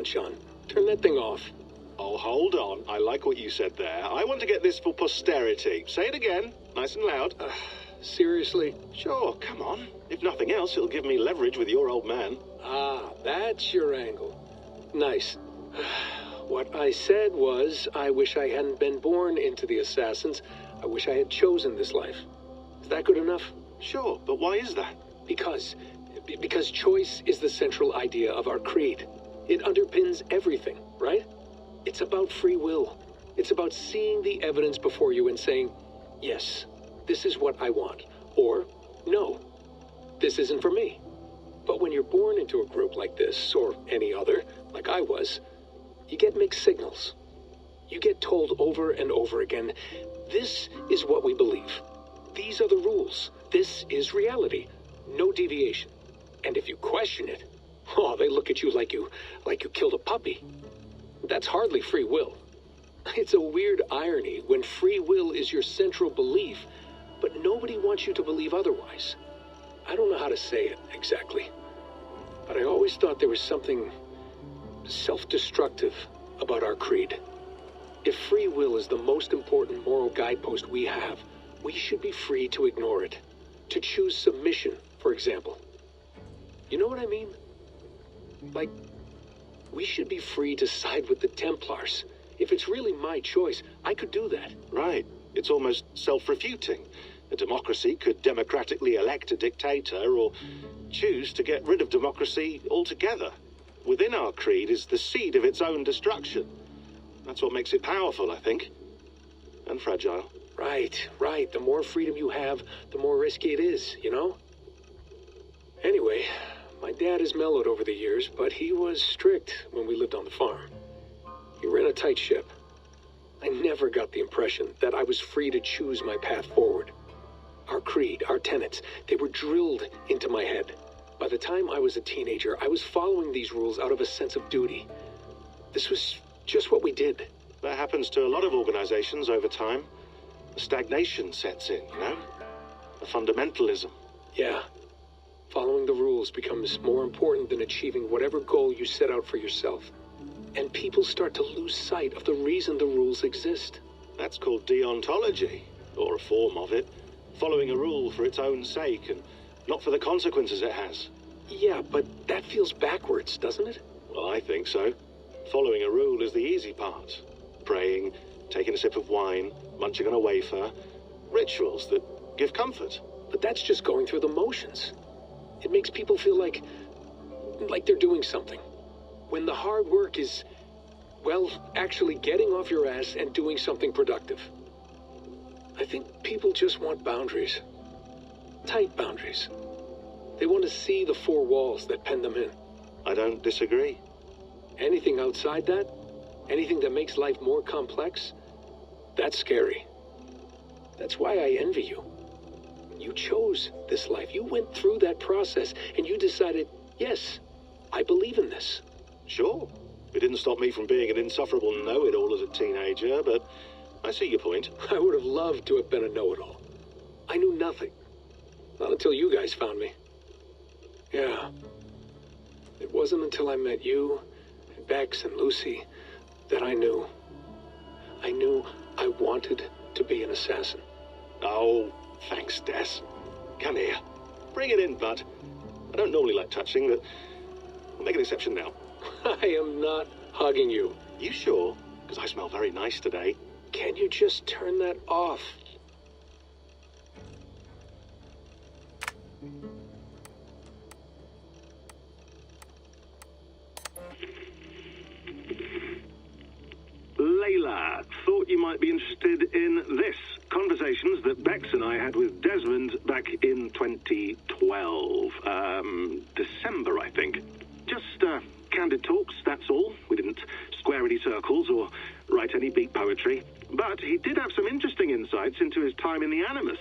on, Sean. Turn that thing off. Oh, hold on. I like what you said there. I want to get this for posterity. Say it again, nice and loud. Seriously? Sure, come on. If nothing else, it'll give me leverage with your old man. Ah, that's your angle. Nice. What I said was, I wish I hadn't been born into the Assassins. I wish I had chosen this life. Is that good enough? Sure, but why is that? Because choice is the central idea of our creed. It underpins everything, right? It's about free will. It's about seeing the evidence before you and saying, yes, this is what I want. Or, no, this isn't for me. But when you're born into a group like this, or any other, like I was, you get mixed signals. You get told over and over again, this is what we believe. These are the rules. This is reality. No deviation. And if you question it, oh, they look at you like you killed a puppy. That's hardly free will. It's a weird irony when free will is your central belief, but nobody wants you to believe otherwise. I don't know how to say it exactly, but I always thought there was something self-destructive about our creed. If free will is the most important moral guidepost we have, we should be free to ignore it. To choose submission, for example. You know what I mean? Like, we should be free to side with the Templars. If it's really my choice, I could do that. Right. It's almost self-refuting. A democracy could democratically elect a dictator or choose to get rid of democracy altogether. Within our creed is the seed of its own destruction. That's what makes it powerful, I think. And fragile. Right. The more freedom you have, the more risky it is, you know? Anyway, my dad has mellowed over the years, but he was strict when we lived on the farm. He ran a tight ship. I never got the impression that I was free to choose my path forward. Our creed, our tenets, they were drilled into my head. By the time I was a teenager, I was following these rules out of a sense of duty. This was just what we did. That happens to a lot of organizations over time. A stagnation sets in, you know? A fundamentalism. Yeah. Following the rules becomes more important than achieving whatever goal you set out for yourself. And people start to lose sight of the reason the rules exist. That's called deontology, or a form of it. Following a rule for its own sake and not for the consequences it has. Yeah, but that feels backwards, doesn't it? Well, I think so. Following a rule is the easy part. Praying, taking a sip of wine, munching on a wafer. Rituals that give comfort. But that's just going through the motions. It makes people feel like they're doing something. When the hard work is, well, actually getting off your ass and doing something productive. I think people just want boundaries. Tight boundaries. They want to see the four walls that pen them in. I don't disagree. Anything outside that, anything that makes life more complex, that's scary. That's why I envy you. You chose this life. You went through that process and you decided, yes, I believe in this. Sure. It didn't stop me from being an insufferable know-it-all as a teenager, but I see your point. I would have loved to have been a know-it-all. I knew nothing. Not until you guys found me. Yeah. It wasn't until I met you, and Bex and Lucy, that I knew. I knew I wanted to be an assassin. Oh, thanks, Des. Come here. Bring it in, bud. I don't normally like touching, but I'll make an exception now. I am not hugging you. You sure? Because I smell very nice today. Can you just turn that off? Layla, thought you might be interested in this. Conversations that Bex and I had with Desmond back in 2012. December, I think. Just, candid talks, that's all. We didn't square any circles or write any beat poetry. But he did have some interesting insights into his time in the Animus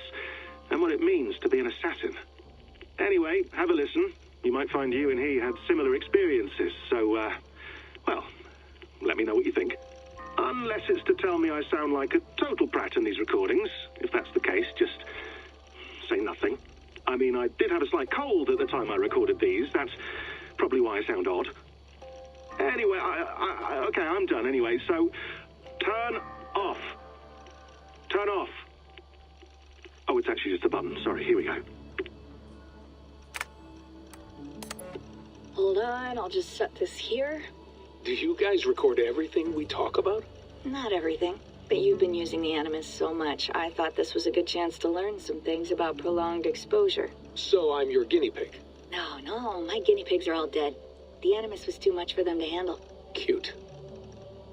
and what it means to be an assassin. Anyway, have a listen. You might find you and he had similar experiences, so, well, let me know what you think. Unless it's to tell me I sound like a total prat in these recordings. If that's the case, just say nothing. I mean, I did have a slight cold at the time I recorded these. That's probably why I sound odd. Anyway, okay, I'm done anyway, so turn off. Turn off. Oh, it's actually just a button. Sorry, here we go. Hold on, I'll just set this here. Do you guys record everything we talk about? Not everything, but you've been using the Animus so much, I thought this was a good chance to learn some things about prolonged exposure. So I'm your guinea pig? No, my guinea pigs are all dead. The Animus was too much for them to handle. Cute.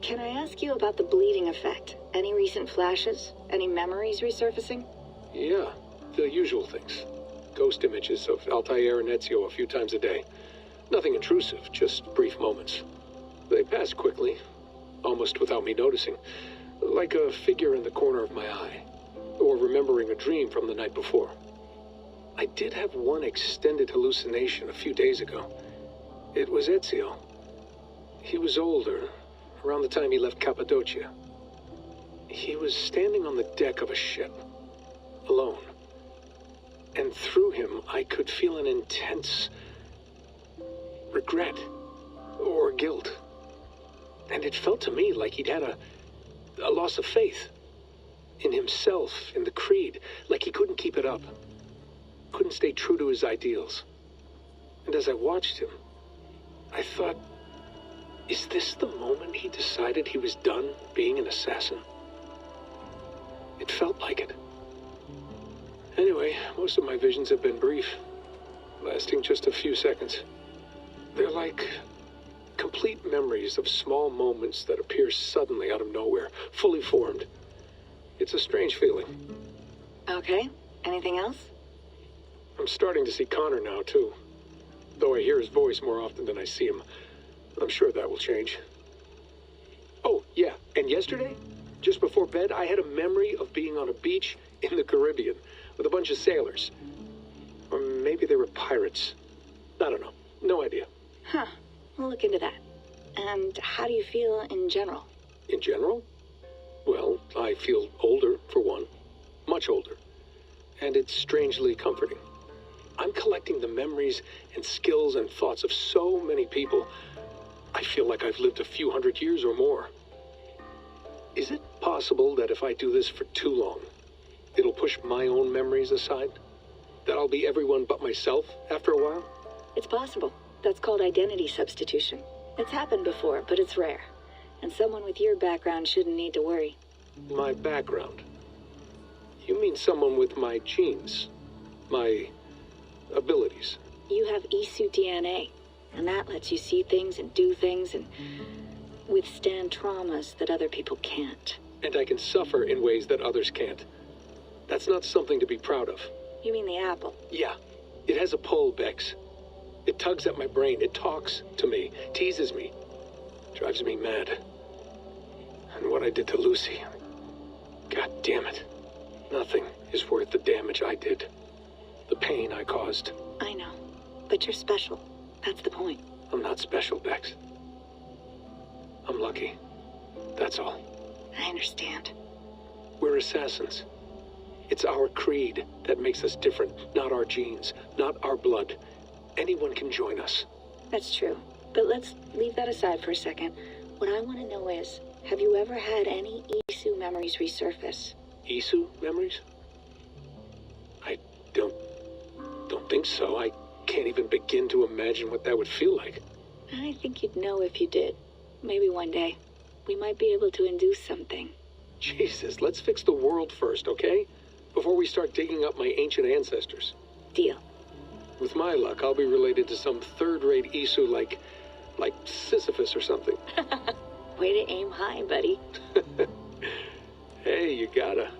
Can I ask you about the bleeding effect? Any recent flashes? Any memories resurfacing? Yeah, the usual things. Ghost images of Altair and Ezio a few times a day. Nothing intrusive, just brief moments. They pass quickly, almost without me noticing. Like a figure in the corner of my eye. Or remembering a dream from the night before. I did have one extended hallucination a few days ago. It was Ezio. He was older, around the time he left Cappadocia. He was standing on the deck of a ship, alone. And through him, I could feel an intense regret or guilt. And it felt to me like he'd had a loss of faith in himself, in the creed, like he couldn't keep it up, couldn't stay true to his ideals. And as I watched him, I thought, is this the moment he decided he was done being an assassin? It felt like it. Anyway, most of my visions have been brief, lasting just a few seconds. They're like complete memories of small moments that appear suddenly out of nowhere, fully formed. It's a strange feeling. Okay, anything else? I'm starting to see Connor now, too. Though I hear his voice more often than I see him. I'm sure that will change. Oh, yeah, and yesterday, just before bed, I had a memory of being on a beach in the Caribbean with a bunch of sailors. Or maybe they were pirates. I don't know. No idea. Huh, we'll look into that. And how do you feel in general? In general? Well, I feel older, for one. Much older. And it's strangely comforting. I'm collecting the memories and skills and thoughts of so many people. I feel like I've lived a few hundred years or more. Is it possible that if I do this for too long, it'll push my own memories aside? That I'll be everyone but myself after a while? It's possible. That's called identity substitution. It's happened before, but it's rare. And someone with your background shouldn't need to worry. My background? You mean someone with my genes? My abilities? You have Isu DNA, and that lets you see things and do things and withstand traumas that other people can't. And I can suffer in ways that others can't. That's not something to be proud of. You mean the apple? Yeah. It has a pull, Bex. It tugs at my brain. It talks to me, teases me, drives me mad. And what I did to Lucy, God damn it. Nothing is worth the damage I did. The pain I caused. I know, but you're special. That's the point. I'm not special, Bex. I'm lucky. That's all. I understand. We're assassins. It's our creed that makes us different, not our genes, not our blood. Anyone can join us. That's true. But let's leave that aside for a second. What I want to know is, have you ever had any Isu memories resurface? Isu memories? I don't think so. I can't even begin to imagine what that would feel like. I think you'd know if you did. Maybe one day. We might be able to induce something. Jesus, let's fix the world first, okay? Before we start digging up my ancient ancestors. Deal. With my luck, I'll be related to some third-rate Isu like Sisyphus or something. Way to aim high, buddy. Hey, you gotta.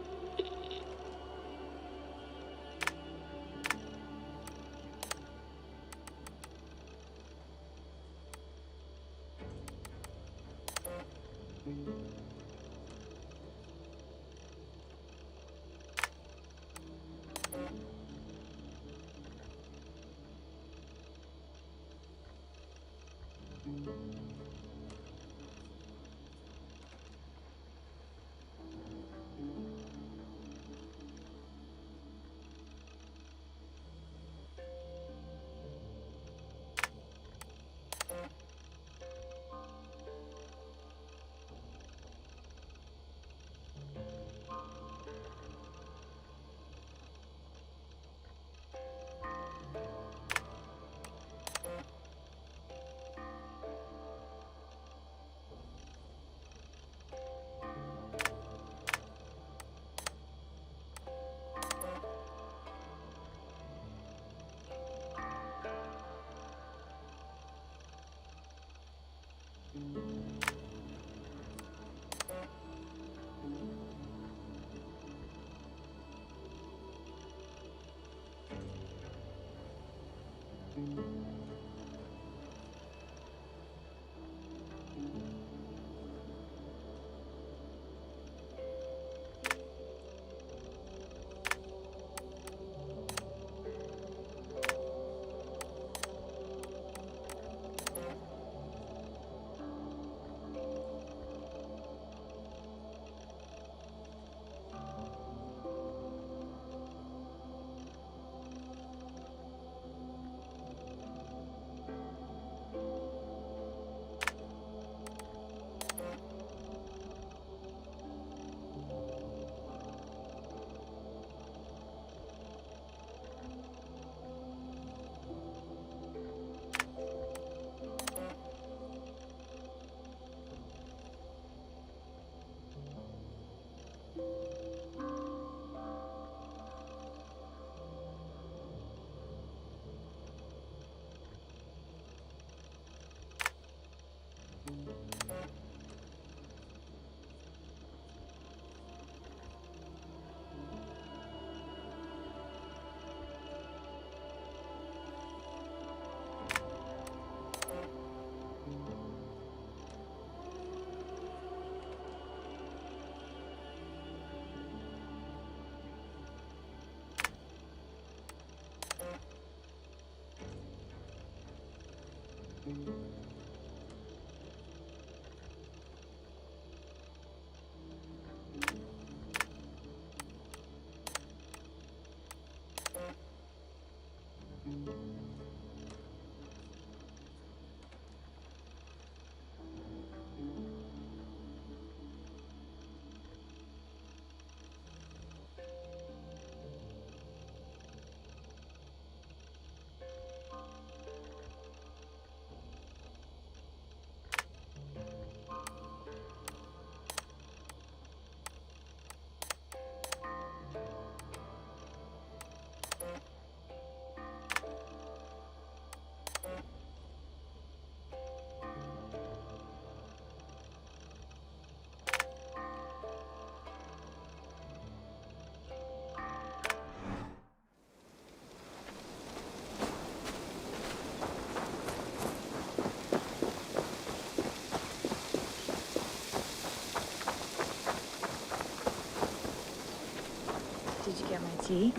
Did you get my tea?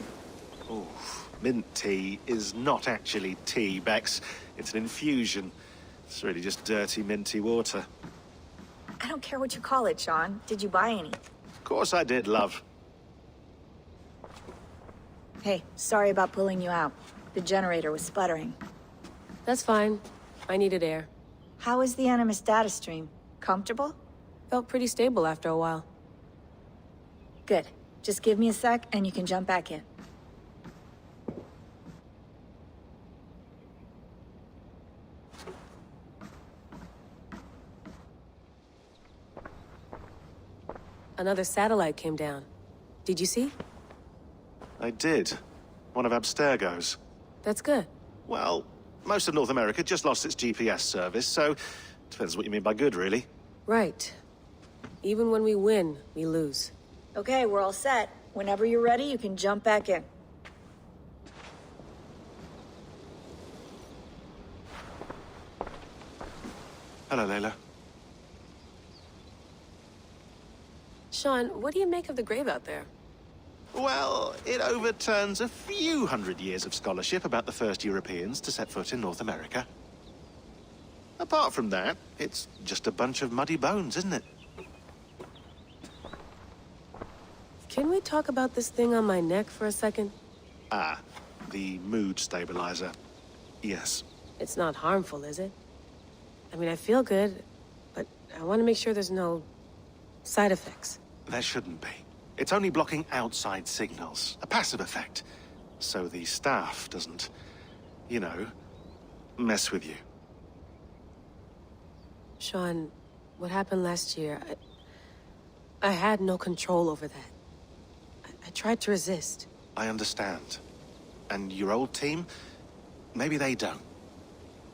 Oh, mint tea is not actually tea, Bex. It's an infusion. It's really just dirty, minty water. I don't care what you call it, Sean. Did you buy any? Of course I did, love. Hey, sorry about pulling you out. The generator was sputtering. That's fine. I needed air. How was the Animus data stream? Comfortable? Felt pretty stable after a while. Good. Just give me a sec and you can jump back in. Another satellite came down. Did you see? I did. One of Abstergo's. That's good. Well, most of North America just lost its GPS service, so depends what you mean by good, really. Right. Even when we win, we lose. Okay, we're all set. Whenever you're ready, you can jump back in. Hello, Layla. Sean, what do you make of the grave out there? Well, it overturns a few hundred years of scholarship about the first Europeans to set foot in North America. Apart from that, it's just a bunch of muddy bones, isn't it? Can we talk about this thing on my neck for a second? Ah, the mood stabilizer. Yes. It's not harmful, is it? I mean, I feel good, but I want to make sure there's no side effects. There shouldn't be. It's only blocking outside signals, a passive effect. So the staff doesn't, you know, mess with you. Sean, what happened last year, I had no control over that. I tried to resist. I understand. And your old team, maybe they don't.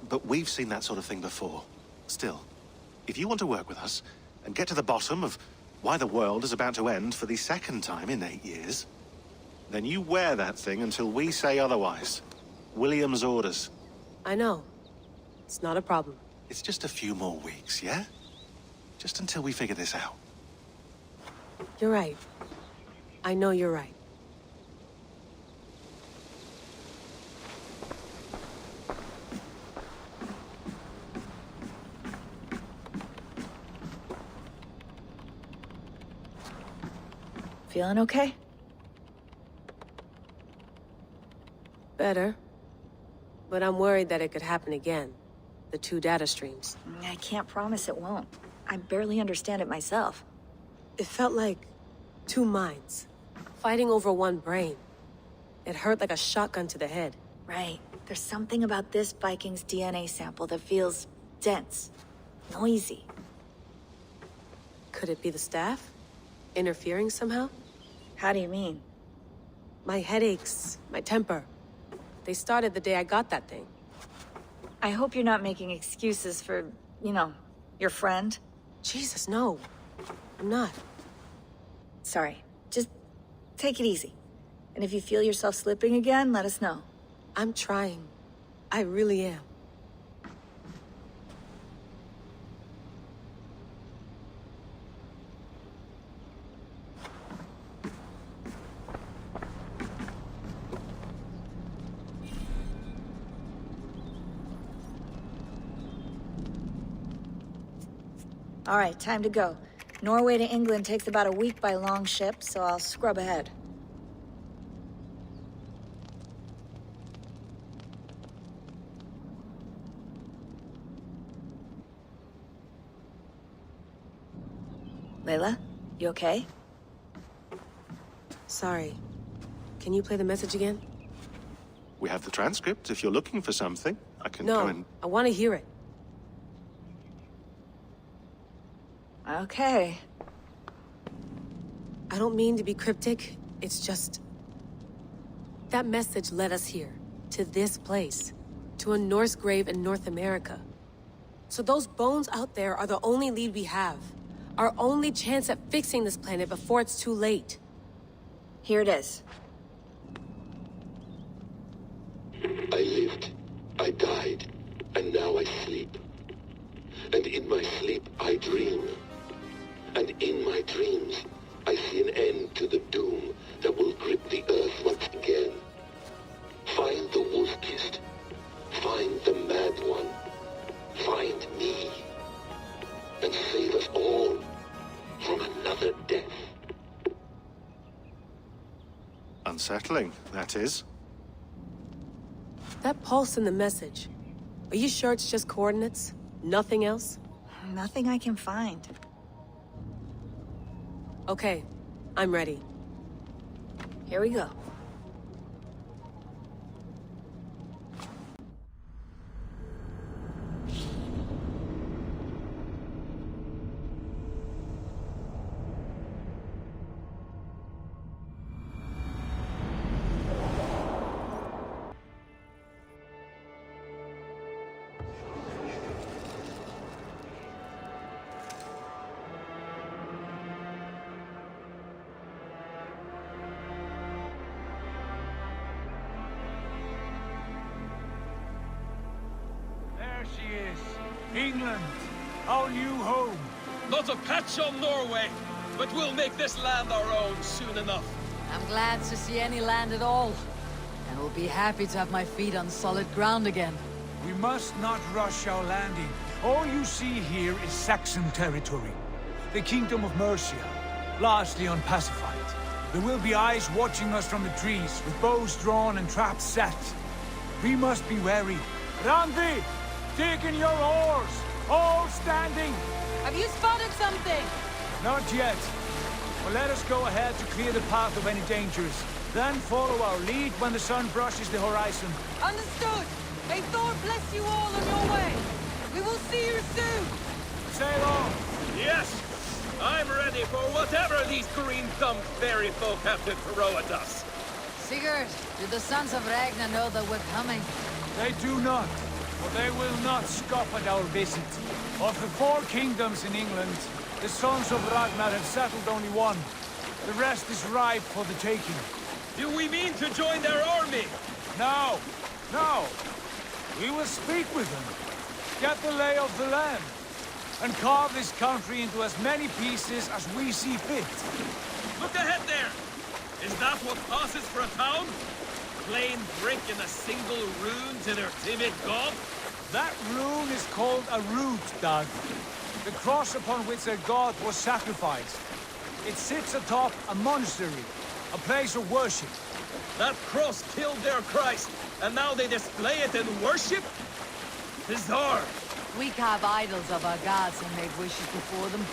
But we've seen that sort of thing before. Still, if you want to work with us and get to the bottom of why the world is about to end for the second time in 8 years, then you wear that thing until we say otherwise. William's orders. I know. It's not a problem. It's just a few more weeks, yeah? Just until we figure this out. You're right. I know you're right. Feeling okay? Better. But I'm worried that it could happen again. The two data streams. I can't promise it won't. I barely understand it myself. It felt like two minds, fighting over one brain. It hurt like a shotgun to the head. Right. There's something about this Viking's DNA sample that feels dense, noisy. Could it be the staff? Interfering somehow? How do you mean? My headaches, my temper. They started the day I got that thing. I hope you're not making excuses for, you know, your friend. Jesus, no. I'm not. Sorry. Just take it easy. And if you feel yourself slipping again, let us know. I'm trying. I really am. All right, time to go. Norway to England takes about a week by long ship, so I'll scrub ahead. Layla, you okay? Sorry. Can you play the message again? We have the transcript. If you're looking for something, I can No, go and... I want to hear it. Okay. I don't mean to be cryptic. It's just... that message led us here. To this place. To a Norse grave in North America. So those bones out there are the only lead we have. Our only chance at fixing this planet before it's too late. Here it is. I lived, I died, and now I sleep. And in my sleep I dream. And in my dreams, I see an end to the doom that will grip the earth once again. Find the wolf-kissed. Find the mad one. Find me. And save us all from another death. Unsettling, that is. That pulse in the message. Are you sure it's just coordinates? Nothing else? Nothing I can find. Okay, I'm ready. Here we go. She is. England, our new home. Not a patch on Norway, but we'll make this land our own soon enough. I'm glad to see any land at all. And will be happy to have my feet on solid ground again. We must not rush our landing. All you see here is Saxon territory. The Kingdom of Mercia, largely unpacified. There will be eyes watching us from the trees, with bows drawn and traps set. We must be wary. Randi! Dig in your oars! All standing! Have you spotted something? Not yet. Well, let us go ahead to clear the path of any dangers. Then follow our lead when the sun brushes the horizon. Understood! May Thor bless you all on your way! We will see you soon! Sail on! Yes! I'm ready for whatever these green-thumbed fairy folk have to throw at us. Sigurd, do the sons of Ragnar know that we're coming? They do not. But they will not scoff at our visit. Of the 4 kingdoms in England, the sons of Ragnar have settled only one. The rest is ripe for the taking. Do we mean to join their army? No! No! We will speak with them, get the lay of the land, and carve this country into as many pieces as we see fit. Look ahead there! Is that what passes for a town? Plain brick and a single rune to their timid god? That rune is called a root, Doug. The cross upon which their god was sacrificed. It sits atop a monastery, a place of worship. That cross killed their Christ, and now they display it in worship? Bizarre. We carve idols of our gods and make wishes before them.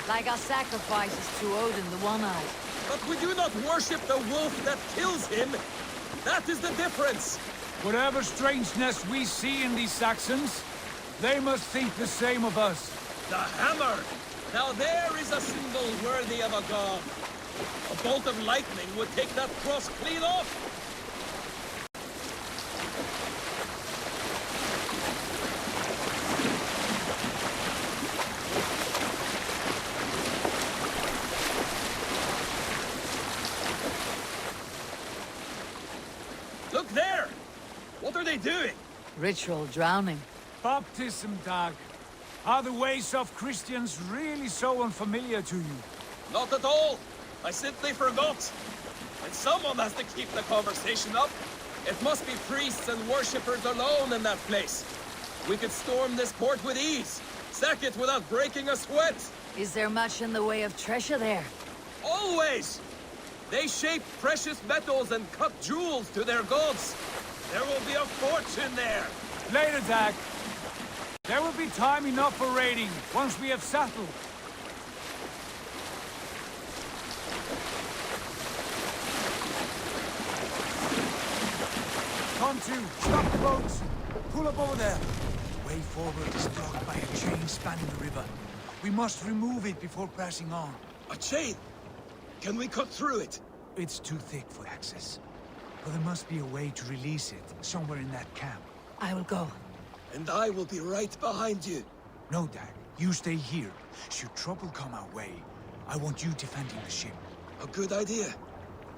Like our sacrifices to Odin the One-Eyed. But we do not worship the wolf that kills him. That is the difference. Whatever strangeness we see in these Saxons, they must think the same of us. The hammer! Now there is a symbol worthy of a god. A bolt of lightning would take that cross clean off. Look there! What are they doing? Ritual drowning. Baptism, Dag. Are the ways of Christians really so unfamiliar to you? Not at all. I simply forgot. And someone has to keep the conversation up. It must be priests and worshippers alone in that place. We could storm this port with ease. Sack it without breaking a sweat. Is there much in the way of treasure there? Always! They shape precious metals and cut jewels to their gods. There will be a fortune there. Later, Dag. There will be time enough for raiding, once we have settled. Come to, stop the boats. Pull up over there. Way forward is blocked by a chain spanning the river. We must remove it before passing on. A chain? Can we cut through it? It's too thick for access. But there must be a way to release it, somewhere in that camp. I will go. And I will be right behind you. No, Dad. You stay here. Should trouble come our way, I want you defending the ship. A good idea.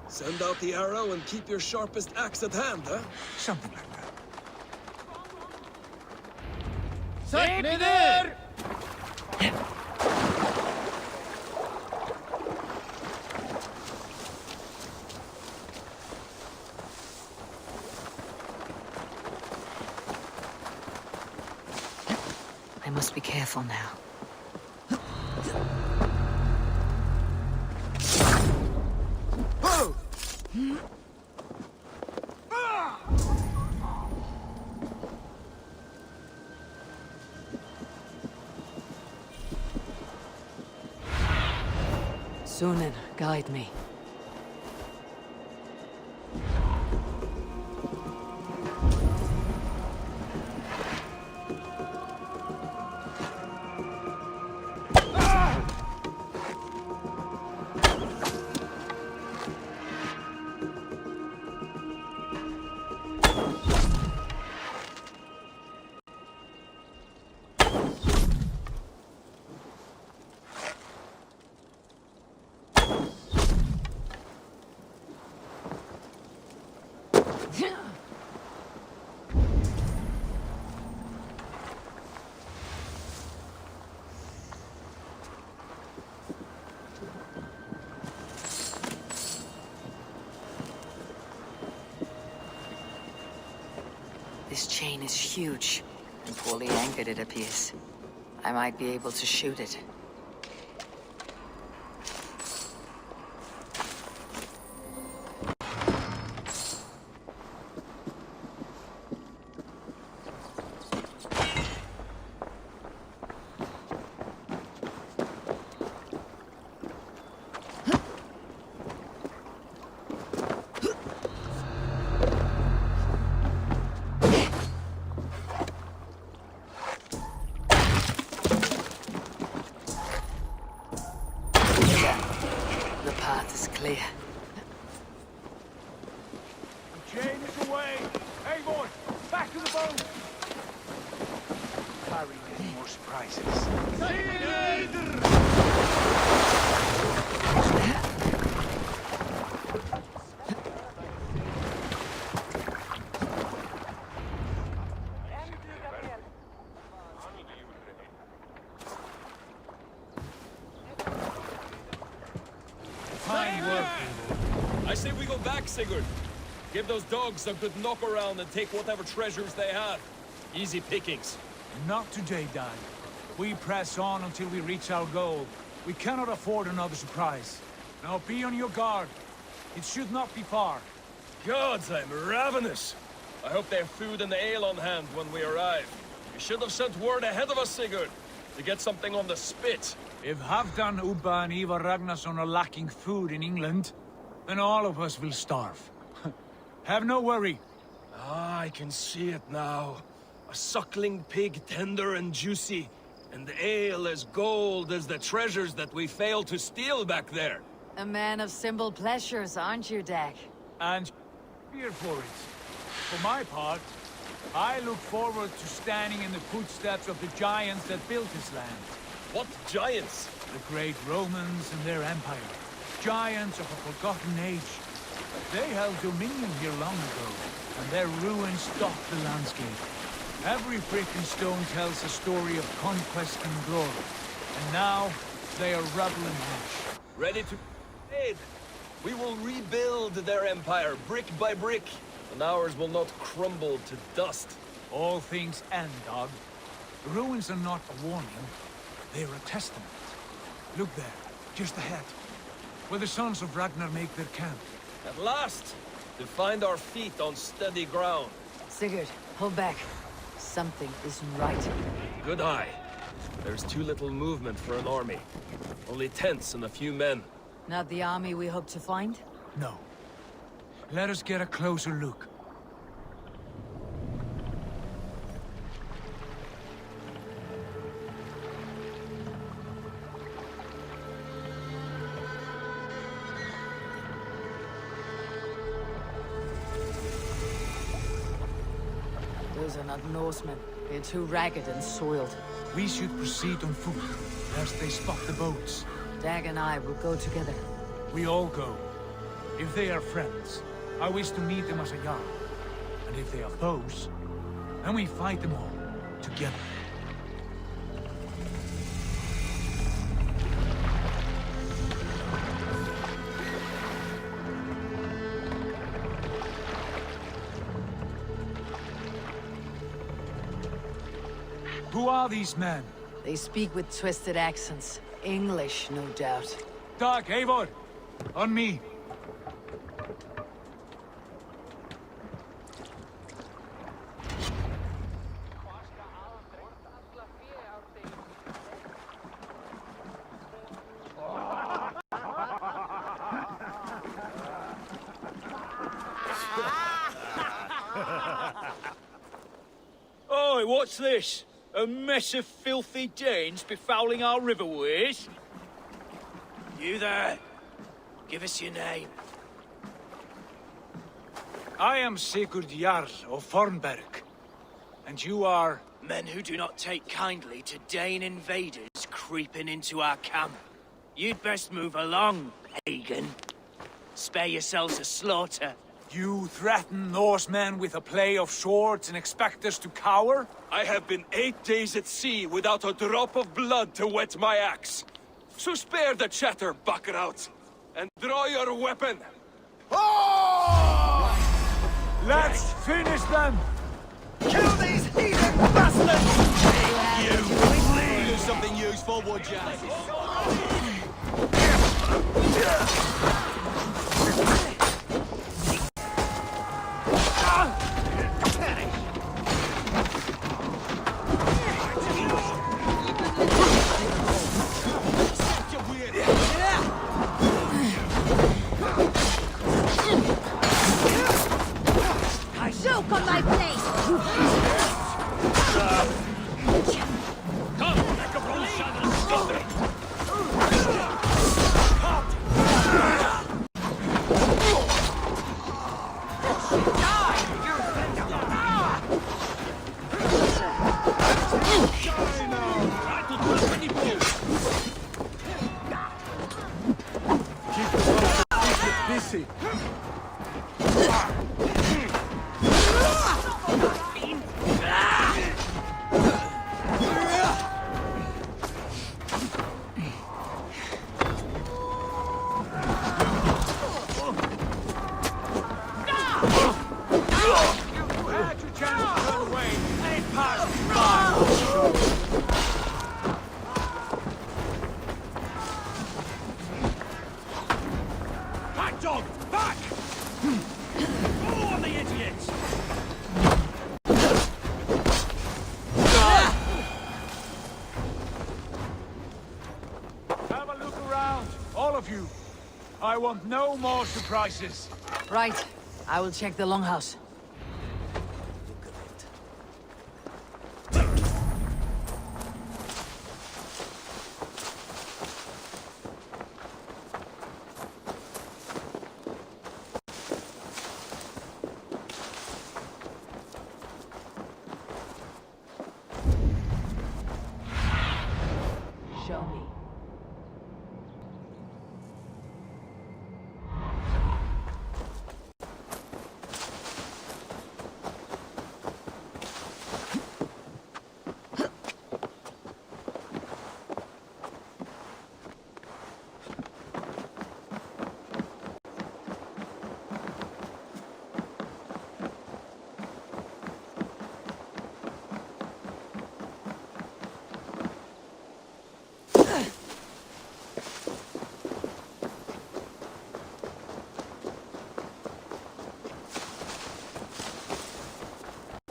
Send out the arrow and keep your sharpest axe at hand, huh? Something like that. Sätt ni ner! I must be careful now. Sunan, guide me. This chain is huge, and poorly anchored it appears. I might be able to shoot it. Clear. The chain is away. Hey, boy, back to the boat. Carrying any more surprises. back, Sigurd. Give those dogs a good knock around and take whatever treasures they have. Easy pickings. Not today, Dad. We press on until we reach our goal. We cannot afford another surprise. Now be on your guard. It should not be far. Gods, I'm ravenous. I hope they have food and ale on hand when we arrive. You should have sent word ahead of us, Sigurd, to get something on the spit. If Halfdan, Ubba, and Ivar Ragnarsson are lacking food in England, then all of us will starve. Have no worry. Ah, I can see it now. A suckling pig, tender and juicy, and ale as gold as the treasures that we failed to steal back there. A man of simple pleasures, aren't you, Dag? And here for it. For my part, I look forward to standing in the footsteps of the giants that built this land. What giants? The great Romans and their empire. Giants of a forgotten age. They held dominion here long ago, and their ruins dot the landscape. Every brick and stone tells a story of conquest and glory. And now, they are rubble and ash. Ready to aid. We will rebuild their empire, brick by brick, and ours will not crumble to dust. All things end, dog. The ruins are not a warning. They're a testament. Look there, just ahead, where the sons of Ragnar make their camp. At last, to find our feet on steady ground. Sigurd, hold back. Something isn't right. Good eye. There's too little movement for an army. Only tents and a few men. Not the army we hope to find? No. Let us get a closer look. Those are not Norsemen. They're too ragged and soiled. We should proceed on foot, lest they spot the boats. Dag and I will go together. We all go. If they are friends, I wish to meet them as a Jarl. And if they are foes, then we fight them all, together. Who are these men? They speak with twisted accents. English, no doubt. Dag, Eivor! On me! Oi, what's this? A mess of filthy Danes befouling our riverways? You there. Give us your name. I am Sigurd Jarl of Fornberg. And you are... Men who do not take kindly to Dane invaders creeping into our camp. You'd best move along, pagan. Spare yourselves a slaughter. You threaten Norsemen with a play of swords and expect us to cower? I have been 8 days at sea without a drop of blood to wet my axe. So spare the chatter, buckerouts, and draw your weapon. Oh! Let's finish them! Kill these heathen bastards! You! Do something useful, would ya? Joke on my place! Come, Necrophone, shut and stop it! I want no more surprises. Right. I will check the longhouse. Show me.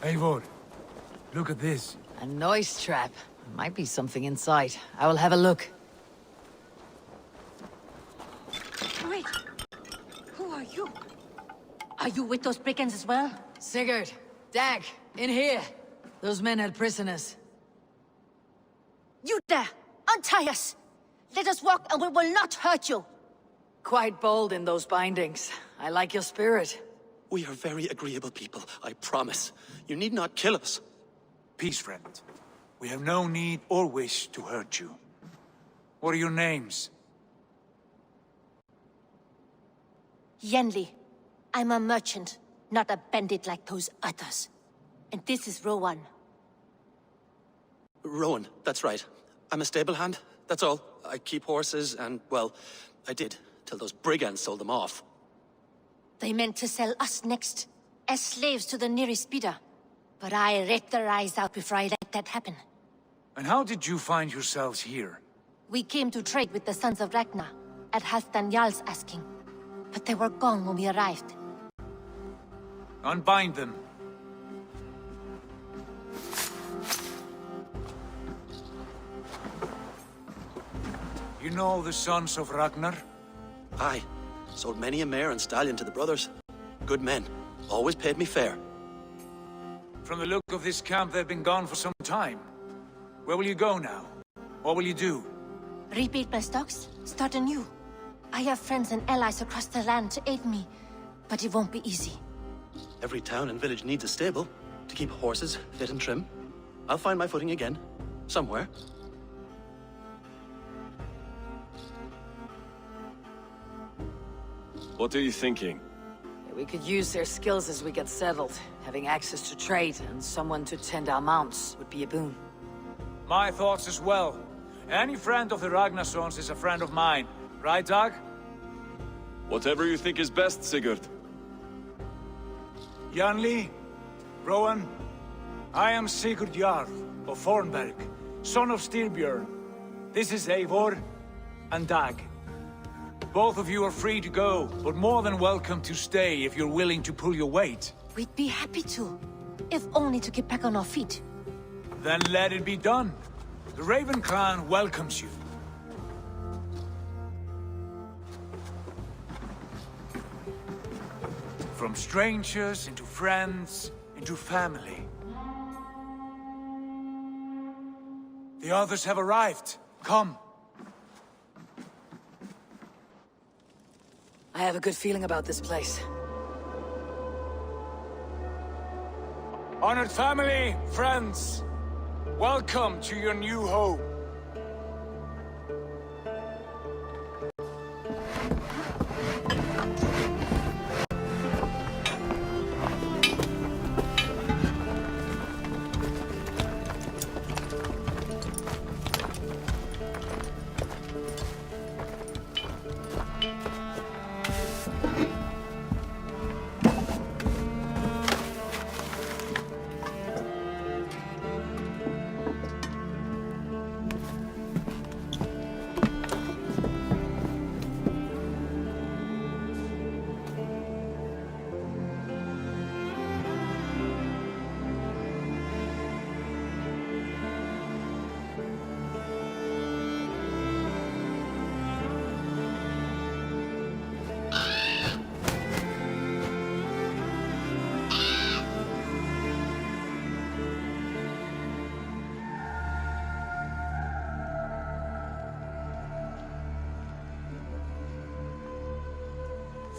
Eivor, look at this. A noise trap. Might be something inside. I will have a look. Wait! Who are you? Are you with those brigands as well? Sigurd, Dag, in here. Those men had prisoners. You there! Untie us! Let us walk and we will not hurt you! Quite bold in those bindings. I like your spirit. We are very agreeable people, I promise. You need not kill us. Peace, friend. We have no need or wish to hurt you. What are your names? Yenli. I'm a merchant, not a bandit like those others. And this is Rowan. Rowan, that's right. I'm a stable hand, that's all. I keep horses and, well, I did, till those brigands sold them off. They meant to sell us next, as slaves to the nearest bidder. But I ripped their eyes out before I let that happen. And how did you find yourselves here? We came to trade with the Sons of Ragnar, at Halfdan Jarl's asking. But they were gone when we arrived. Unbind them. You know the Sons of Ragnar? Aye. Sold many a mare and stallion to the brothers. Good men. Always paid me fair. From the look of this camp, they've been gone for some time. Where will you go now? What will you do? Rebuild my stocks, start anew. I have friends and allies across the land to aid me, but it won't be easy. Every town and village needs a stable to keep horses fit and trim. I'll find my footing again. Somewhere. What are you thinking? We could use their skills as we get settled. Having access to trade and someone to tend our mounts would be a boon. My thoughts as well. Any friend of the Ragnarsons is a friend of mine. Right, Dag? Whatever you think is best, Sigurd. Janli, Rowan, I am Sigurd Jarl of Fornberg, son of Styrbjörn. This is Eivor and Dag. Both of you are free to go, but more than welcome to stay if you're willing to pull your weight. We'd be happy to, if only to get back on our feet. Then let it be done. The Raven clan welcomes you. From strangers into friends, into family. The others have arrived. Come. I have a good feeling about this place. Honored family, friends, welcome to your new home.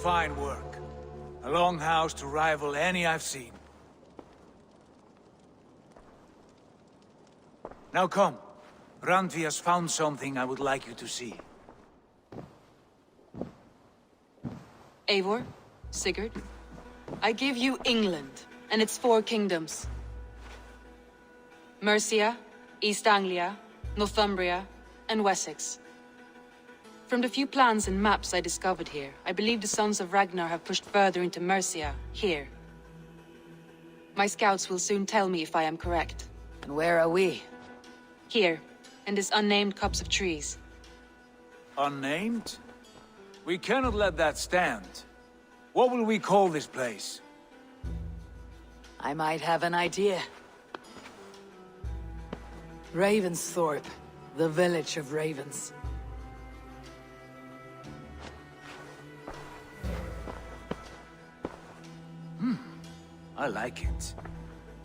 fine work. A longhouse to rival any I've seen. Now come. Randvi has found something I would like you to see. Eivor, Sigurd, I give you England and its 4 kingdoms. Mercia, East Anglia, Northumbria, and Wessex. From the few plans and maps I discovered here, I believe the Sons of Ragnar have pushed further into Mercia, here. My scouts will soon tell me if I am correct. And where are we? Here, in this unnamed copse of trees. Unnamed? We cannot let that stand. What will we call this place? I might have an idea. Ravensthorpe, the village of ravens. I like it.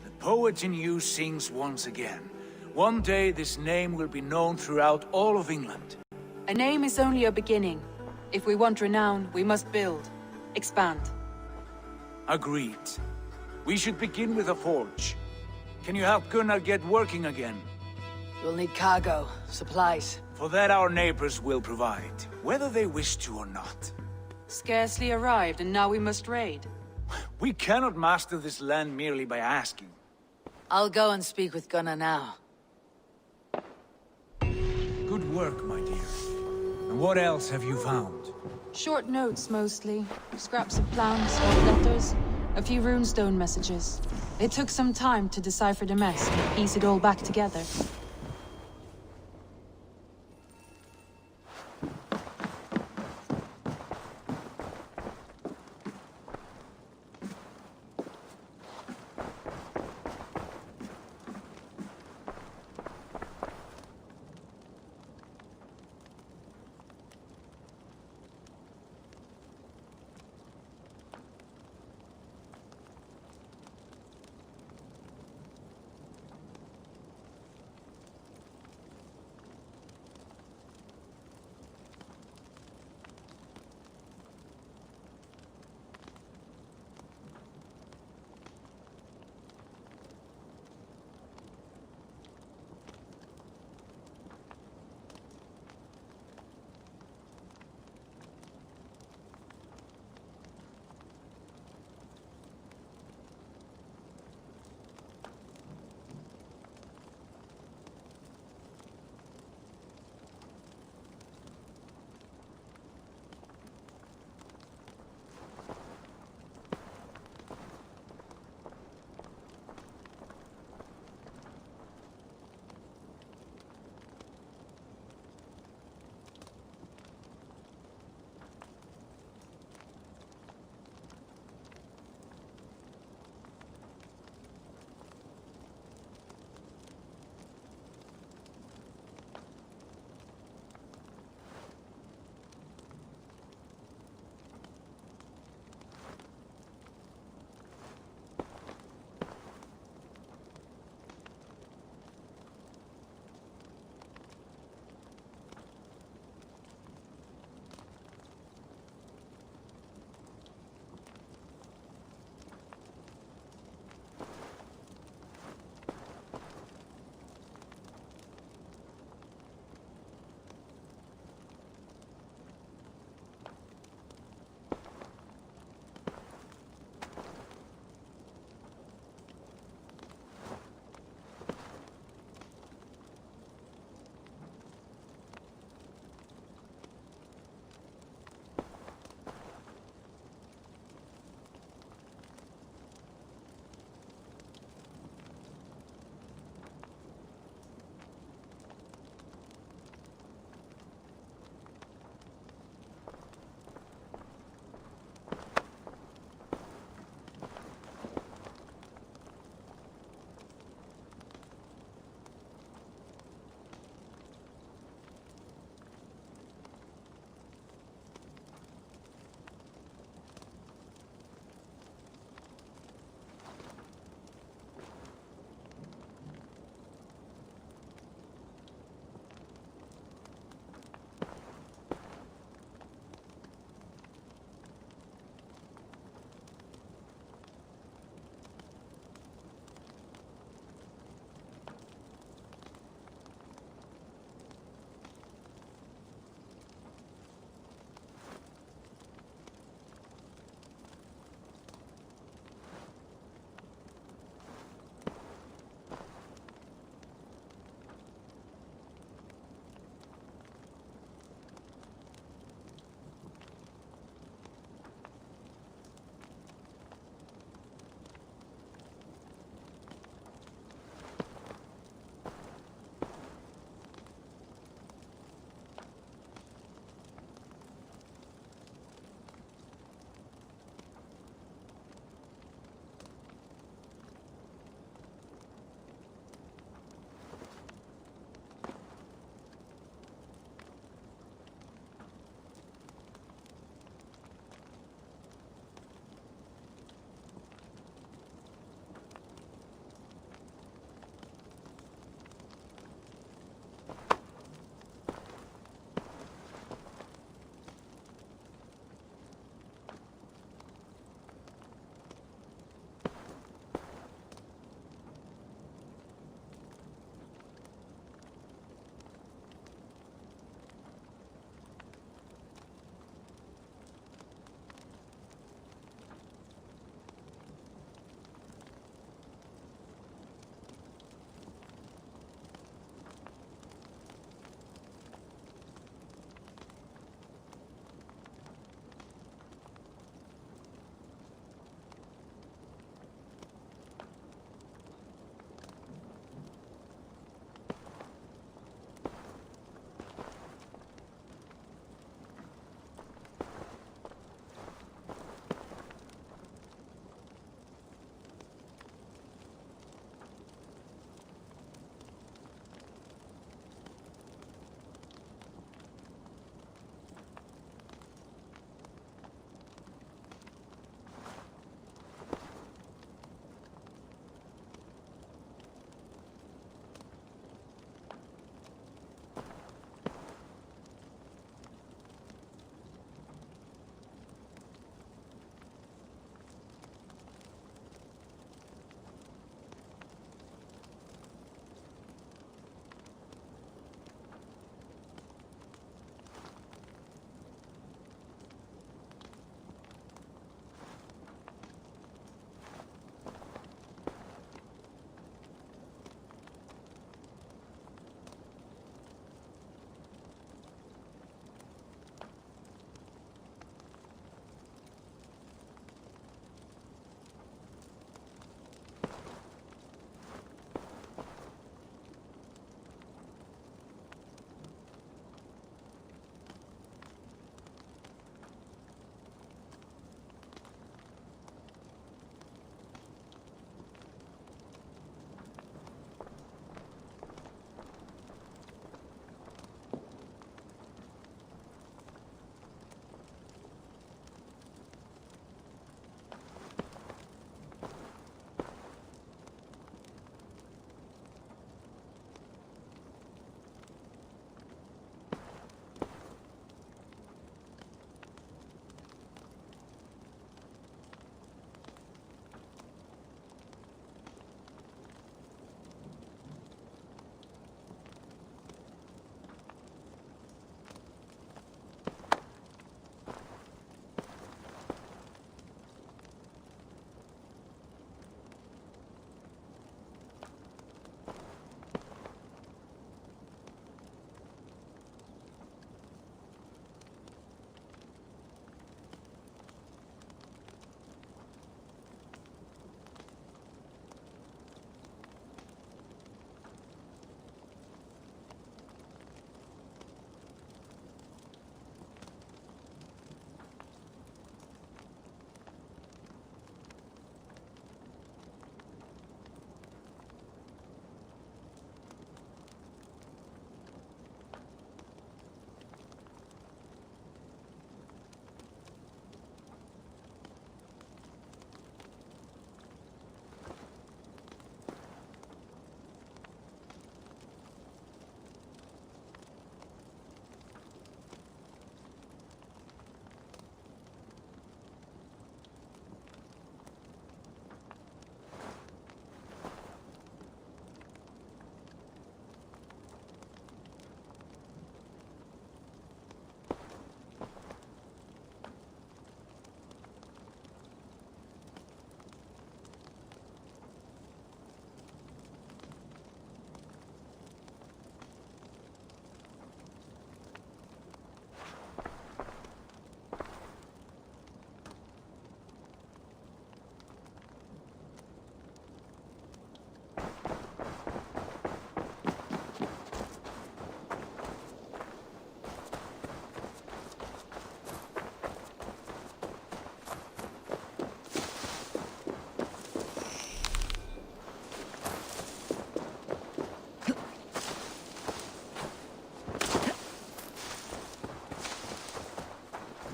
The poet in you sings once again. One day this name will be known throughout all of England. A name is only a beginning. If we want renown, we must build, expand. Agreed. We should begin with a forge. Can you help Gunnar get working again? We'll need cargo, supplies. For that our neighbors will provide, whether they wish to or not. Scarcely arrived, and now we must raid. We cannot master this land merely by asking. I'll go and speak with Gunnar now. Good work, my dear. And what else have you found? Short notes, mostly. Scraps of plans, old letters, a few runestone messages. It took some time to decipher the mess and piece it all back together.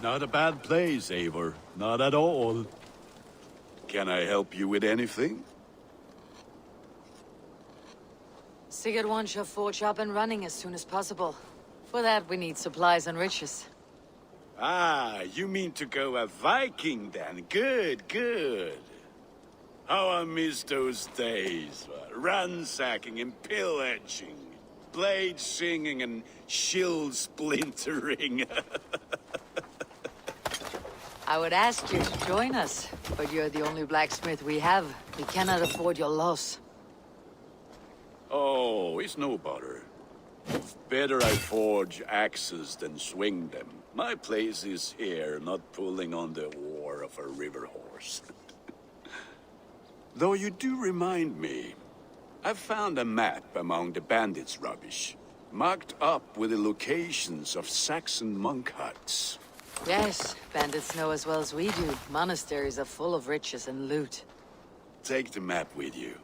Not a bad place, Eivor. Not at all. Can I help you with anything? Sigurd wants your forge up and running as soon as possible. For that, we need supplies and riches. Ah, you mean to go a Viking then? Good, good. How I miss those days. Ransacking and pillaging. Blade singing and shield splintering. I would ask you to join us, but you're the only blacksmith we have. We cannot afford your loss. Oh, it's no bother. Better I forge axes than swing them. My place is here, not pulling on the oar of a river horse. Though you do remind me, I've found a map among the bandits' rubbish, marked up with the locations of Saxon monk huts. Yes, bandits know as well as we do. Monasteries are full of riches and loot. Take the map with you,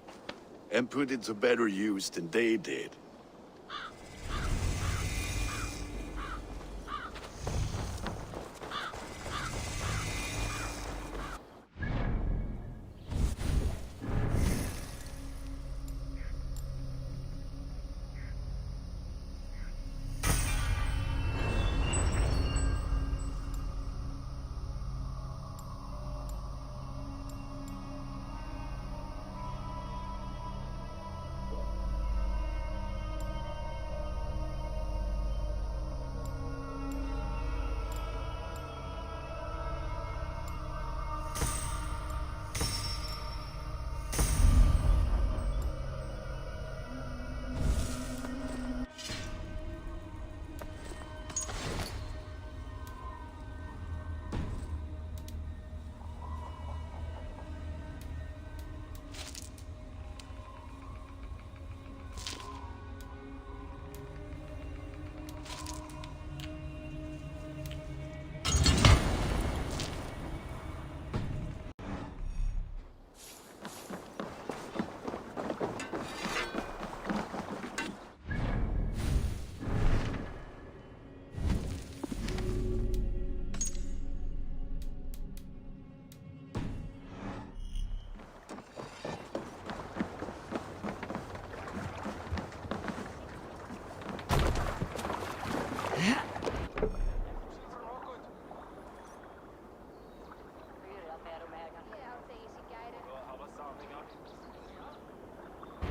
and put it to better use than they did.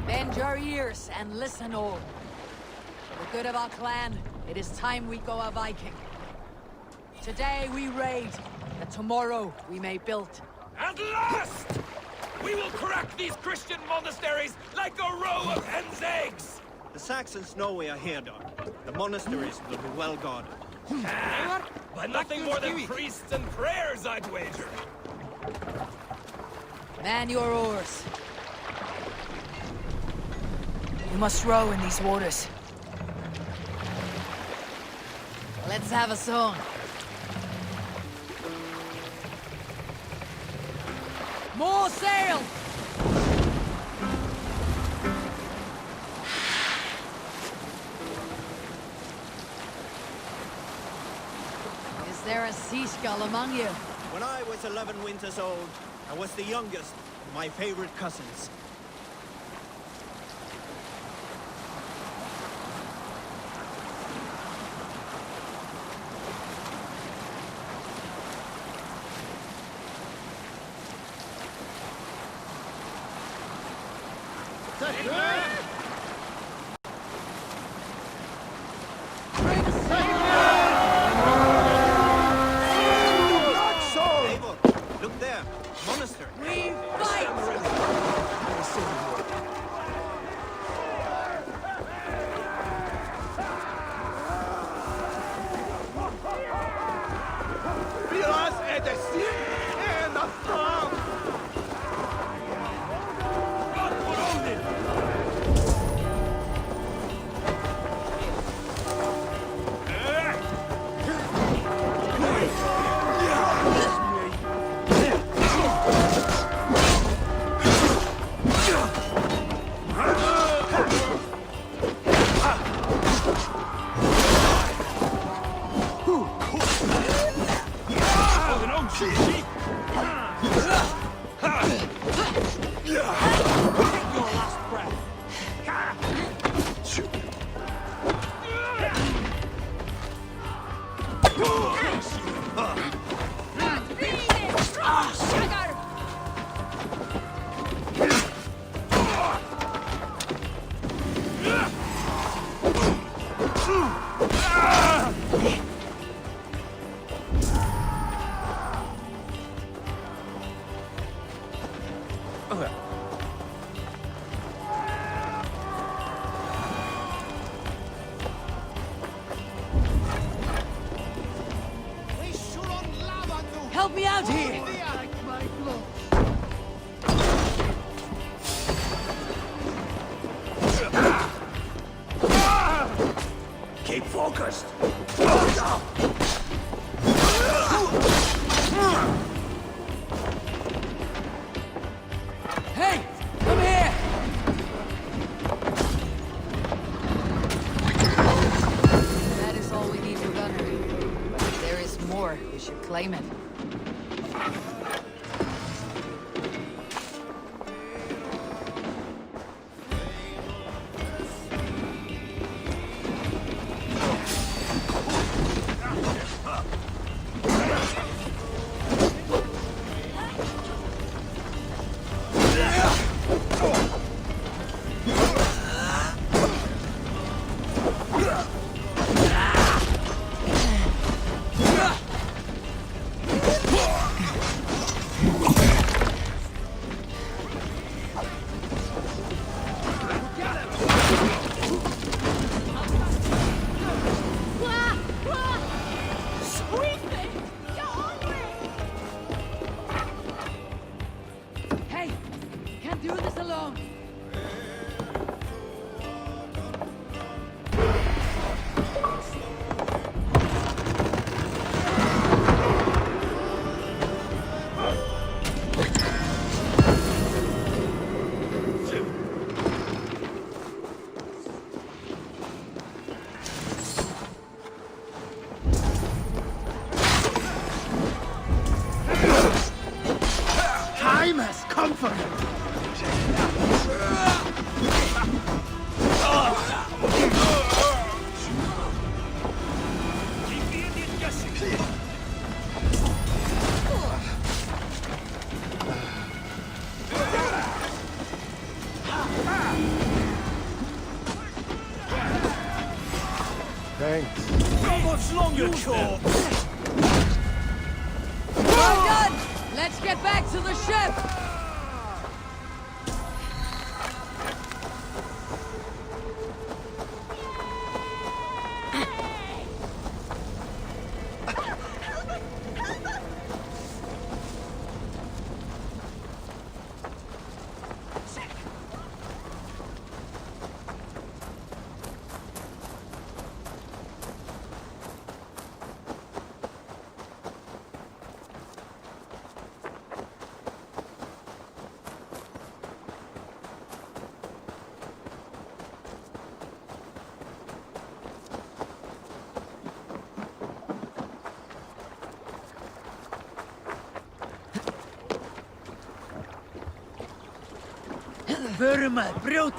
Bend your ears and listen all. For the good of our clan, it is time we go a Viking. Today we raid, that tomorrow we may build. At last! We will crack these Christian monasteries like a row of hen's eggs! The Saxons know we are here, Doc. The monasteries will be well guarded. But nothing more than priests and prayers, I'd wager. Man your oars. You must row in these waters. Let's have a song. More sail! Is there a seaskull among you? When I was 11 winters old, I was the youngest of my favorite cousins. Look there, monastery. We fight! me out here! Keep focused. Hey! Come here! That is all we need for gunnery. But if there is more, we should claim it. Hey! Can't do this alone! Time has come for him. Thanks. How much longer, corpse? Well done! Let's get back to the ship! Burma, brute!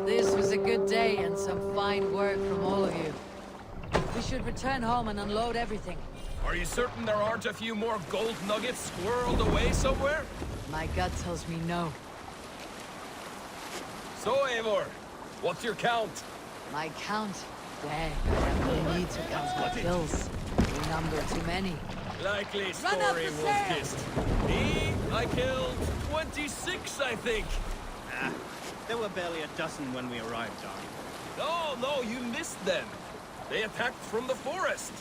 This was a good day and some fine work from all of you. We should return home and unload everything. Are you certain there aren't a few more gold nuggets squirreled away somewhere? My gut tells me no. So, Eivor, what's your count? My count? Well, we need to count my kills. We number too many. Likely Run up story, the stairs! Wolf-Kissed. Me, I killed 26, I think. Ah, there were barely a dozen when we arrived, Dark. No, you missed them. They attacked from the forest.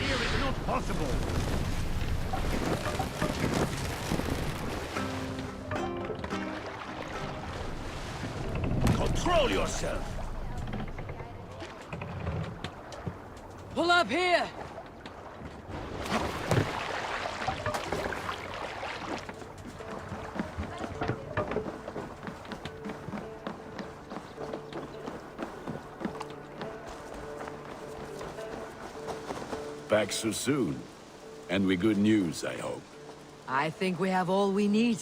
Here is not possible. Control yourself. Pull up here! Back so soon. And with good news, I hope. I think we have all we need.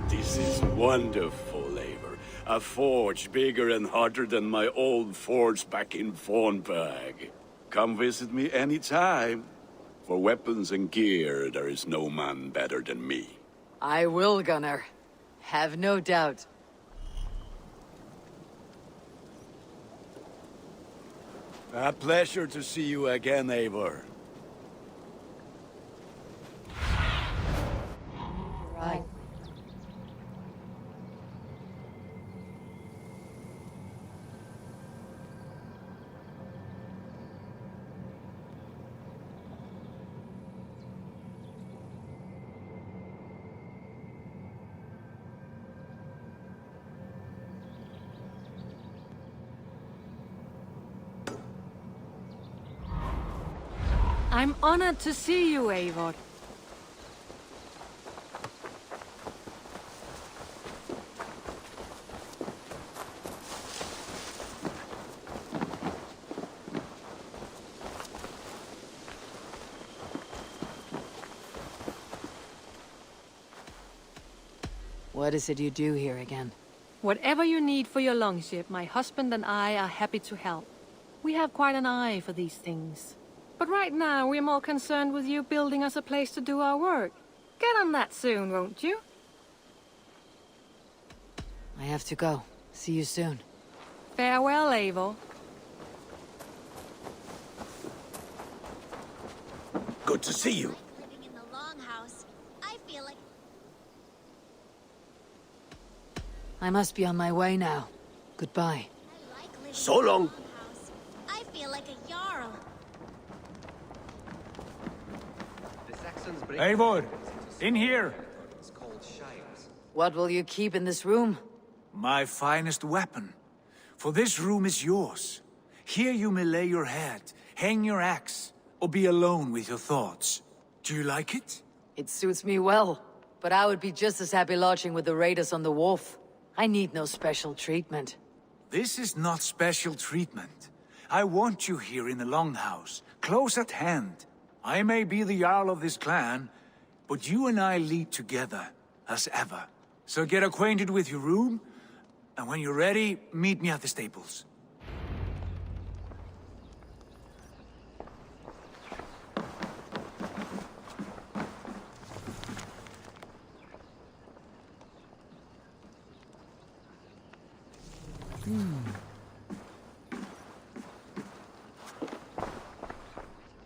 This is wonderful, Eivor. A forge bigger and hotter than my old forge back in Fornburg. Come visit me anytime. For weapons and gear, there is no man better than me. I will, Gunnar. Have no doubt. A pleasure to see you again, Eivor. Right. I'm honored to see you, Eivor. What is it you do here again? Whatever you need for your longship, my husband and I are happy to help. We have quite an eye for these things. But right now, we're more concerned with you building us a place to do our work. Get on that soon, won't you? I have to go. See you soon. Farewell, Eivor. Good to see you. Living in the longhouse, I feel like... I must be on my way now. Goodbye. So long. I feel like a jarl. Eivor, in here. What will you keep in this room? My finest weapon. For this room is yours. Here you may lay your head, hang your axe, or be alone with your thoughts. Do you like it? It suits me well, but I would be just as happy lodging with the raiders on the wharf. I need no special treatment. This is not special treatment. I want you here in the Longhouse, close at hand. I may be the Jarl of this clan, but you and I lead together, as ever. So get acquainted with your room, and when you're ready, meet me at the stables.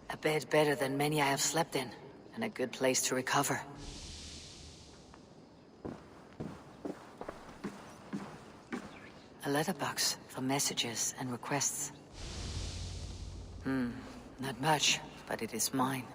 A bed better than many I have slept in, and a good place to recover. A letterbox for messages and requests. Not much, but it is mine.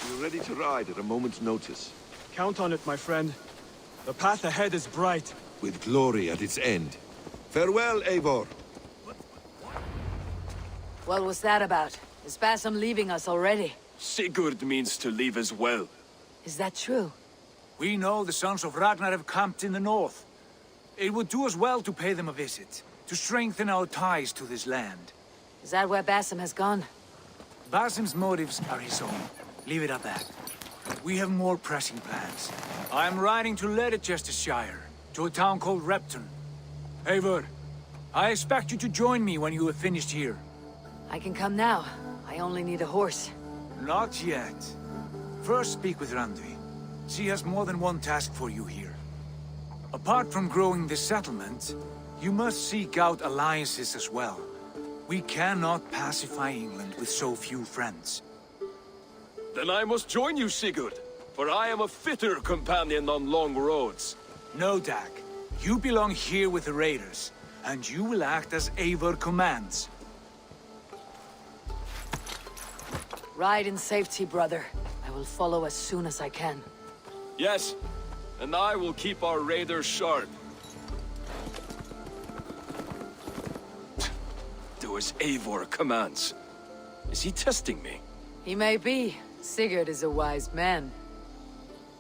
You're ready to ride at a moment's notice. Count on it, my friend. The path ahead is bright. With glory at its end. Farewell, Eivor. What was that about? Is Basim leaving us already? Sigurd means to leave as well. Is that true? We know the sons of Ragnar have camped in the north. It would do us well to pay them a visit, to strengthen our ties to this land. Is that where Basim has gone? Basim's motives are his own. Leave it at that. We have more pressing plans. I'm riding to Leicestershire, to a town called Repton. Eivor, I expect you to join me when you have finished here. I can come now. I only need a horse. Not yet. First speak with Randvi. She has more than one task for you here. Apart from growing this settlement, you must seek out alliances as well. We cannot pacify England with so few friends. Then I must join you, Sigurd, for I am a fitter companion on long roads. No, Dag. You belong here with the raiders, and you will act as Eivor commands. Ride in safety, brother. I will follow as soon as I can. Yes, and I will keep our raiders sharp. Do as Eivor commands. Is he testing me? He may be. Sigurd is a wise man.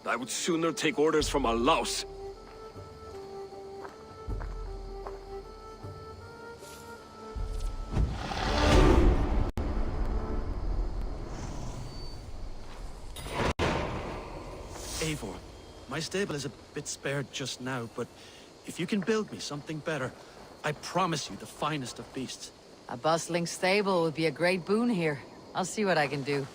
I would sooner take orders from a louse. Eivor, my stable is a bit spared just now, but if you can build me something better, I promise you the finest of beasts. A bustling stable would be a great boon here. I'll see what I can do.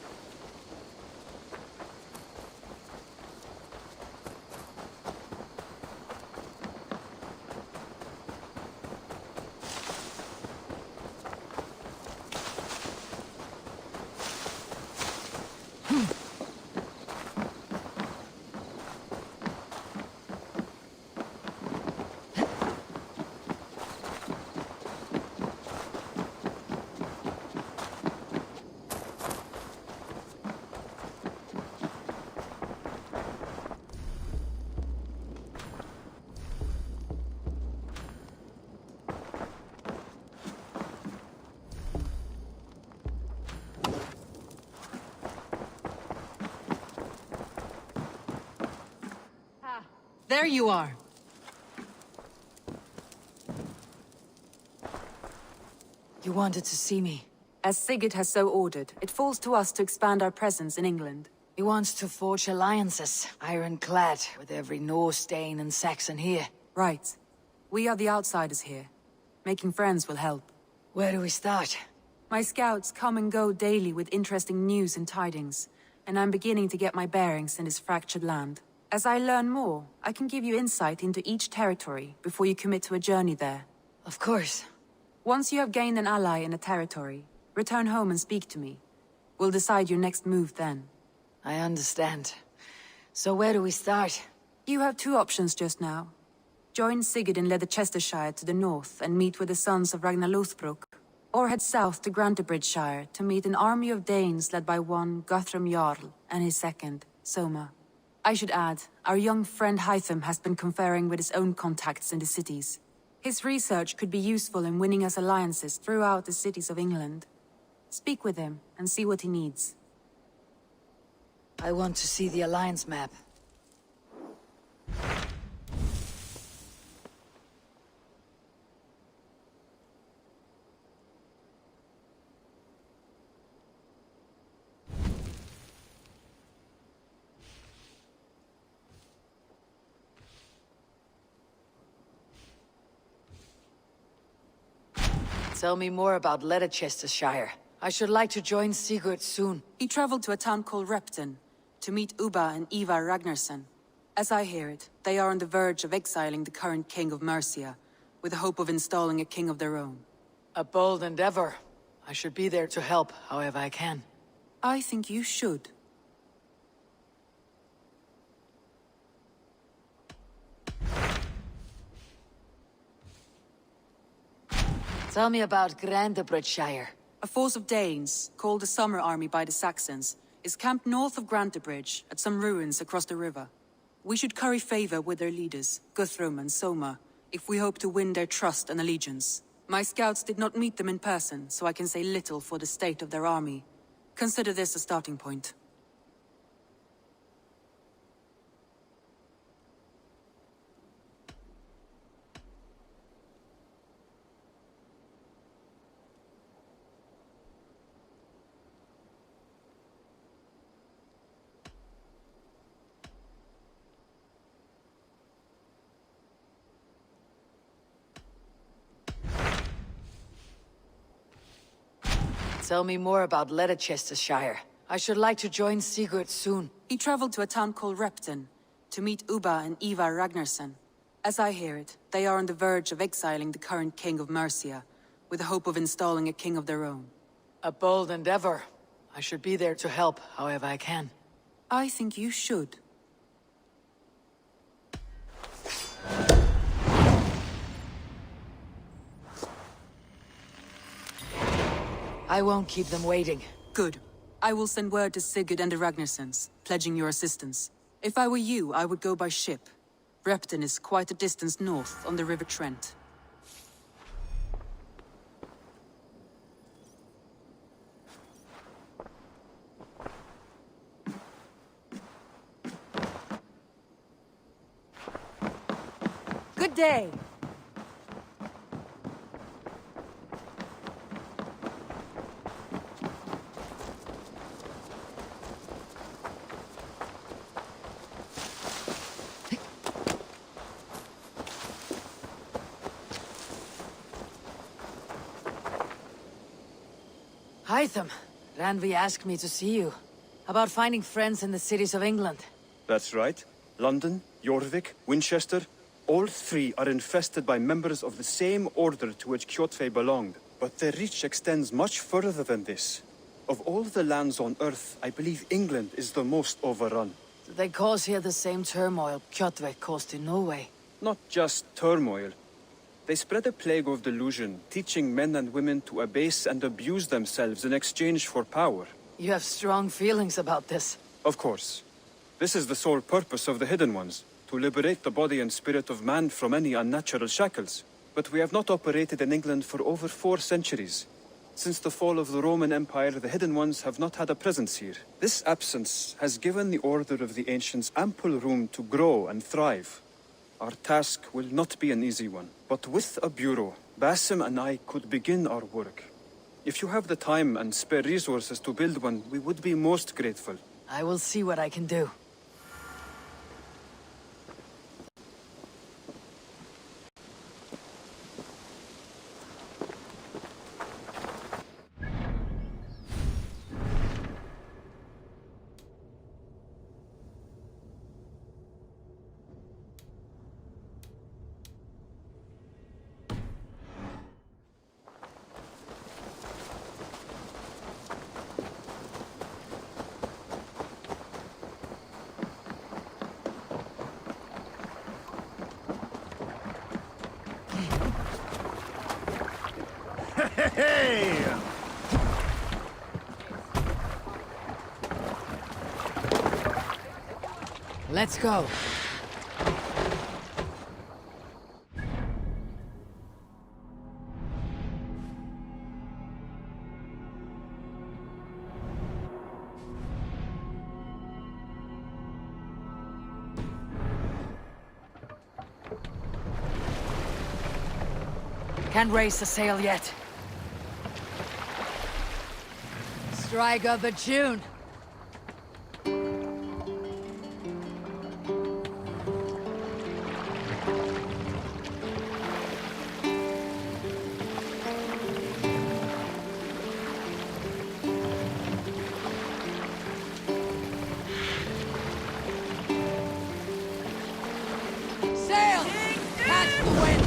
There you are. You wanted to see me? As Sigurd has so ordered, it falls to us to expand our presence in England. He wants to forge alliances, ironclad, with every Norse, Dane, and Saxon here. Right. We are the outsiders here. Making friends will help. Where do we start? My scouts come and go daily with interesting news and tidings, and I'm beginning to get my bearings in this fractured land. As I learn more, I can give you insight into each territory before you commit to a journey there. Of course. Once you have gained an ally in a territory, return home and speak to me. We'll decide your next move then. I understand. So where do we start? You have two options just now. Join Sigurd in Leicestershire to the north and meet with the sons of Ragnar Lothbrok, or head south to Grantebridgeshire to meet an army of Danes led by one Guthrum Jarl and his second, Soma. I should add, our young friend Hytham has been conferring with his own contacts in the cities. His research could be useful in winning us alliances throughout the cities of England. Speak with him and see what he needs. I want to see the alliance map. Tell me more about Leicestershire. I should like to join Sigurd soon. He traveled to a town called Repton to meet Ubba and Ivar Ragnarsson. As I hear it, they are on the verge of exiling the current king of Mercia, with the hope of installing a king of their own. A bold endeavor. I should be there to help, however I can. I think you should. Tell me about Grantebridgeshire. A force of Danes, called the Summer Army by the Saxons, is camped north of Grantebridge at some ruins across the river. We should curry favor with their leaders, Guthrum and Soma, if we hope to win their trust and allegiance. My scouts did not meet them in person, so I can say little for the state of their army. Consider this a starting point. Tell me more about Leicestershire. I should like to join Sigurd soon. He traveled to a town called Repton to meet Ubba and Ivar Ragnarsson. As I hear it, they are on the verge of exiling the current king of Mercia, with the hope of installing a king of their own. A bold endeavor. I should be there to help, however I can. I think you should. I won't keep them waiting. Good. I will send word to Sigurd and the Ragnarssons, pledging your assistance. If I were you, I would go by ship. Repton is quite a distance north on the River Trent. Good day. Hytham, Ranvi asked me to see you. About finding friends in the cities of England. That's right. London, Jorvik, Winchester, all three are infested by members of the same order to which Kjotve belonged. But their reach extends much further than this. Of all the lands on Earth, I believe England is the most overrun. Do they cause here the same turmoil Kjotve caused in Norway? Not just turmoil. They spread a plague of delusion, teaching men and women to abase and abuse themselves in exchange for power. You have strong feelings about this. Of course. This is the sole purpose of the Hidden Ones, to liberate the body and spirit of man from any unnatural shackles. But we have not operated in England for over 4 centuries. Since the fall of the Roman Empire, the Hidden Ones have not had a presence here. This absence has given the Order of the Ancients ample room to grow and thrive. Our task will not be an easy one, but with a bureau, Basim and I could begin our work. If you have the time and spare resources to build one, we would be most grateful. I will see what I can do. Hey! Let's go. Can't raise the sail yet. Strike up a tune. Sail! Catch the wind!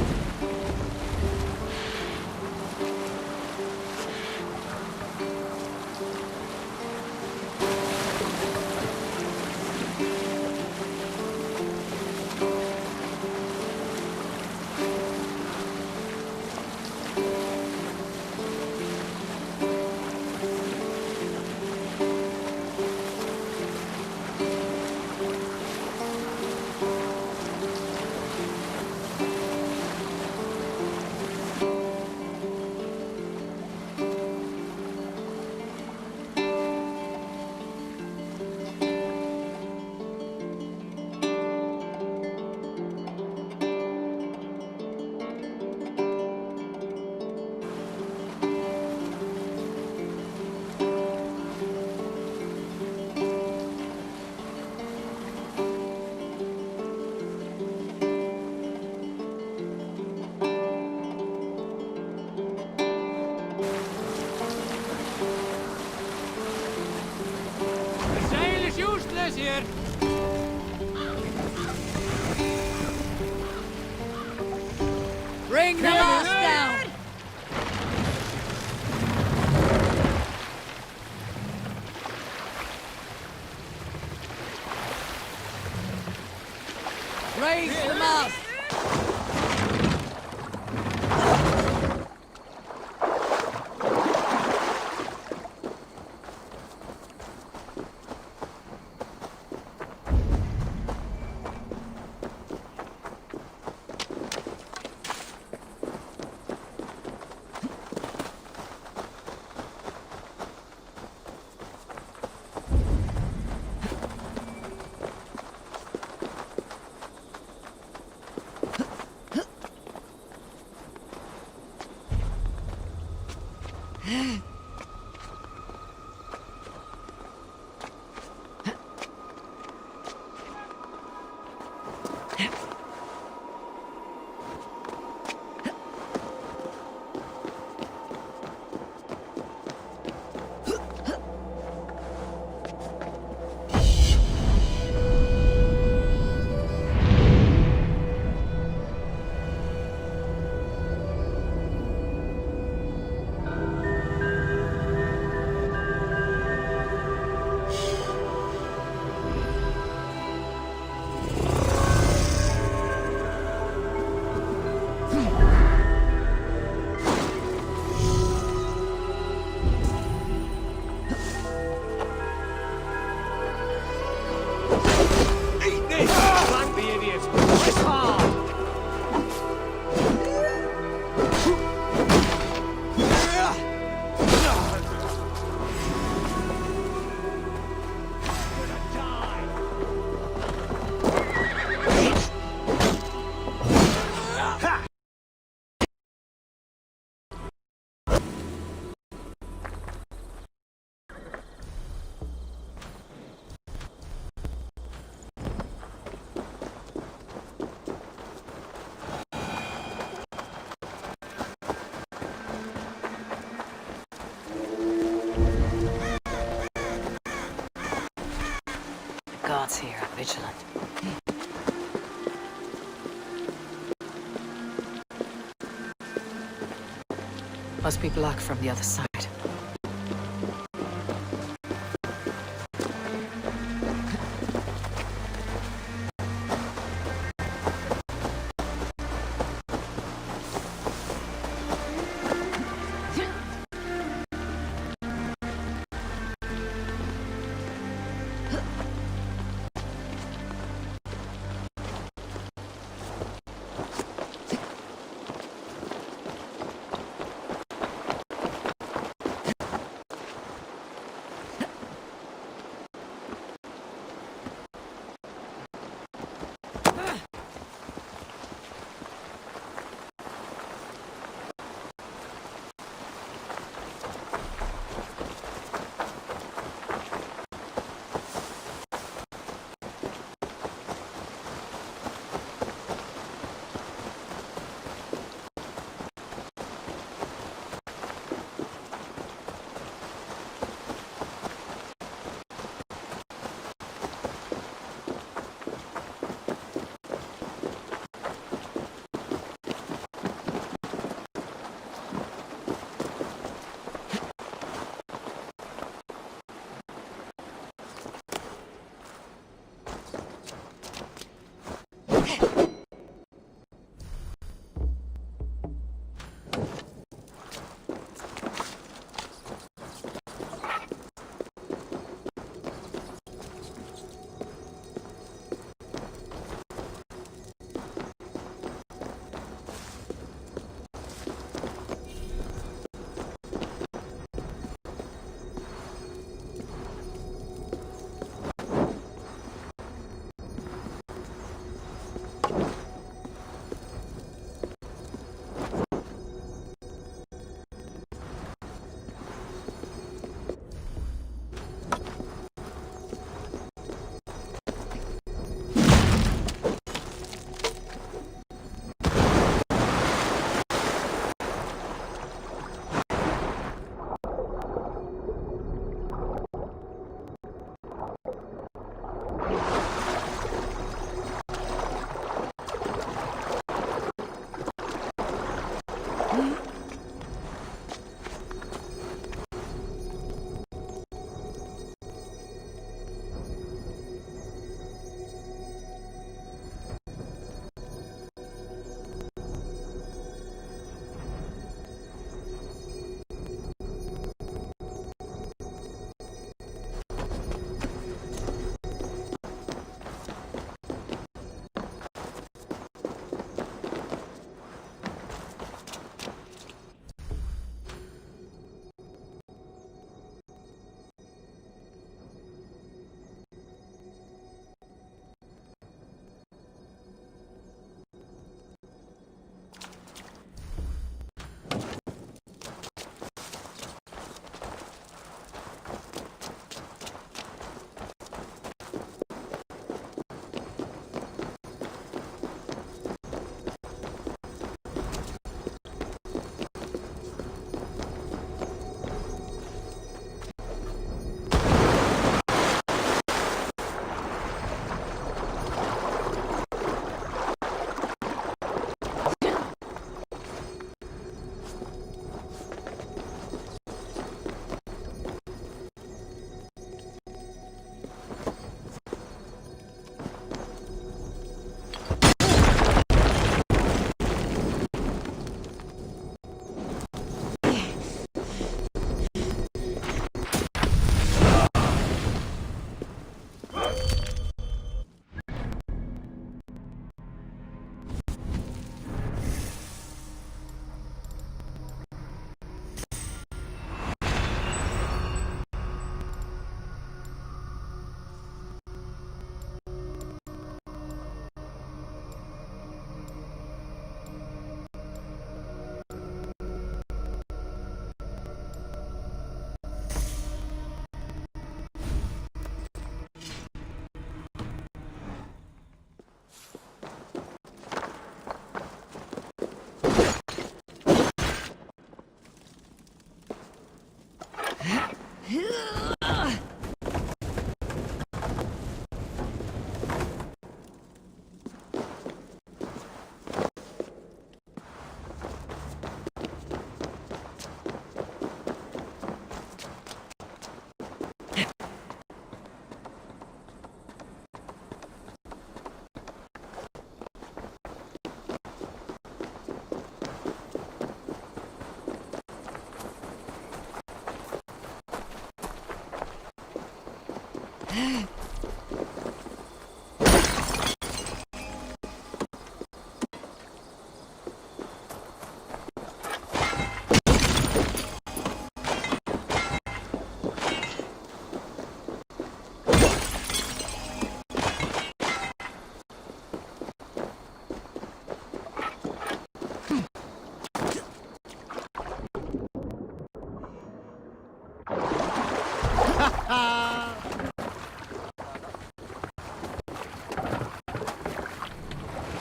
Here. Bring the last down! Raise the mast! Eat this! Flank the idiots! Press hard! Guards here are vigilant. Must be blocked from the other side.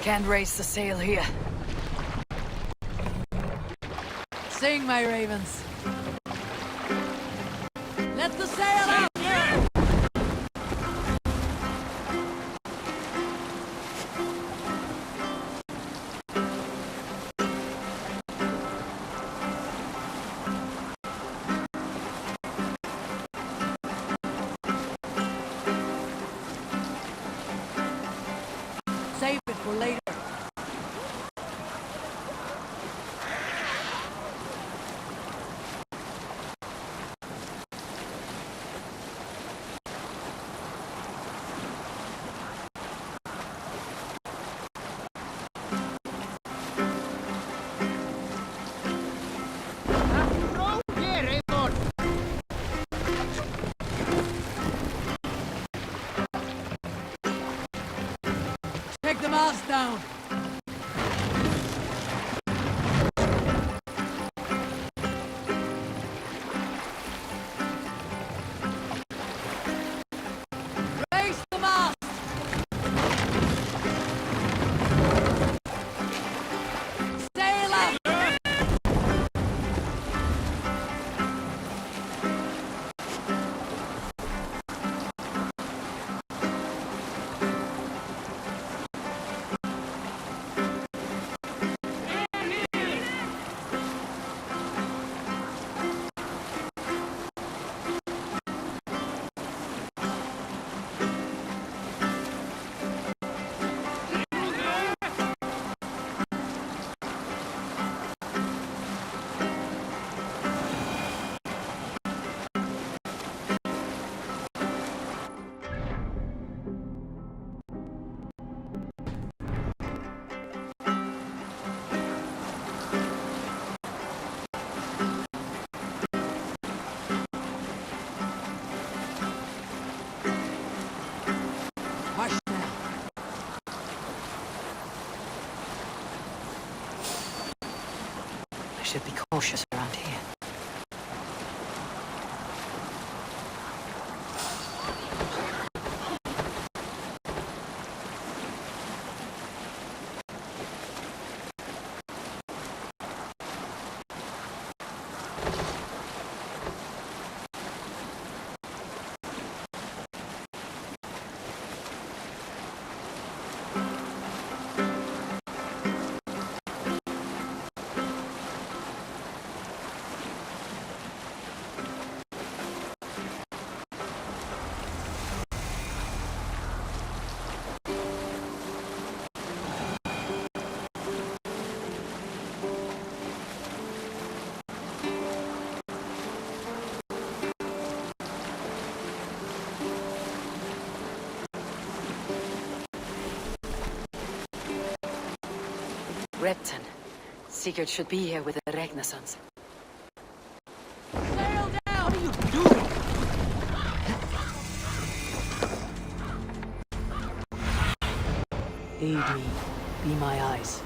Can't raise the sail here. Sing, my ravens. Let the sail out! Save it for later. Take the mast down. Raise the mast. Sail up. Hush now. I should be cautious around here. Repton. Sigurd should be here with the Ragnarsons. Sail down! What are you doing? Aid me. Be my eyes.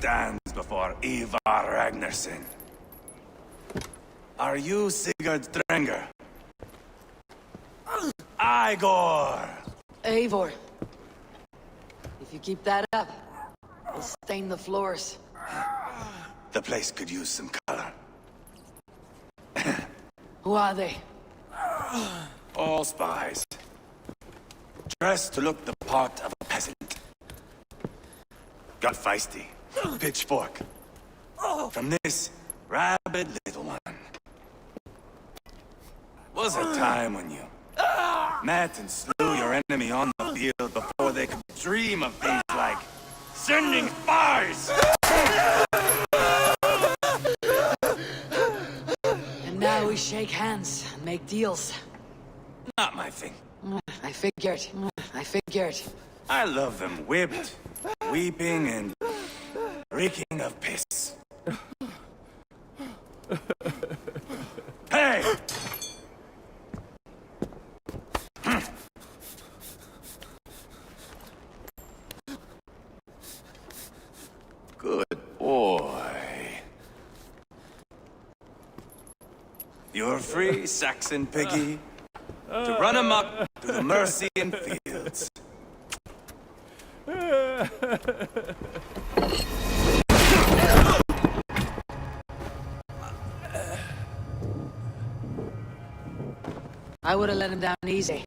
stands before Ivar Ragnarsson. Are you Sigurd Drenger? Igor! Eivor. If you keep that up, we'll stain the floors. The place could use some color. Who are they? All spies. Dressed to look the part of a peasant. Got feisty. Pitchfork. From this rabid little one. Was a time when you met and slew your enemy on the field before they could dream of things like sending spies! And now we shake hands and make deals. Not my thing. I figured. I love them whipped, weeping, and reeking of piss. Hey! Good boy. You're free, Saxon piggy, to run amok through the Mercian fields. I would have let him down easy.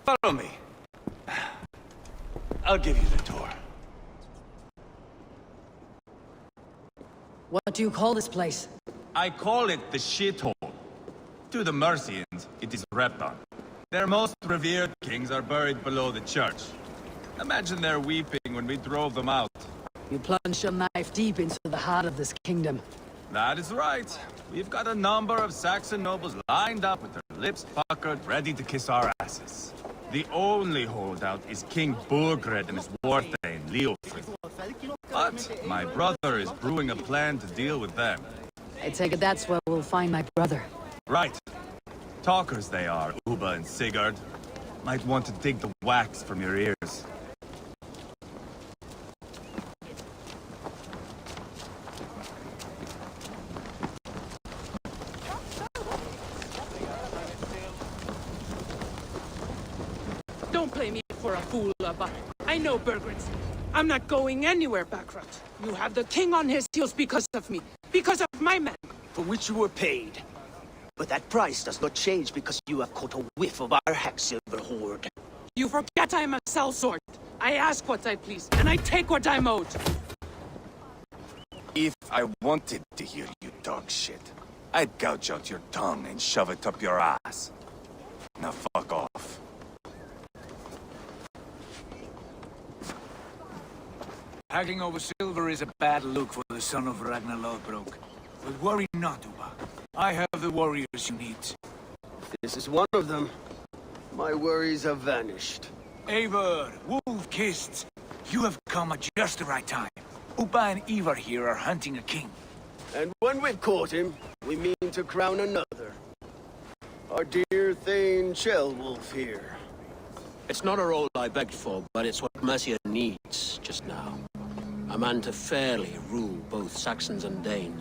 Follow me. I'll give you the tour. What do you call this place? I call it the shithole. To the Mercians, it is Repton. Their most revered kings are buried below the church. Imagine their weeping when we drove them out. You plunged your knife deep into the heart of this kingdom. That is right. We've got a number of Saxon nobles lined up with their lips puckered, ready to kiss our asses. The only holdout is King Burgred and his warthane, Leofrid. But my brother is brewing a plan to deal with them. I take it that's where we'll find my brother. Right. Talkers they are, Uba and Sigurd. Might want to dig the wax from your ears. Don't play me for a fool, but I know Burgred's. I'm not going anywhere bankrupt. You have the king on his heels because of me. Because of my men. For which you were paid. But that price does not change because you have caught a whiff of our Hacksilver hoard. You forget I am a sellsword. I ask what I please, and I take what I'm owed. If I wanted to hear you talk shit, I'd gouge out your tongue and shove it up your ass. Now fuck off. Hacking over silver is a bad look for the son of Ragnar Lothbrok. But worry not, Uba. I have the warriors you need. This is one of them. My worries have vanished. Eivor, Wolf-Kissed, you have come at just the right time. Uba and Ivar here are hunting a king. And when we've caught him, we mean to crown another. Our dear Thane Ceolwulf here. It's not a role I begged for, but it's what Mercia needs just now. A man to fairly rule both Saxons and Danes.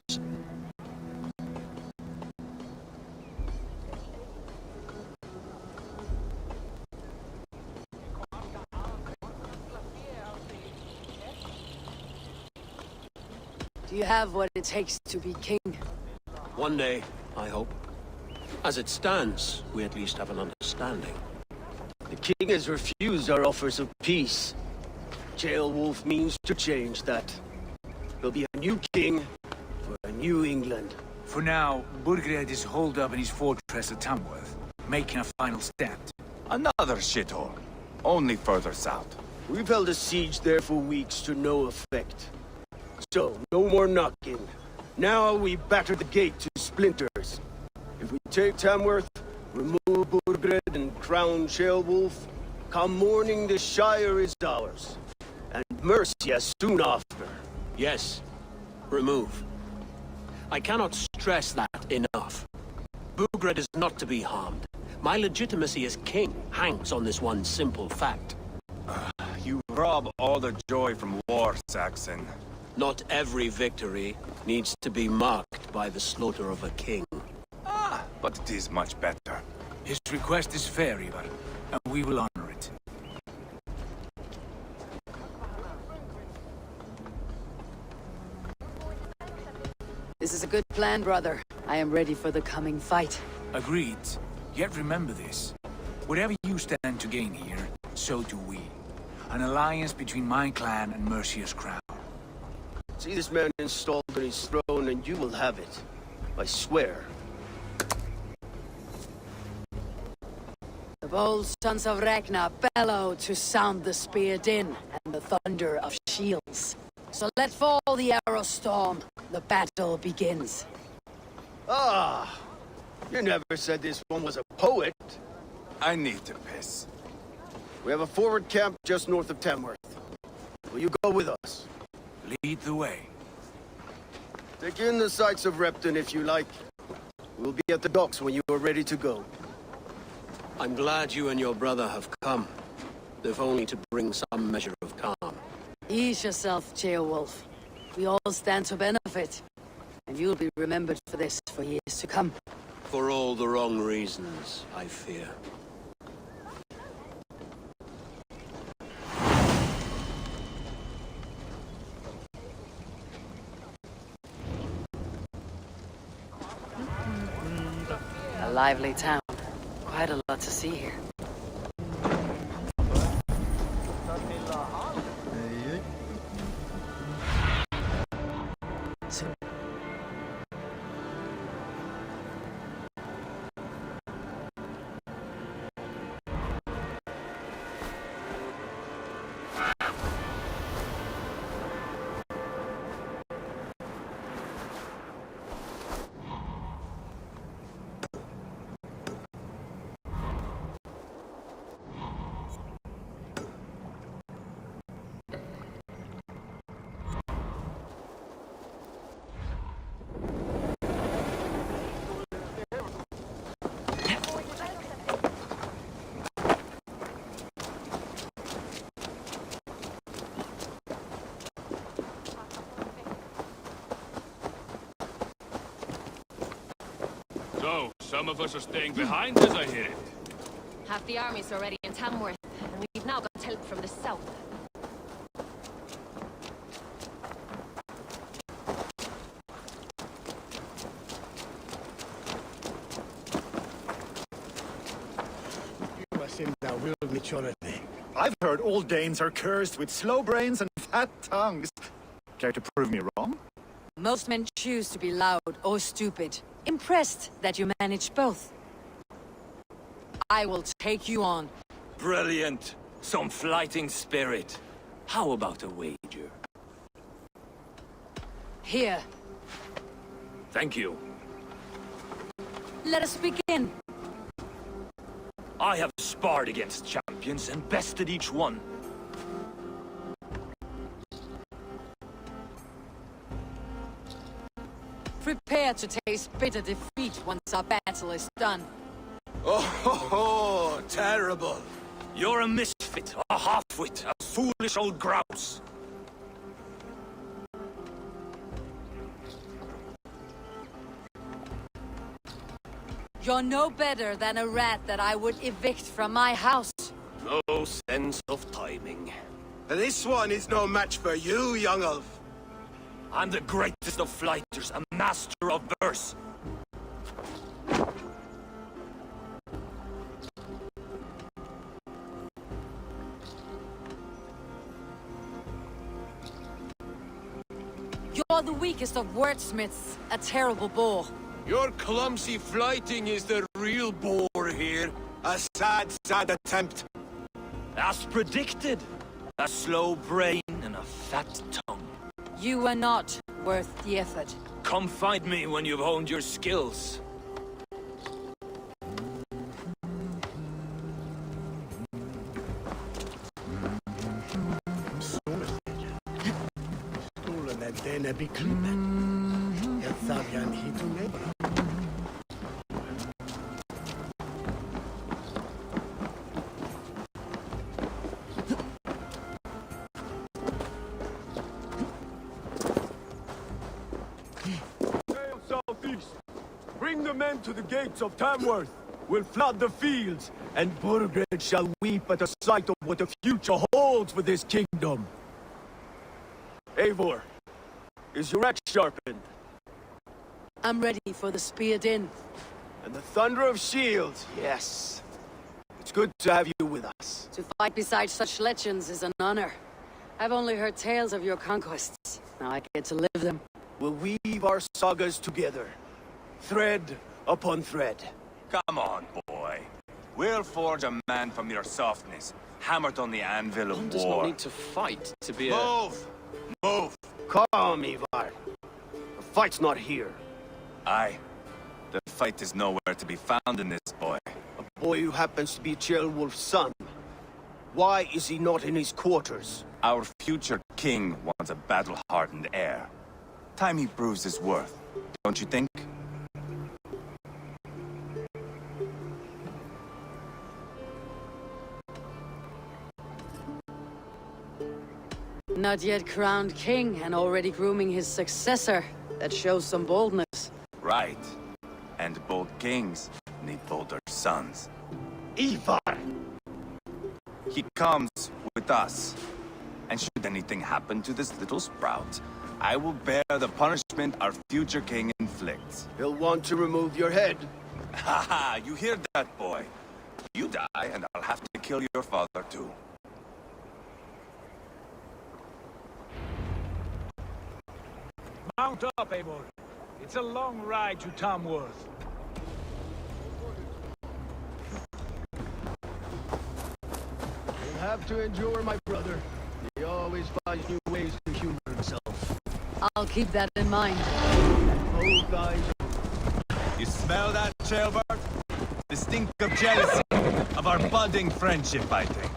Do you have what it takes to be king? One day, I hope. As it stands, we at least have an understanding. The king has refused our offers of peace. Ceolwulf means to change that. There'll be a new king for a new England. For now, Burgred is holed up in his fortress at Tamworth, making a final stand. Another shithole. Only further south. We've held a siege there for weeks to no effect. So, no more knocking. Now we batter the gate to splinters. If we take Tamworth, remove Burgred and crown Ceolwulf, come morning the Shire is ours. And Mercia soon after. Yes, remove. I cannot stress that enough. Burgred is not to be harmed, My legitimacy as king hangs on this one simple fact. You rob all the joy from war, Saxon. Not every victory needs to be marked by the slaughter of a king. But it is much better. His request is fair, Ivar, and we will honor it. This is a good plan, brother. I am ready for the coming fight. Agreed. Yet remember this. Whatever you stand to gain here, so do we. An alliance between my clan and Mercia's crown. See this man installed on his throne and you will have it. I swear. The bold sons of Ragnar bellow to sound the spear din and the thunder of shields. So let fall the arrow storm. The battle begins. Ah! You never said this one was a poet. I need to piss. We have a forward camp just north of Tamworth. Will you go with us? Lead the way. Take in the sights of Repton if you like. We'll be at the docks when you are ready to go. I'm glad you and your brother have come, if only to bring some measure of calm. Ease yourself, Ceolwulf. We all stand to benefit. And you'll be remembered for this for years to come. For all the wrong reasons, I fear. A lively town. Quite a lot to see here. So, some of us are staying behind as I hear it. Half the army's already in Tamworth, and we've now got help from the south. I've heard old Danes are cursed with slow brains and fat tongues. Care to prove me wrong? Most men choose to be loud or stupid. Impressed that you manage both. I will take you on. Brilliant. Some flighting spirit. How about a wager? Here. Thank you. Let us begin. I have sparred against champions and bested each one. Prepare to taste bitter defeat once our battle is done. Oh, terrible. You're a misfit, a half-wit, a foolish old grouse. You're no better than a rat that I would evict from my house. No sense of timing. This one is no match for you, young elf. I'm the greatest of flighters, a master of verse. You're the weakest of wordsmiths, a terrible bore. Your clumsy flighting is the real bore here. A sad, sad attempt. As predicted. A slow brain and a fat tongue. You are not worth the effort. Come find me when you've honed your skills. the men to the gates of Tamworth. We'll flood the fields, and Burgred shall weep at the sight of what the future holds for this kingdom. Eivor, is your axe sharpened? I'm ready for the speared in. And the thunder of shields, yes. It's good to have you with us. To fight beside such legends is an honor. I've only heard tales of your conquests. Now I get to live them. We'll weave our sagas together, thread upon thread. Come on, boy. We'll forge a man from your softness, hammered on the anvil of One war. does not need to fight to be Move! Move! Calm, Ivar. The fight's not here. Aye. The fight is nowhere to be found in this boy. A boy who happens to be Ceolwulf's son. Why is he not in his quarters? Our future king wants a battle-hardened heir. Time he proves his worth, don't you think? Not yet crowned king and already grooming his successor. That shows some boldness. Right. And bold kings need bolder sons. Ivar! He comes with us. And should anything happen to this little sprout, I will bear the punishment our future king inflicts. He'll want to remove your head. Ha ha! You hear that, boy? You die, and I'll have to kill your father, too. Mount up, Eivor. It's a long ride to Tamworth. You'll have to endure, my brother. He always finds new ways to humor himself. I'll keep that in mind. Both eyes. You smell that, Ceolbert? The stink of jealousy of our budding friendship, I think.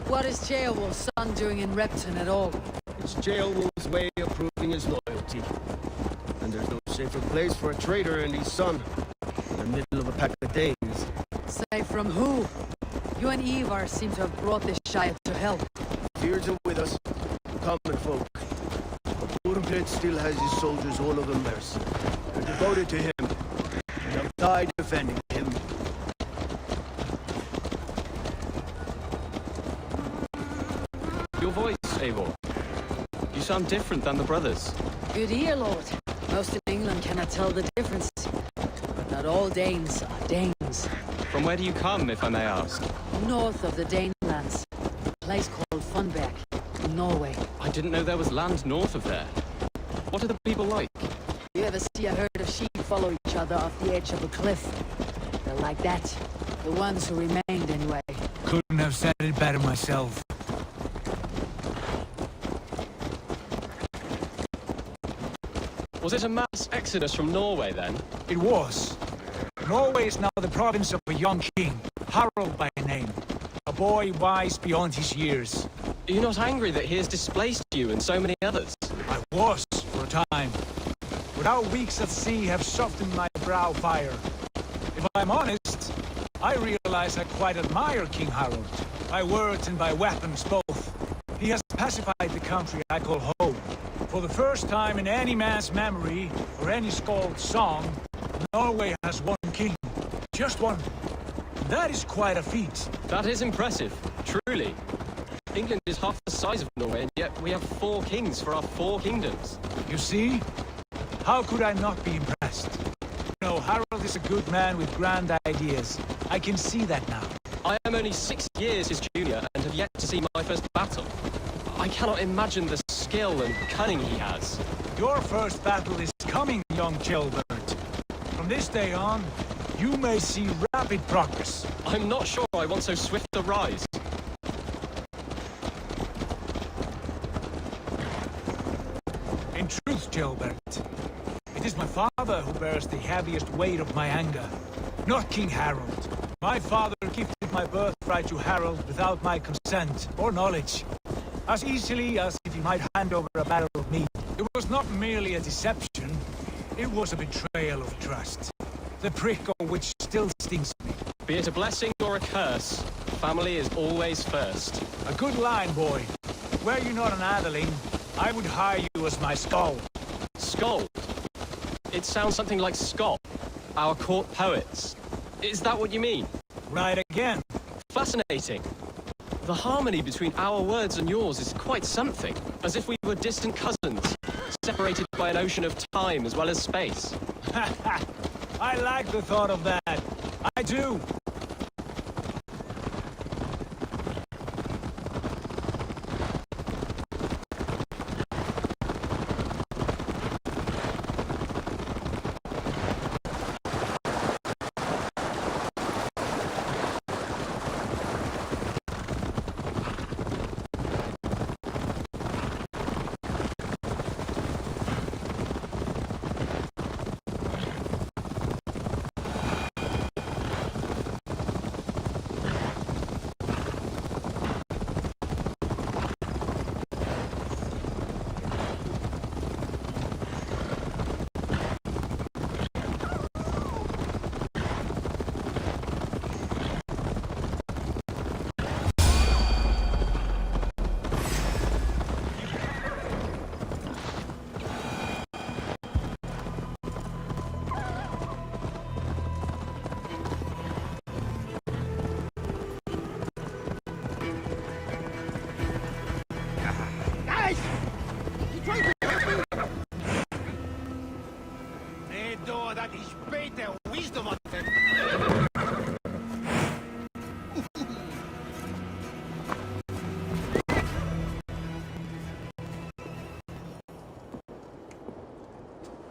What is Ceolwulf's son doing in Repton at all? It's Ceolwulf's way of proving his loyalty. And there's no safer place for a traitor and his son. In the middle of a pack of Danes. Safe from who? You and Ivar seem to have brought this Shire to help. Fears are with us, common folk. But Burgred still has his soldiers all over mercy. They're devoted to him, and have died defending him. Your voice, Eivor. You sound different than the brothers. Good ear, Lord. Most in England cannot tell the difference. But not all Danes are Danes. From where do you come, if I may ask? North of the Danelands. A place called Funberg, in Norway. I didn't know there was land north of there. What are the people like? You ever see a herd of sheep follow each other off the edge of a cliff? They're like that. The ones who remained, anyway. Couldn't have said it better myself. Was it a mass exodus from Norway, then? It was. Norway is now the province of a young king, Harald by name. A boy wise beyond his years. Are you not angry that he has displaced you and so many others? I was, for a time. But our weeks at sea have softened my brow fire. If I'm honest, I realize I quite admire King Harald. By words and by weapons both. He has pacified the country I call home. For the first time in any man's memory, or any skald's song, Norway has one king. Just one. That is quite a feat. That is impressive, truly. England is half the size of Norway, and yet we have 4 kings for our 4 kingdoms. You see? How could I not be impressed? No, Harald is a good man with grand ideas. I can see that now. I am only 6 years his junior, and have yet to see my first battle. I cannot imagine the skill and cunning he has. Your first battle is coming, young Ceolbert. From this day on, you may see rapid progress. I'm not sure I want so swift a rise. In truth, Ceolbert, it is my father who bears the heaviest weight of my anger, not King Harald. My father gifted my birthright to Harald without my consent or knowledge, as easily as if he might hand over a barrel of meat. It was not merely a deception, it was a betrayal of trust. The prick of which still stings me. Be it a blessing or a curse, family is always first. A good line, boy. Were you not an atheling, I would hire you as my skald. Skald? It sounds something like Scott, our court poets. Is that what you mean? Right again. Fascinating. The harmony between our words and yours is quite something. As if we were distant cousins, separated by an ocean of time as well as space. I like the thought of that. I do.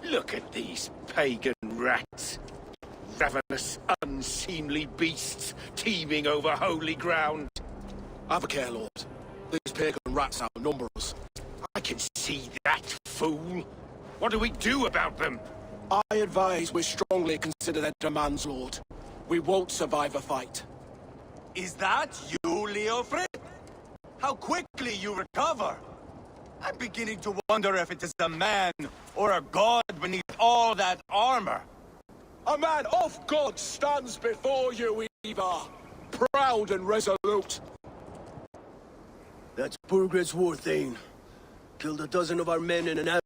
Look at these pagan rats. Ravenous, unseemly beasts teeming over holy ground. Have a care, Lord. These pagan rats outnumber us. I can see that, fool. What do we do about them? I advise we strongly consider their demands, Lord. We won't survive a fight. Is that you, Leofrid? How quickly you recover! I'm beginning to wonder if it is a man or a god beneath all that armor. A man of God stands before you, Eva, proud and resolute. That's Burgred's war thane. Killed a dozen of our men in an hour.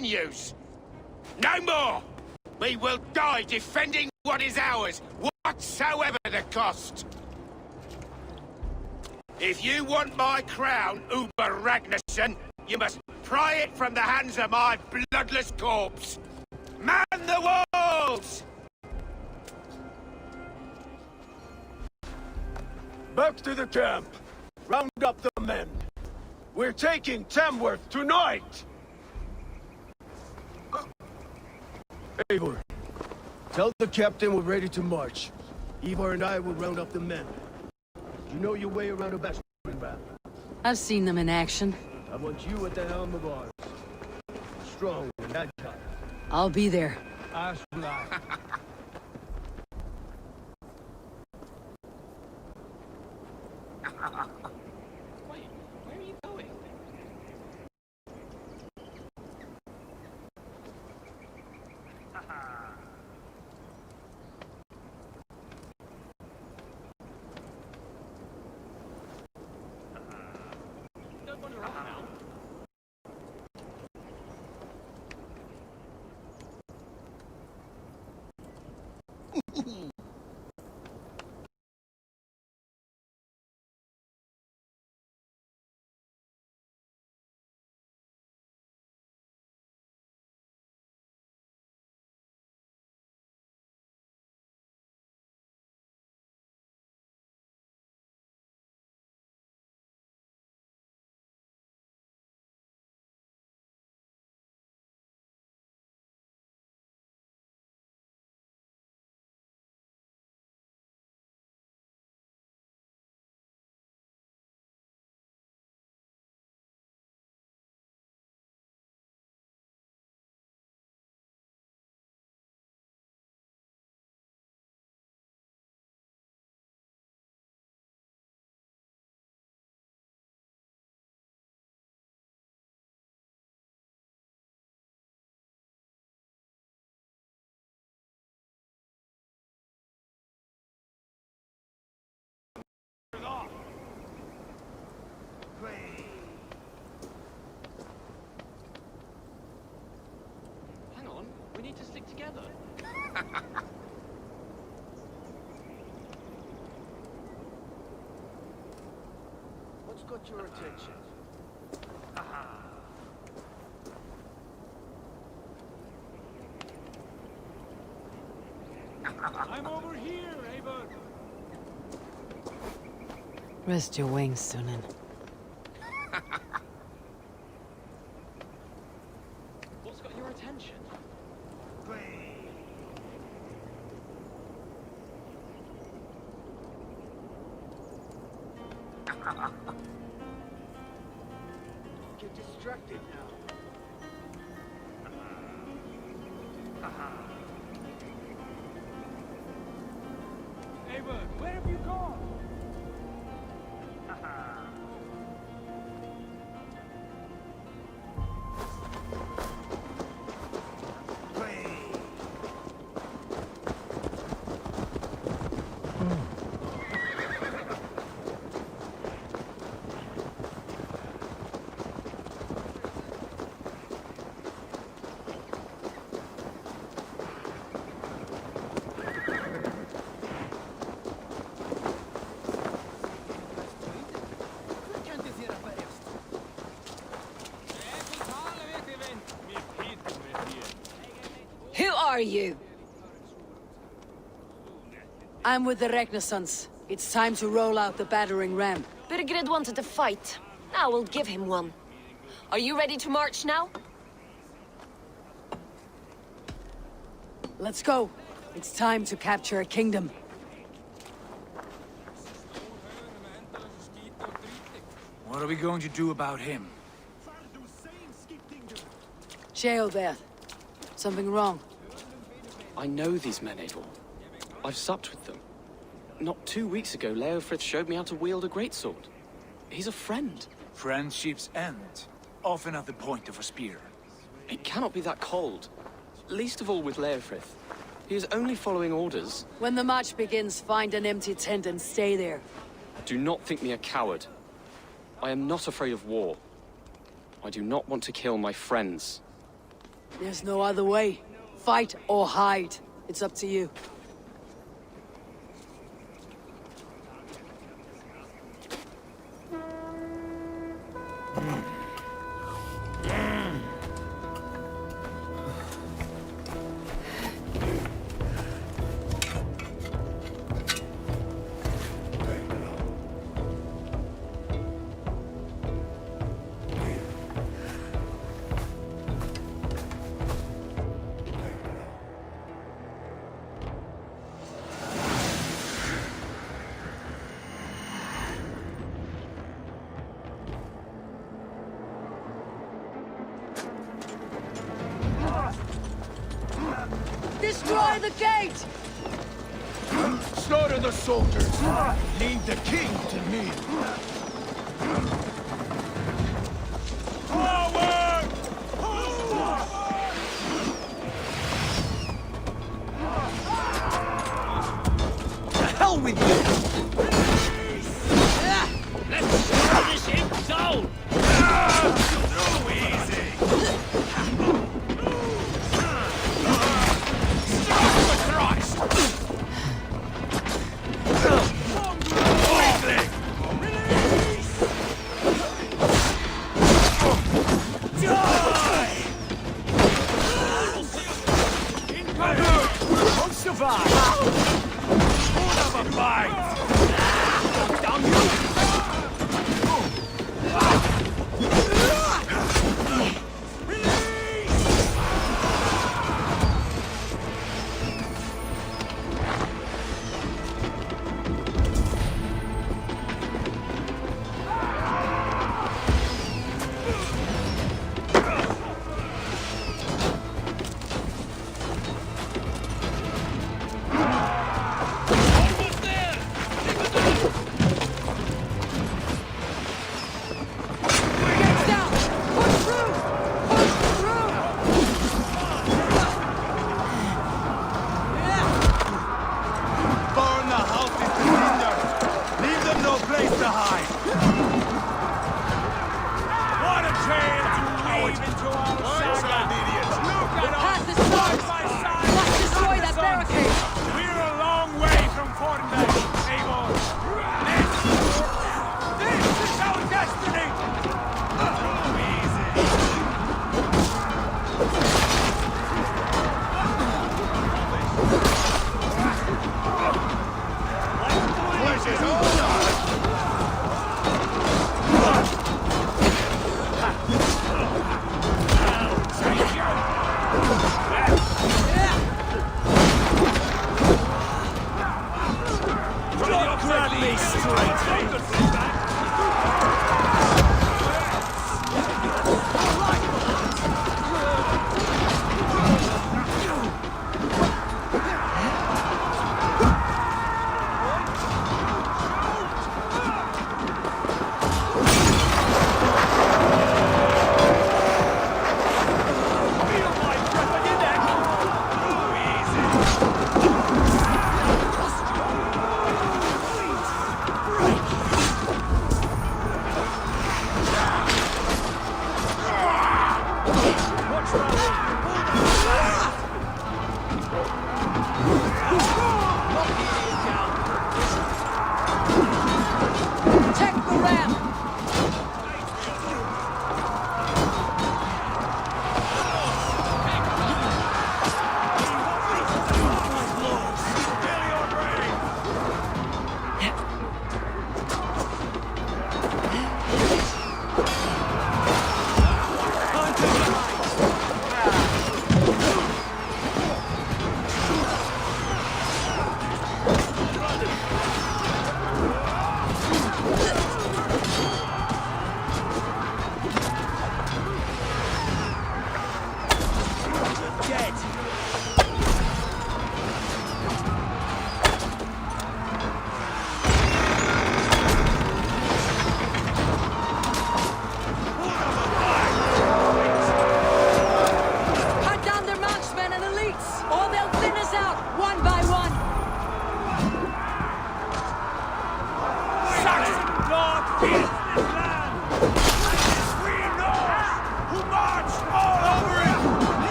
Use. No more! We will die defending what is ours, whatsoever the cost! If you want my crown, Uber Ragnarsson, you must pry it from the hands of my bloodless corpse! Man the walls! Back to the camp. Round up the men. We're taking Tamworth tonight! Eivor, tell the captain we're ready to march. Eivor and I will round up the men. You know your way around a battering ram. I've seen them in action. I want you at the helm of ours. Strong and agile. I'll be there. As will I. Wait, where are you going? Don't wander off now. got your attention? I'm over here, Eivor. Rest your wings, Sunan. What's got your attention? Get distracted now. Eivor, where have you gone? Who are you? I'm with the Renaissance. It's time to roll out the battering ram. Birgrid wanted to fight. Now we'll give him one. Are you ready to march now? Let's go. It's time to capture a kingdom. What are we going to do about him? Sheoldeth. Something wrong? I know these men, Eivor. I've supped with them. Not 2 weeks ago, Leofrith showed me how to wield a greatsword. He's a friend. Friendships end, often at the point of a spear. It cannot be that cold. Least of all with Leofrith. He is only following orders. When the march begins, find an empty tent and stay there. Do not think me a coward. I am not afraid of war. I do not want to kill my friends. There's no other way. Fight or hide. It's up to you. Destroy the gate! Slaughter the soldiers! Leave the king to me! Forward! To hell with you! Let's shut this imp down! So easy! Christ! Die! Don't survive! Who'd have a fight? Down you!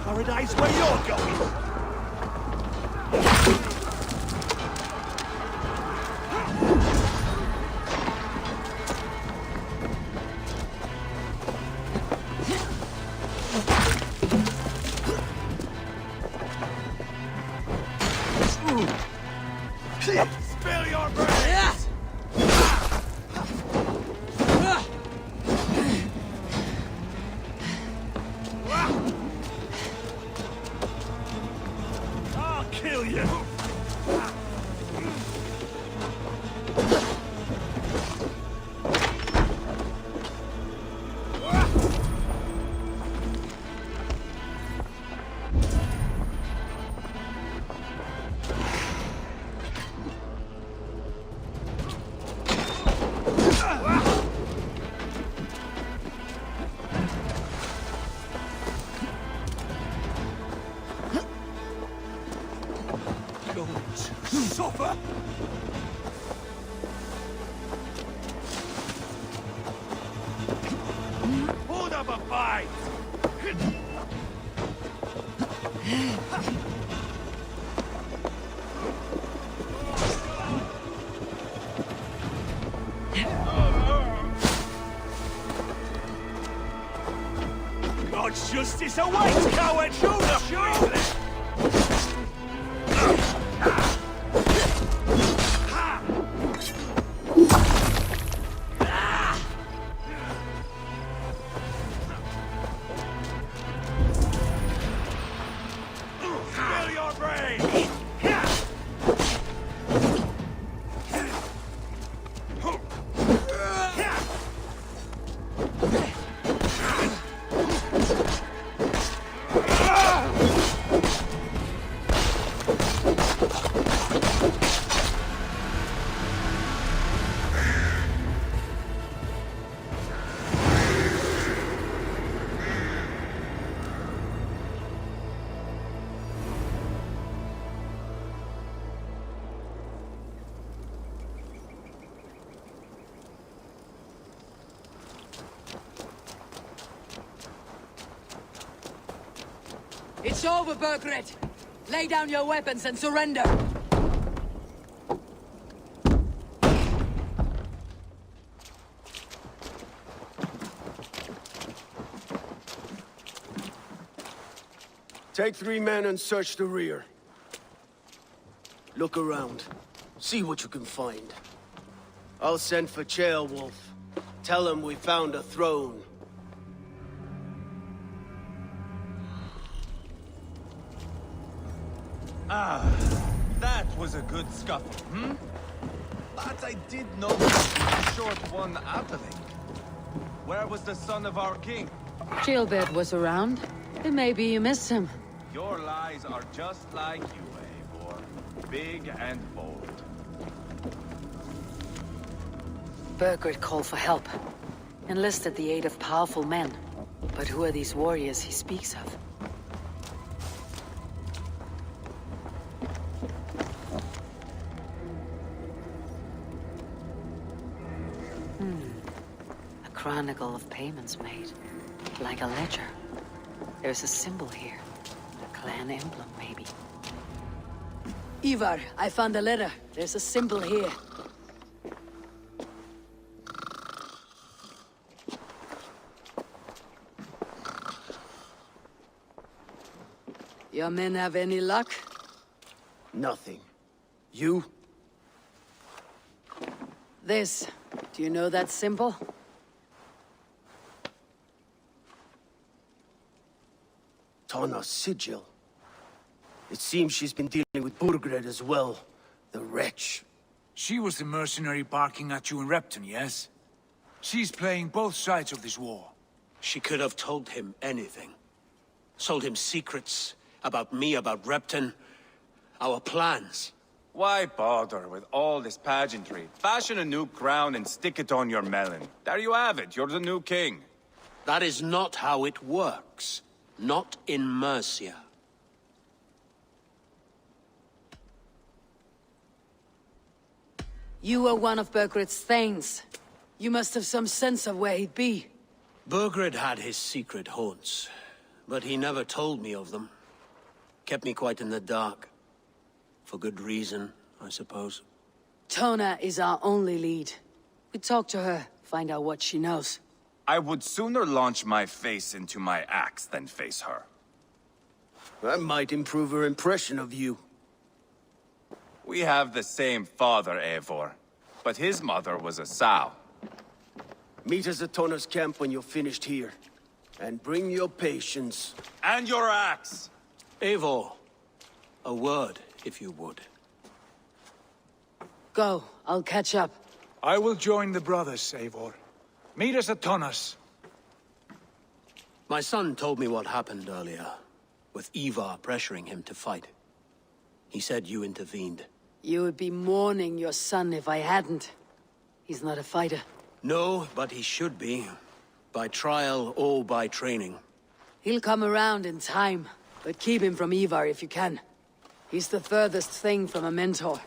Paradise where you're going! Spill your brains! I'll kill you! Suffer! Hold up a fight! God's justice awaits, coward! Shoot! It's over, Burgred! Lay down your weapons and surrender! Take 3 men and search the rear. Look around. See what you can find. I'll send for Ceolwulf. Tell him we found a throne. Ah, that was a good scuffle, hmm? But I did notice you short one Atheling. Where was the son of our king? Gilbert was around. Maybe you missed him. Your lies are just like you, Eivor. big and bold. Burgred called for help. Enlisted the aid of powerful men. But who are these warriors he speaks of? A chronicle of payments made. Like a ledger. There's a symbol here. A clan emblem, maybe. Ivar, I found a letter. There's a symbol here. Your men have any luck? Nothing. You? This. Do you know that symbol? Tana's sigil. It seems she's been dealing with Burgred as well. The wretch. She was the mercenary barking at you in Repton, yes? She's playing both sides of this war. She could have told him anything. Sold him secrets about me, about Repton, our plans. Why bother with all this pageantry? Fashion a new crown and stick it on your melon. There you have it, you're the new king. That is not how it works. Not in Mercia. You were one of Burgred's thanes. You must have some sense of where he'd be. Burgred had his secret haunts, but he never told me of them. Kept me quite in the dark. For good reason, I suppose. Tona is our only lead. We talk to her, find out what she knows. I would sooner launch my face into my axe than face her. That might improve her impression of you. We have the same father, Eivor, but his mother was a sow. Meet us at Tona's camp when you're finished here. And bring your patience. And your axe! Eivor, a word, if you would. Go, I'll catch up. I will join the brothers, Eivor. Meet us at Tonas. My son told me what happened earlier, with Ivar pressuring him to fight. He said you intervened. You would be mourning your son if I hadn't. He's not a fighter. No, but he should be. By trial or by training. He'll come around in time, but keep him from Ivar if you can. He's the furthest thing from a mentor.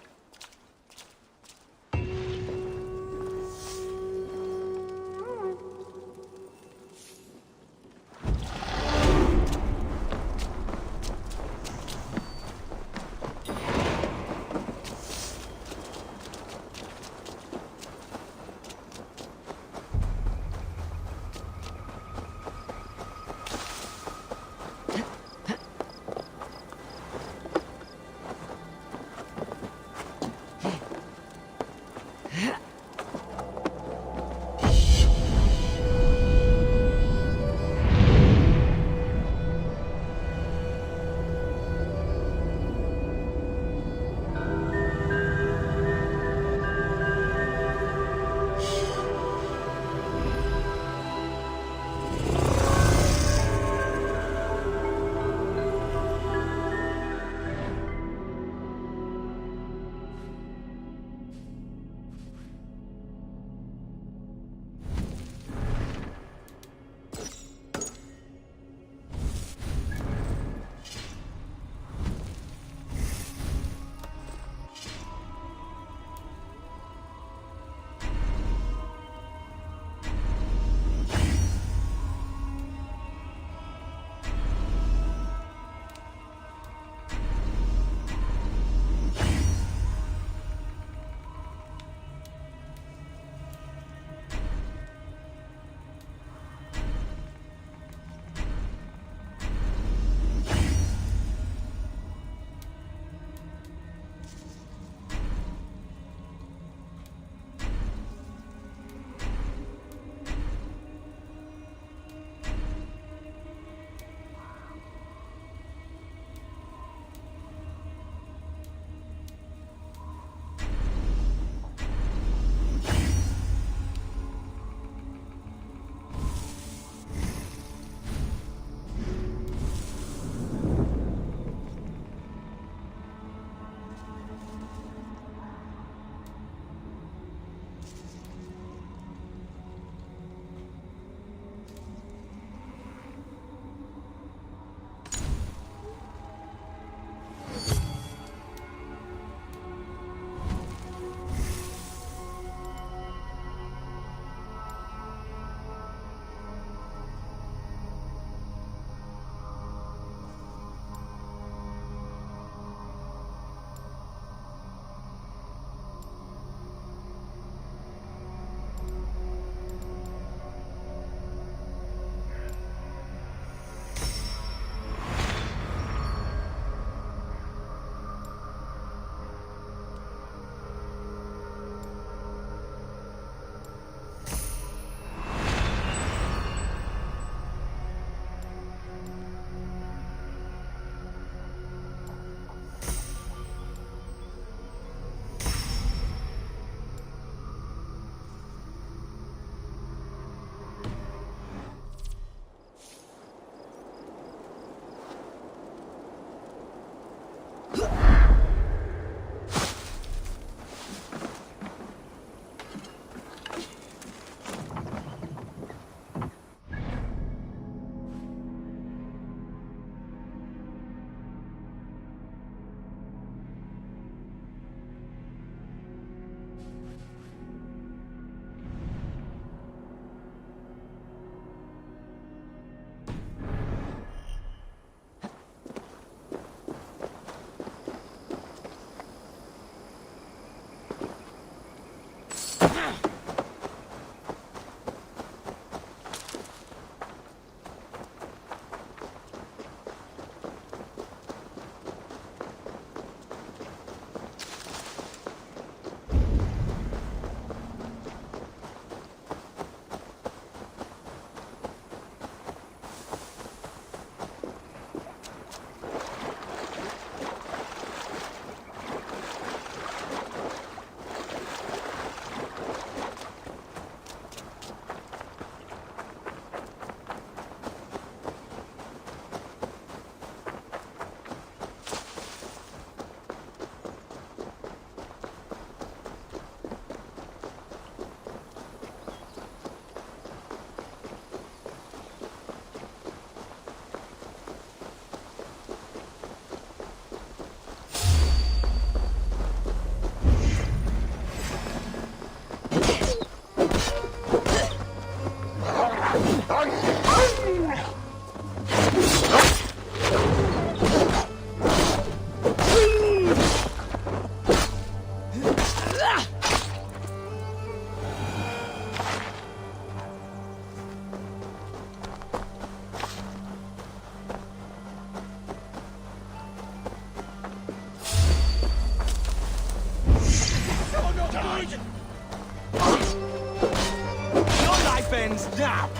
ends now!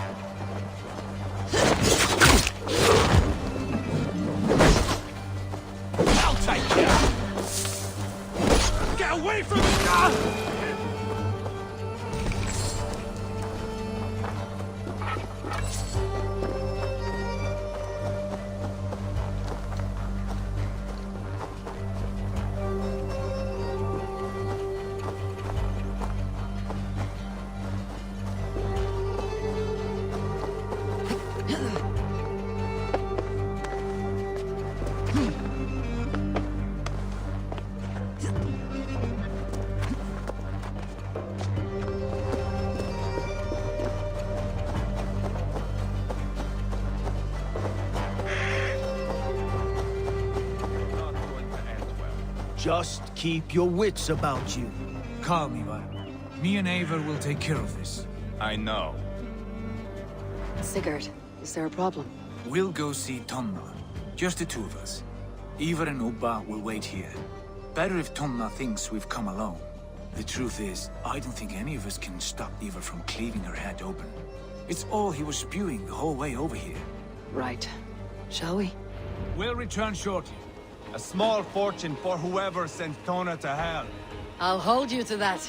I'll take you! Get away from me! Just keep your wits about you. Calm, Ivar. Me and Eivor will take care of this. I know. Sigurd, is there a problem? We'll go see Tonna. Just the two of us. Ivar and Ubba will wait here. Better if Tonna thinks we've come alone. The truth is, I don't think any of us can stop Ivar from cleaving her head open. It's all he was spewing the whole way over here. Right. Shall we? We'll return shortly. A small fortune for whoever sent Tona to hell. I'll hold you to that.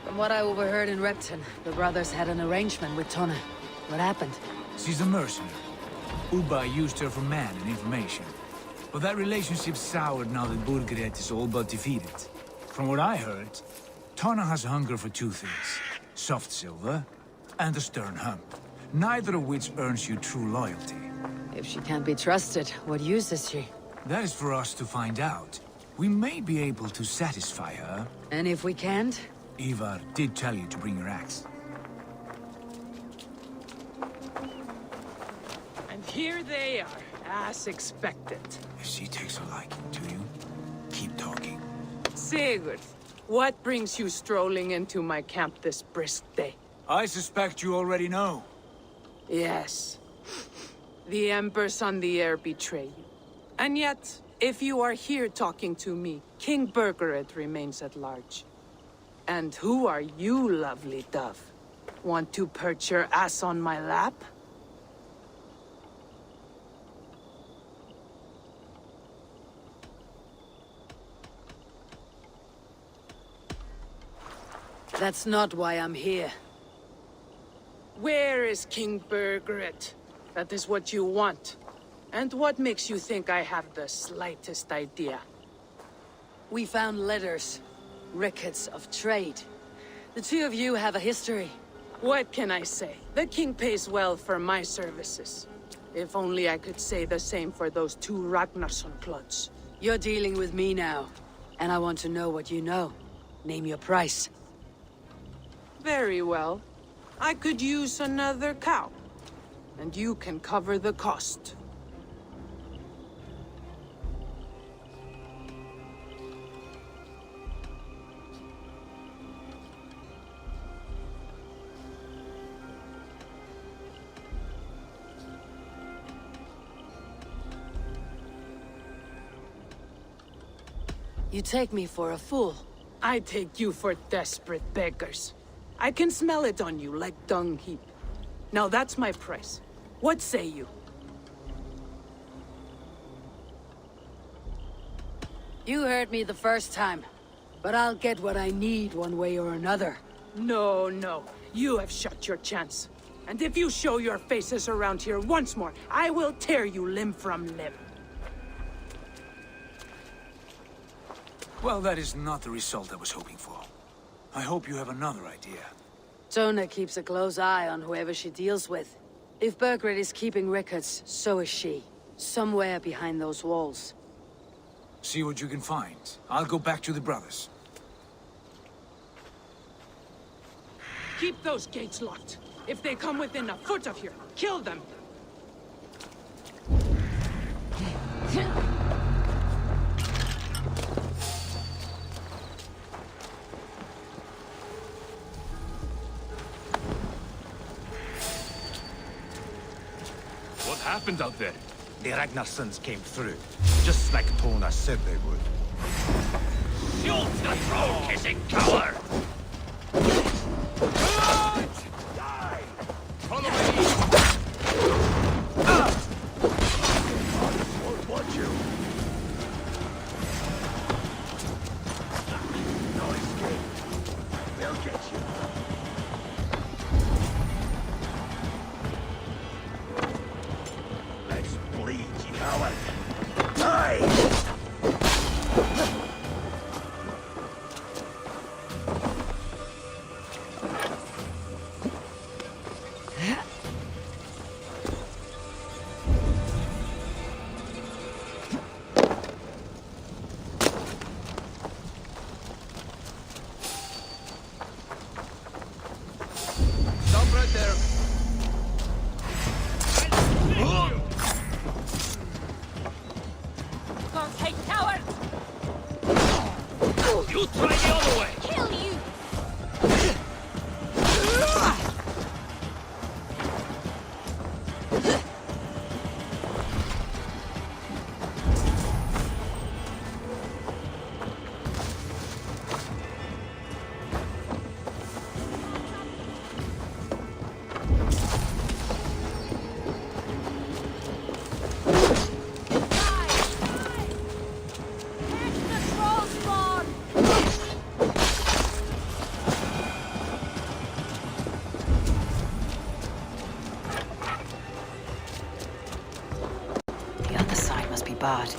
From what I overheard in Repton, the brothers had an arrangement with Tona. What happened? She's a mercenary. Ubba used her for man and information. But that relationship soured now that Burgred is all but defeated. From what I heard, Tona has hunger for two things. Soft silver and a stern hump. Neither of which earns you true loyalty. If she can't be trusted, what use is she? That is for us to find out. We may be able to satisfy her. And if we can't? Ivar did tell you to bring your axe. And here they are, as expected. If she takes a liking to you, keep talking. Sigurd, what brings you strolling into my camp this brisk day? I suspect you already know. Yes. The Embers on the air betray you. And yet, if you are here talking to me, King Burgred remains at large. And who are you, lovely dove? Want to perch your ass on my lap? That's not why I'm here. Where is King Burgred? That is what you want. And what makes you think I have the slightest idea? We found letters, records of trade. The two of you have a history. What can I say? The king pays well for my services. If only I could say the same for those two Ragnarsson clods. You're dealing with me now, and I want to know what you know. Name your price. Very well. I could use another cow. And you can cover the cost. You take me for a fool. I take you for desperate beggars. I can smell it on you like dung heap. Now that's my price. What say you? You heard me the first time, but I'll get what I need one way or another. No, no. You have shot your chance. And if you show your faces around here once more, I will tear you limb from limb. Well, that is not the result I was hoping for. I hope you have another idea. Tona keeps a close eye on whoever she deals with. If Burgred is keeping records, so is she. Somewhere behind those walls. See what you can find. I'll go back to the brothers. Keep those gates locked. If they come within a foot of here, kill them. What happened out there? The Ragnarssons came through, just like Tona said they would. You the throat-kissing coward! You try the other way! Kill you! The other side must be barred.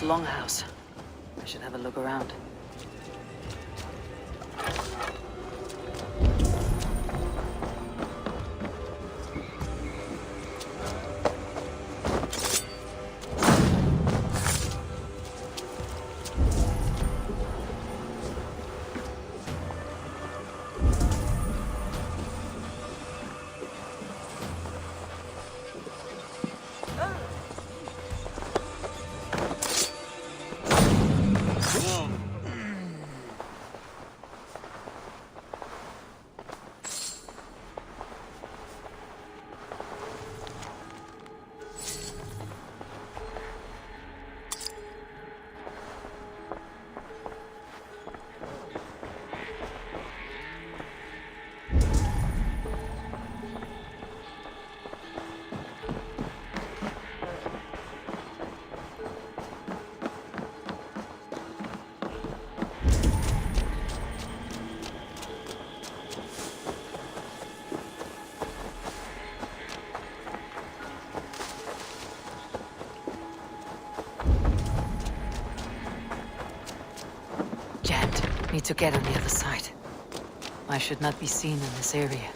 Longhouse. I should have a look around. Need to get on the other side. I should not be seen in this area.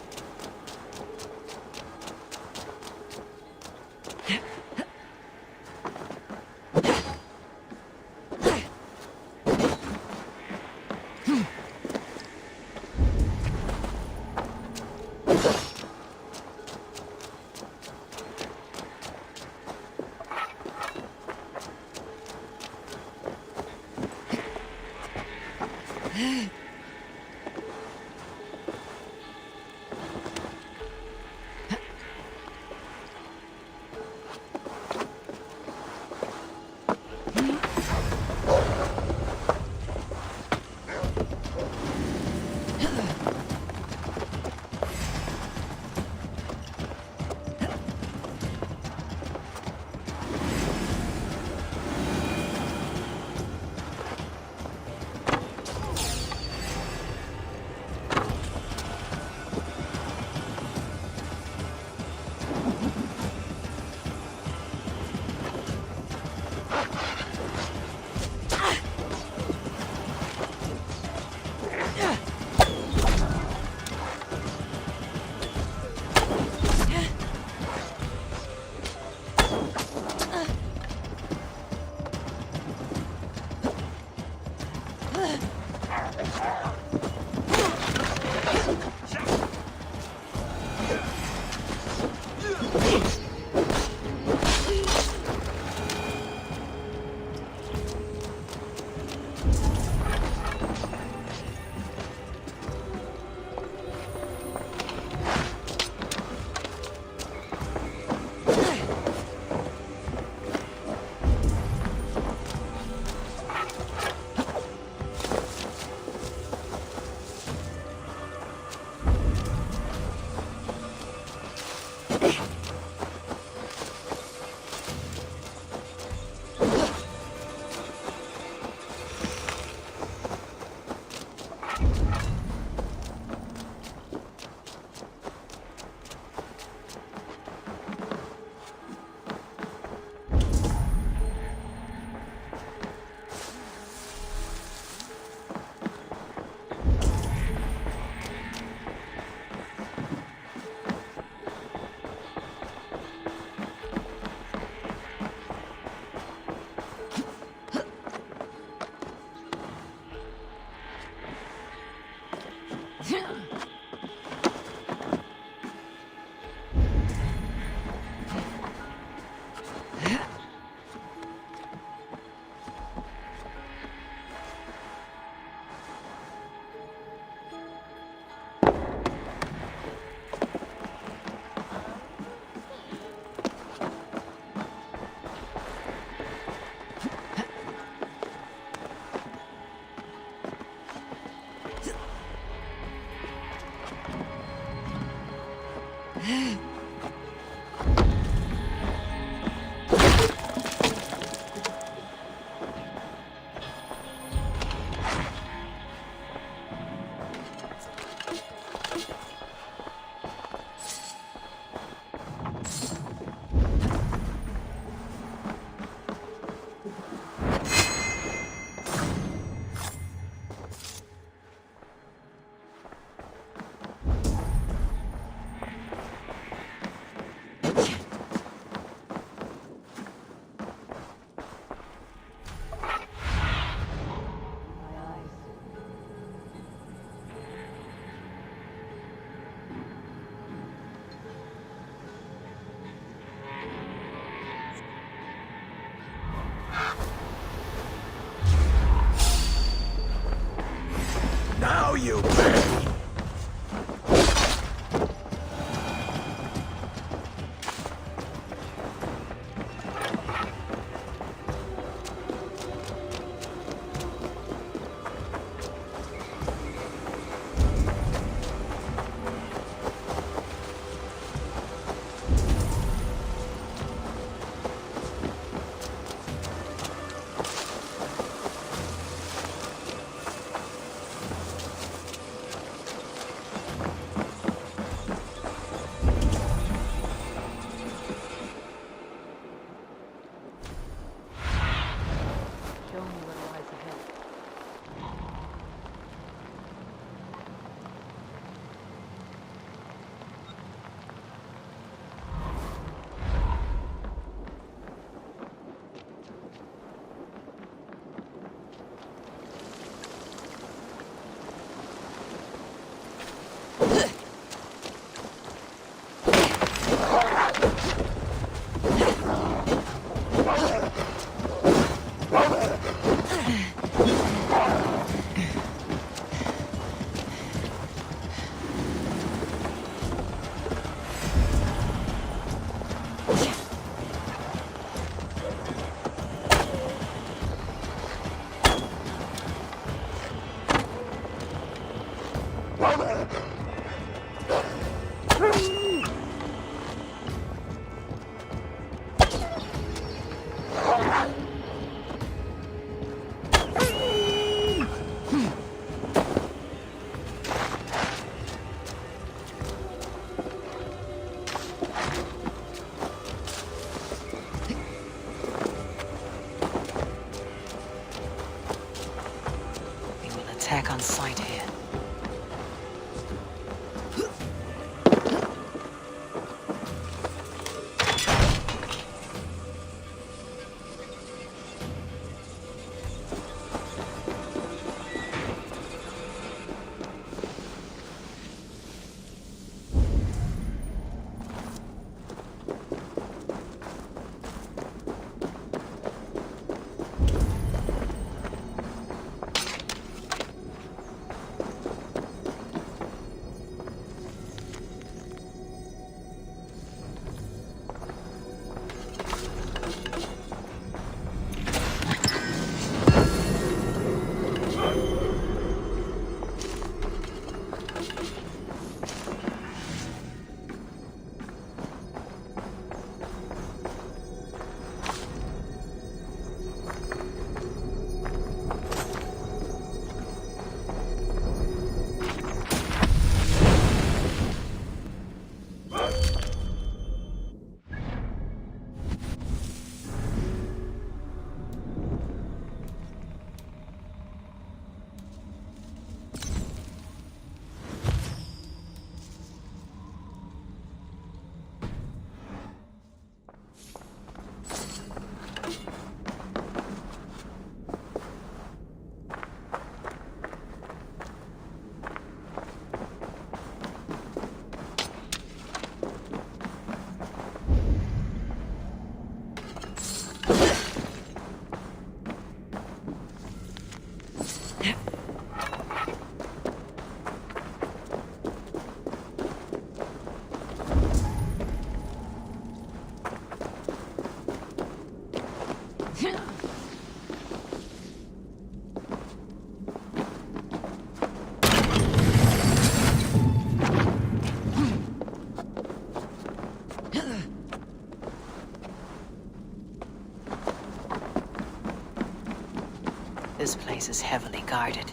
This place is heavily guarded.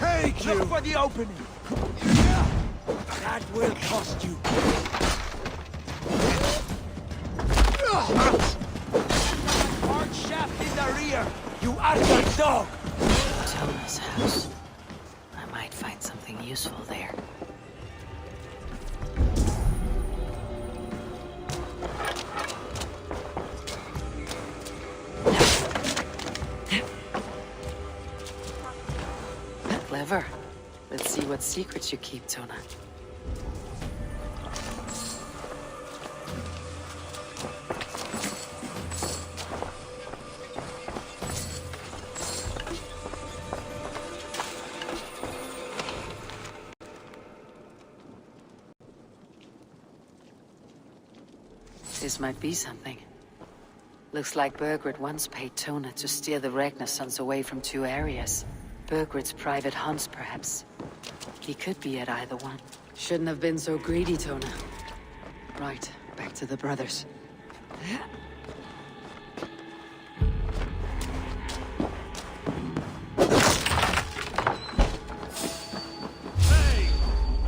Take you! Look for the opening! That will cost you! Hard shaft in the rear! You ugly dog! Tona's house. I might find something useful there. Clever. Let's see what secrets you keep, Tona. This might be something. Looks like Burgred once paid Tona to steer the Ragnarsons away from 2 areas. Burgred's private hunts, perhaps. He could be at either one. Shouldn't have been so greedy, Tona. Right, back to the brothers. Hey!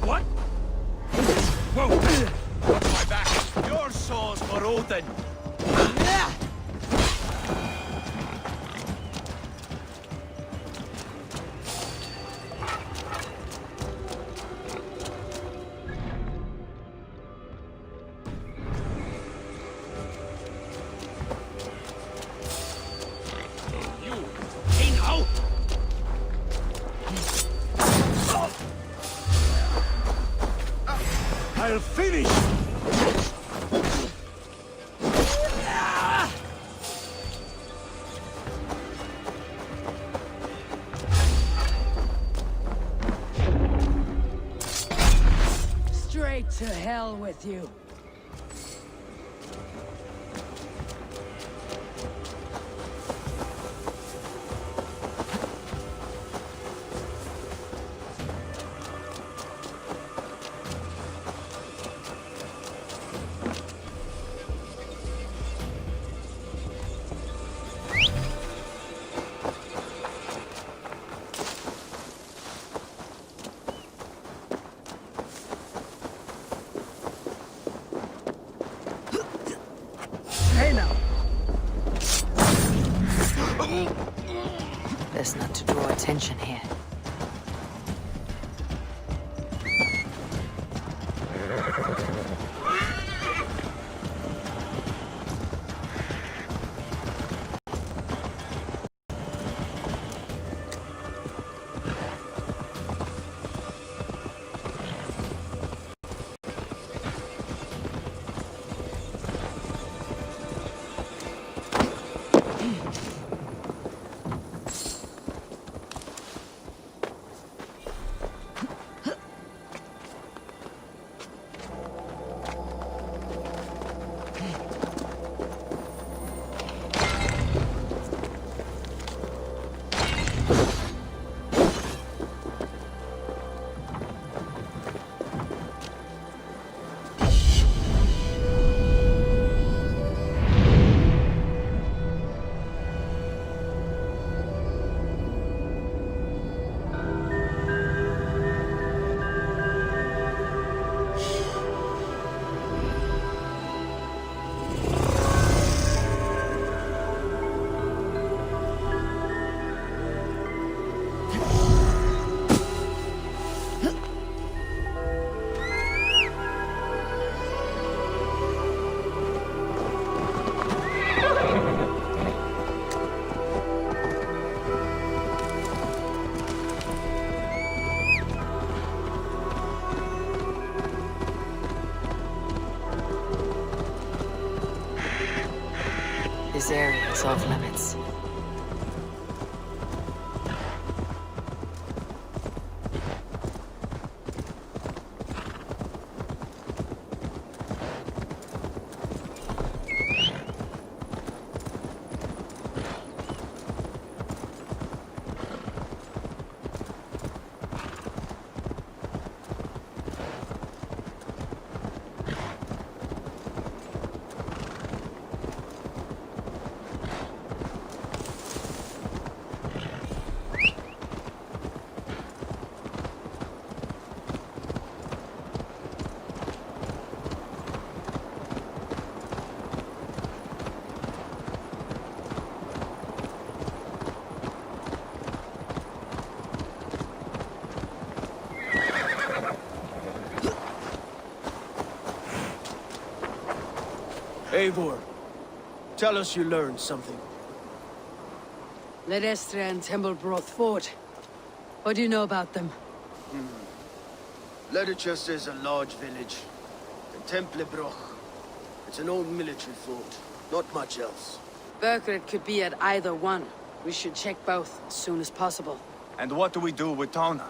What? Whoa! Watch my back! Your saw's for Odin! I'll finish! Straight to hell with you. Best not to draw attention here. This area is off limits. Eivor, tell us you learned something. Ledestra and Templebroth fought. What do you know about them? Leicester is a large village. And Templebroch, it's an old military fort. Not much else. Burkred could be at either one. We should check both as soon as possible. And what do we do with Tona?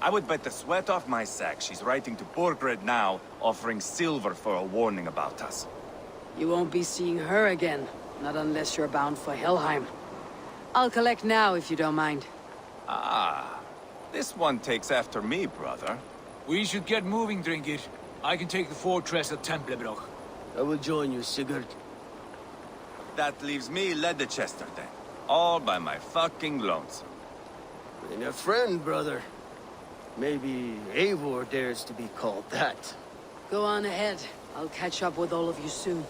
I would bet the sweat off my sack she's writing to Borgred now, offering silver for a warning about us. You won't be seeing her again. Not unless you're bound for Helheim. I'll collect now, if you don't mind. Ah, this one takes after me, brother. We should get moving, Drinkit. I can take the fortress of Templebroch. I will join you, Sigurd. That leaves me Leicester then. All by my fucking lonesome. And a friend, brother. Maybe Eivor dares to be called that. Go on ahead. I'll catch up with all of you soon.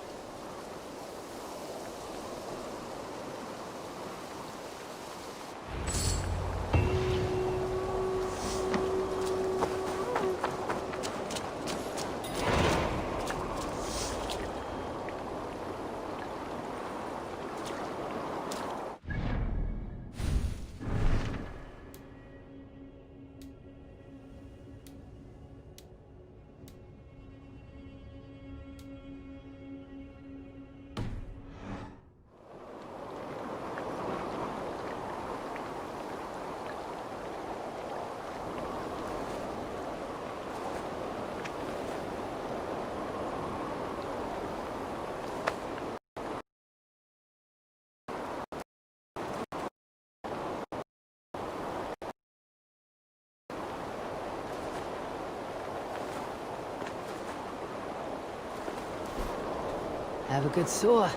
Have a good soar.